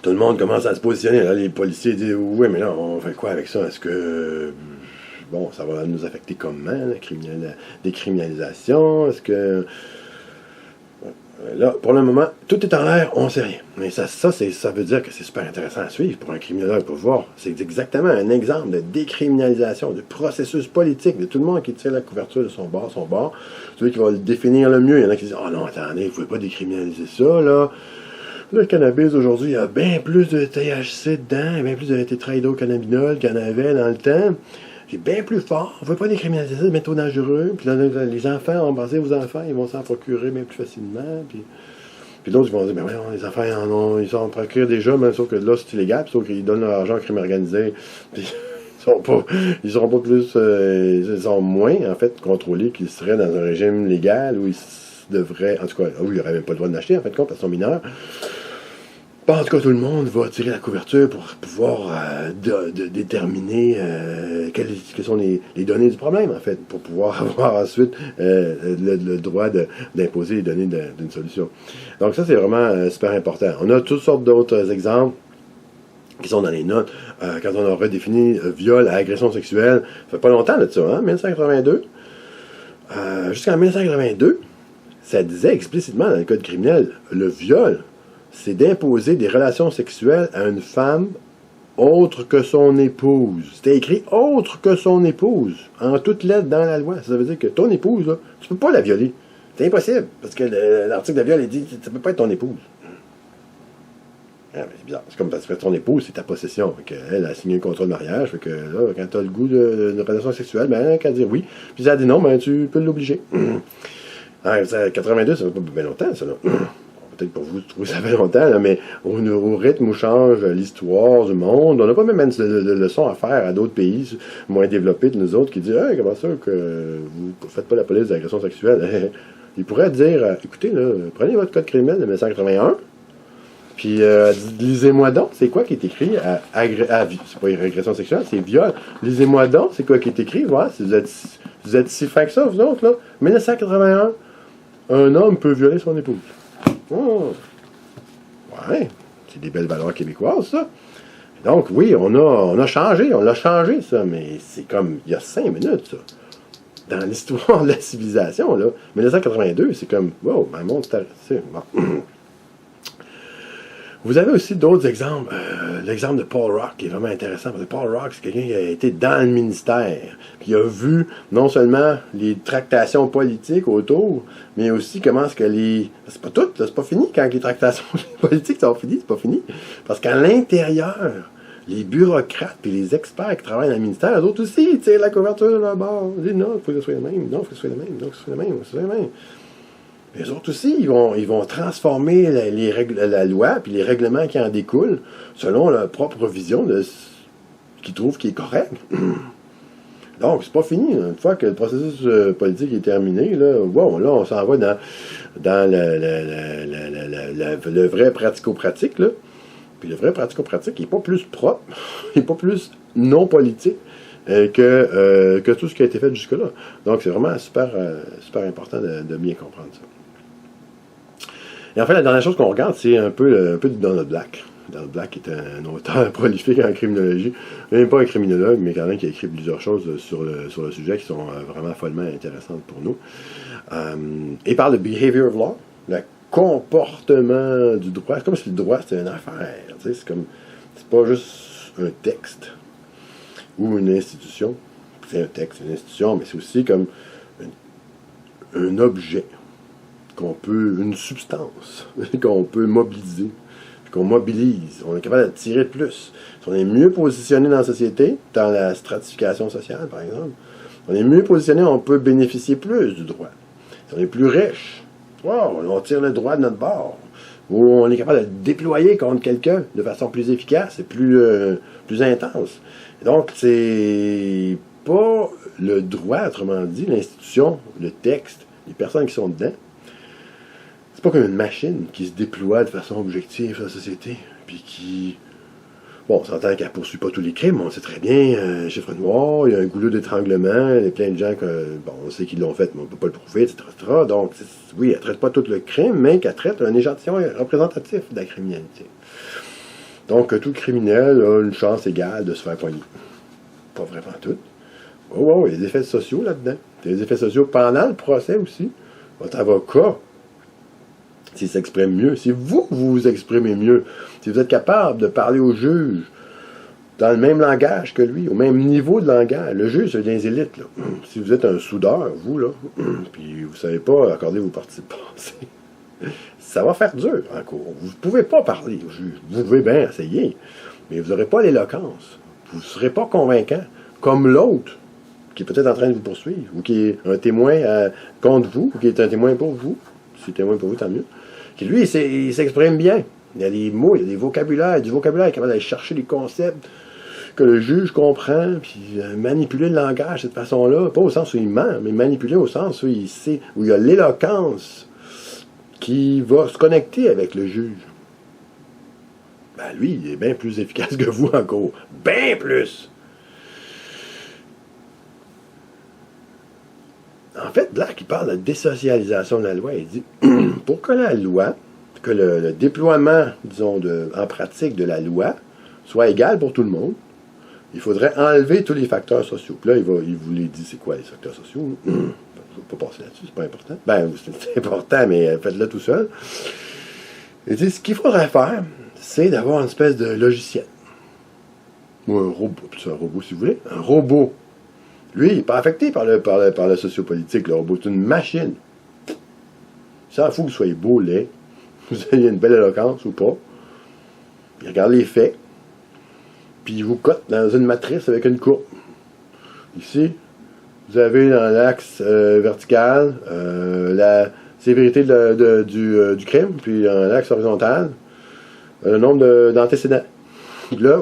B: Tout le monde commence à se positionner. Là, les policiers disent oui, mais là, on fait quoi avec ça? Est-ce que ça va nous affecter comment, la décriminalisation? Est-ce que là, pour le moment, tout est en l'air, on ne sait rien. Mais ça veut dire que c'est super intéressant à suivre pour un criminologue, pour voir. C'est exactement un exemple de décriminalisation, de processus politique, de tout le monde qui tire la couverture de son bord. Celui qui va le définir le mieux. Il y en a qui disent « Oh non, attendez, vous ne pouvez pas décriminaliser ça, là. Le cannabis, aujourd'hui, il y a bien plus de THC dedans, bien plus de tétrahydrocannabinol qu'il y en avait dans le temps. C'est bien plus fort. On ne veut pas décriminaliser ça, c'est métaux dangereux. Puis là, les enfants, embrasser vos enfants, ils vont s'en procurer bien plus facilement. Puis d'autres, ils vont dire, ben voyons, les enfants, ils s'en procurent déjà, même sauf que là, c'est illégal, puis sauf qu'ils donnent leur argent au crime organisé. Puis ils sont moins, en fait, contrôlés qu'ils seraient dans un régime légal où ils devraient, en tout cas, où ils n'auraient même pas le droit de l'acheter, en fait, compte, parce qu'ils sont mineurs. En tout cas, tout le monde va tirer la couverture pour pouvoir déterminer quelles sont les données du problème, en fait, pour pouvoir avoir ensuite le droit d'imposer les données d'une solution. Donc ça, c'est vraiment super important. On a toutes sortes d'autres exemples qui sont dans les notes. Quand on a redéfini viol à agression sexuelle, ça fait pas longtemps de ça, hein, 1982. Jusqu'en 1982, ça disait explicitement dans le code criminel, le viol, c'est d'imposer des relations sexuelles à une femme autre que son épouse. C'était écrit « autre que son épouse » en toutes lettres dans la loi. Ça veut dire que ton épouse, là, tu peux pas la violer. C'est impossible, parce que l'article de viol, il dit « ça peut pas être ton épouse ». Ah, c'est bizarre. C'est comme parce que ton épouse, c'est ta possession. Elle a signé un contrat de mariage. Fait que là, quand tu as le goût d'une relation sexuelle, ben, elle a qu'à dire oui. Puis si elle dit non, ben, tu peux l'obliger. En 82, ça fait pas bien longtemps, ça, là. Peut-être pour vous, trouver ça fait longtemps, là, mais au rythme où change l'histoire du monde, on n'a pas même de leçons à faire à d'autres pays moins développés que nous autres qui disent hey, comment ça que vous ne faites pas la police d'agression sexuelle? Ils pourraient dire écoutez, là, prenez votre code criminel de 1981, puis lisez-moi donc, c'est quoi qui est écrit c'est pas agression sexuelle, c'est viol. Lisez-moi donc, c'est quoi qui est écrit, voilà, si vous êtes si fins que ça, vous autres, là. 1981, un homme peut violer son épouse. Oh. Ouais, c'est des belles valeurs québécoises, ça. Donc, oui, on l'a changé, ça, mais c'est comme il y a 5 minutes, ça. Dans l'histoire de la civilisation, là, 1982, c'est comme, wow, mon monde, c'est bon. Vous avez aussi d'autres exemples. l'exemple de Paul Rock qui est vraiment intéressant, parce que Paul Rock, c'est quelqu'un qui a été dans le ministère, puis il a vu non seulement les tractations politiques autour, mais aussi comment est-ce que les... C'est pas tout, là, c'est pas fini quand les tractations politiques sont finies, c'est pas fini. Parce qu'à l'intérieur, les bureaucrates et les experts qui travaillent dans le ministère, eux autres aussi, ils tirent la couverture de leur bord. Ils disent non, il faut que ce soit le même, non, il faut que ce soit le même, non, il faut que ce soit le même, il faut que ce soit le même. Les autres aussi, ils vont transformer la loi puis les règlements qui en découlent selon leur propre vision de ce qu'ils trouvent qui est correct. Donc, c'est pas fini. Une fois que le processus politique est terminé, là, bon, là, on s'en va dans le vrai pratico-pratique, là. Puis le vrai pratico-pratique, il n'est pas plus propre, il n'est pas plus non politique que tout ce qui a été fait jusque-là. Donc, c'est vraiment super important de bien comprendre ça. Et en fait, la dernière chose qu'on regarde, c'est un peu du Donald Black. Donald Black est un auteur prolifique en criminologie, même pas un criminologue, mais quand même qui a écrit plusieurs choses sur le sujet qui sont vraiment follement intéressantes pour nous. Il parle de behavior of law, le comportement du droit. C'est comme si le droit c'était une affaire. Tu sais, c'est pas juste un texte ou une institution. C'est un texte, une institution, mais c'est aussi comme un objet. Une substance qu'on peut mobiliser, qu'on mobilise, on est capable de tirer de plus. Si on est mieux positionné dans la société, dans la stratification sociale, par exemple, on est mieux positionné, on peut bénéficier plus du droit. Si on est plus riche, wow, on tire le droit de notre bord. Ou on est capable de le déployer contre quelqu'un de façon plus efficace et plus intense. Et donc, c'est pas le droit, autrement dit, l'institution, le texte, les personnes qui sont dedans. C'est pas comme une machine qui se déploie de façon objective dans la société, puis qui... Bon, on s'entend qu'elle ne poursuit pas tous les crimes, on sait très bien, chiffre noir, il y a un goulot d'étranglement, il y a plein de gens on sait qu'ils l'ont fait, mais on ne peut pas le prouver, etc. Donc, oui, elle ne traite pas tout le crime, mais qu'elle traite un échantillon représentatif de la criminalité. Donc, tout criminel a une chance égale de se faire poigner. Pas vraiment tout. Oh, il y a des effets sociaux là-dedans. Il y a des effets sociaux pendant le procès aussi. Votre avocat, s'il s'exprime mieux, si vous vous exprimez mieux, si vous êtes capable de parler au juge dans le même langage que lui, au même niveau de langage, le juge, c'est des élites, là. Si vous êtes un soudeur, vous, là, puis vous ne savez pas accorder vos parties de passé, ça va faire dur en cours. Vous ne pouvez pas parler au juge. Vous pouvez bien essayer, mais vous n'aurez pas l'éloquence. Vous ne serez pas convaincant, comme l'autre, qui est peut-être en train de vous poursuivre, ou qui est un témoin contre vous, ou qui est un témoin pour vous. Si témoin pour vous, tant mieux. Qui, lui, il s'exprime bien. Il y a des mots, il y a des vocabulaires, du vocabulaire, il est capable d'aller chercher les concepts que le juge comprend, puis manipuler le langage de cette façon-là, pas au sens où il ment, mais manipuler au sens où il sait, où il y a l'éloquence qui va se connecter avec le juge. Ben lui, il est bien plus efficace que vous encore. Bien plus! En fait, Black, il parle de désocialisation de la loi. Il dit, pour que la loi, que le déploiement, disons, en pratique de la loi soit égal pour tout le monde, il faudrait enlever tous les facteurs sociaux. Puis là, il vous les dit, c'est quoi les facteurs sociaux? Je ne vais pas passer là-dessus, c'est pas important. Ben, c'est important, mais faites-le tout seul. Il dit, ce qu'il faudrait faire, c'est d'avoir une espèce de logiciel. Ou un robot, c'est un robot si vous voulez, un robot. Lui, il n'est pas affecté par le sociopolitique, le robot. C'est une machine. Il s'en fout que vous soyez beau, laid, vous ayez une belle éloquence ou pas. Il regarde les faits, puis il vous cote dans une matrice avec une courbe. Ici, vous avez dans l'axe vertical la sévérité du crime, puis dans l'axe horizontal, le nombre d'antécédents. Là,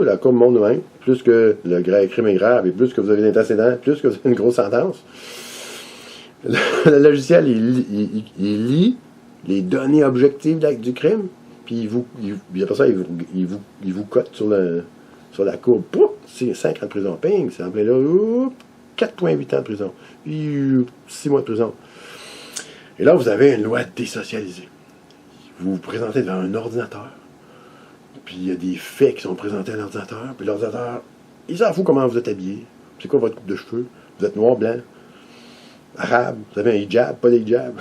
B: la courbe monte de même. Plus que le crime est grave et plus que vous avez d'antécédents, plus que vous avez une grosse sentence. Le logiciel, il lit les données objectives du crime, puis après ça, il vous cote sur la courbe. Pouf, c'est 5 ans de prison. Ping, c'est en plein là. 4,8 ans de prison. Puis 6 mois de prison. Et là, vous avez une loi désocialisée. Vous vous présentez devant un ordinateur. Puis il y a des faits qui sont présentés à l'ordinateur. Puis l'ordinateur, il s'en fout comment vous êtes habillé. C'est quoi votre coupe de cheveux? Vous êtes noir, blanc, arabe, vous avez un hijab, pas d'hijab.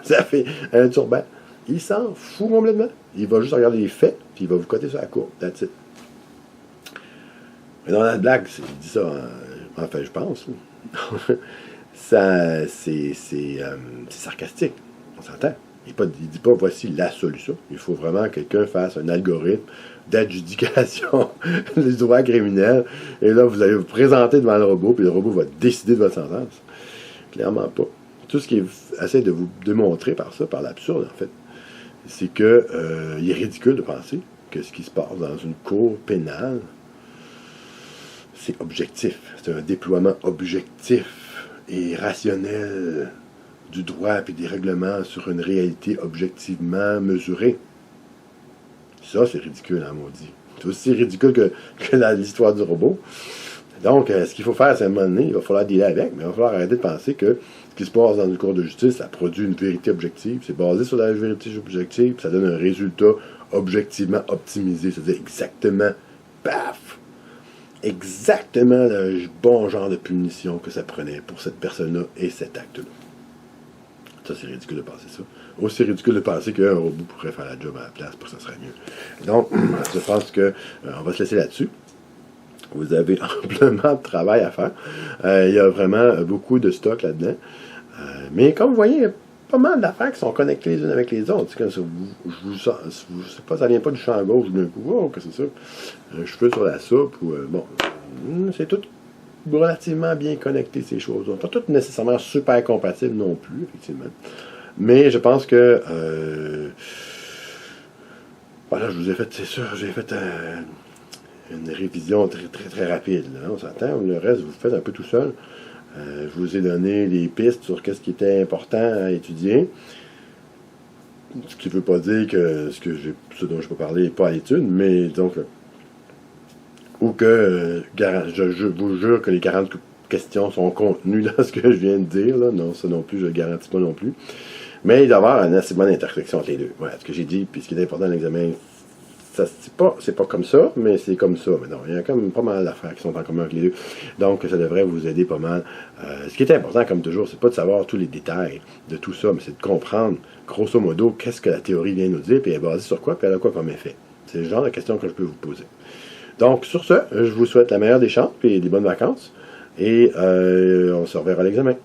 B: Vous avez un turban. Il s'en fout complètement. Il va juste regarder les faits, puis il va vous coter sur la courbe. That's it. Mais dans la blague, il dit ça, enfin, je pense. Ça, c'est sarcastique. On s'entend. Il ne dit pas voici la solution. Il faut vraiment que quelqu'un fasse un algorithme d'adjudication des droits criminels. Et là, vous allez vous présenter devant le robot, puis le robot va décider de votre sentence. Clairement pas. Tout ce qu'il essaie de vous démontrer par ça, par l'absurde, en fait, c'est que il est ridicule de penser que ce qui se passe dans une cour pénale, c'est objectif. C'est un déploiement objectif et rationnel du droit et des règlements sur une réalité objectivement mesurée. Ça, c'est ridicule, hein, maudit. C'est aussi ridicule que l'histoire du robot. Donc, ce qu'il faut faire, c'est à un moment donné, il va falloir dealer avec, mais il va falloir arrêter de penser que ce qui se passe dans une cour de justice, ça produit une vérité objective. C'est basé sur la vérité objective, puis ça donne un résultat objectivement optimisé. C'est-à-dire exactement, paf! Exactement le bon genre de punition que ça prenait pour cette personne-là et cet acte-là. Ça, c'est ridicule de penser ça. Aussi ridicule de penser qu'un robot pourrait faire la job à la place pour que ça serait mieux. Donc, je pense qu'on va se laisser là-dessus. Vous avez amplement de travail à faire. Il y a vraiment beaucoup de stock là-dedans. Mais comme vous voyez, il y a pas mal d'affaires qui sont connectées les unes avec les autres. C'est comme ça, je ne sais pas, ça vient pas du champ gauche d'un coup. Oh, qu'est-ce que c'est ça? Un cheveu sur la soupe ou bon. C'est tout relativement bien connecté, ces choses-là. Pas toutes nécessairement super compatibles non plus, effectivement. Mais je pense que voilà, je vous ai fait, c'est sûr, j'ai fait une révision très, très, très rapide. Là, on s'entend. Le reste, vous faites un peu tout seul. Je vous ai donné les pistes sur ce qui était important à étudier. Ce qui ne veut pas dire que ce dont je peux parler n'est pas à l'étude, mais donc, ou que je vous jure que les 40 questions sont contenues dans ce que je viens de dire. Là. Non, ça non plus, je ne le garantis pas non plus. Mais il doit y avoir une assez bonne intersection entre les deux. Voilà, ce que j'ai dit, puis ce qui est important dans l'examen, c'est pas comme ça, mais c'est comme ça. Mais non, il y a quand même pas mal d'affaires qui sont en commun avec les deux. Donc, ça devrait vous aider pas mal. Ce qui est important, comme toujours, c'est pas de savoir tous les détails de tout ça, mais c'est de comprendre, grosso modo, qu'est-ce que la théorie vient nous dire, puis elle est basée sur quoi, puis elle a quoi comme effet. C'est le genre de questions que je peux vous poser. Donc, sur ce, je vous souhaite la meilleure des chances, puis des bonnes vacances, et on se reverra à l'examen.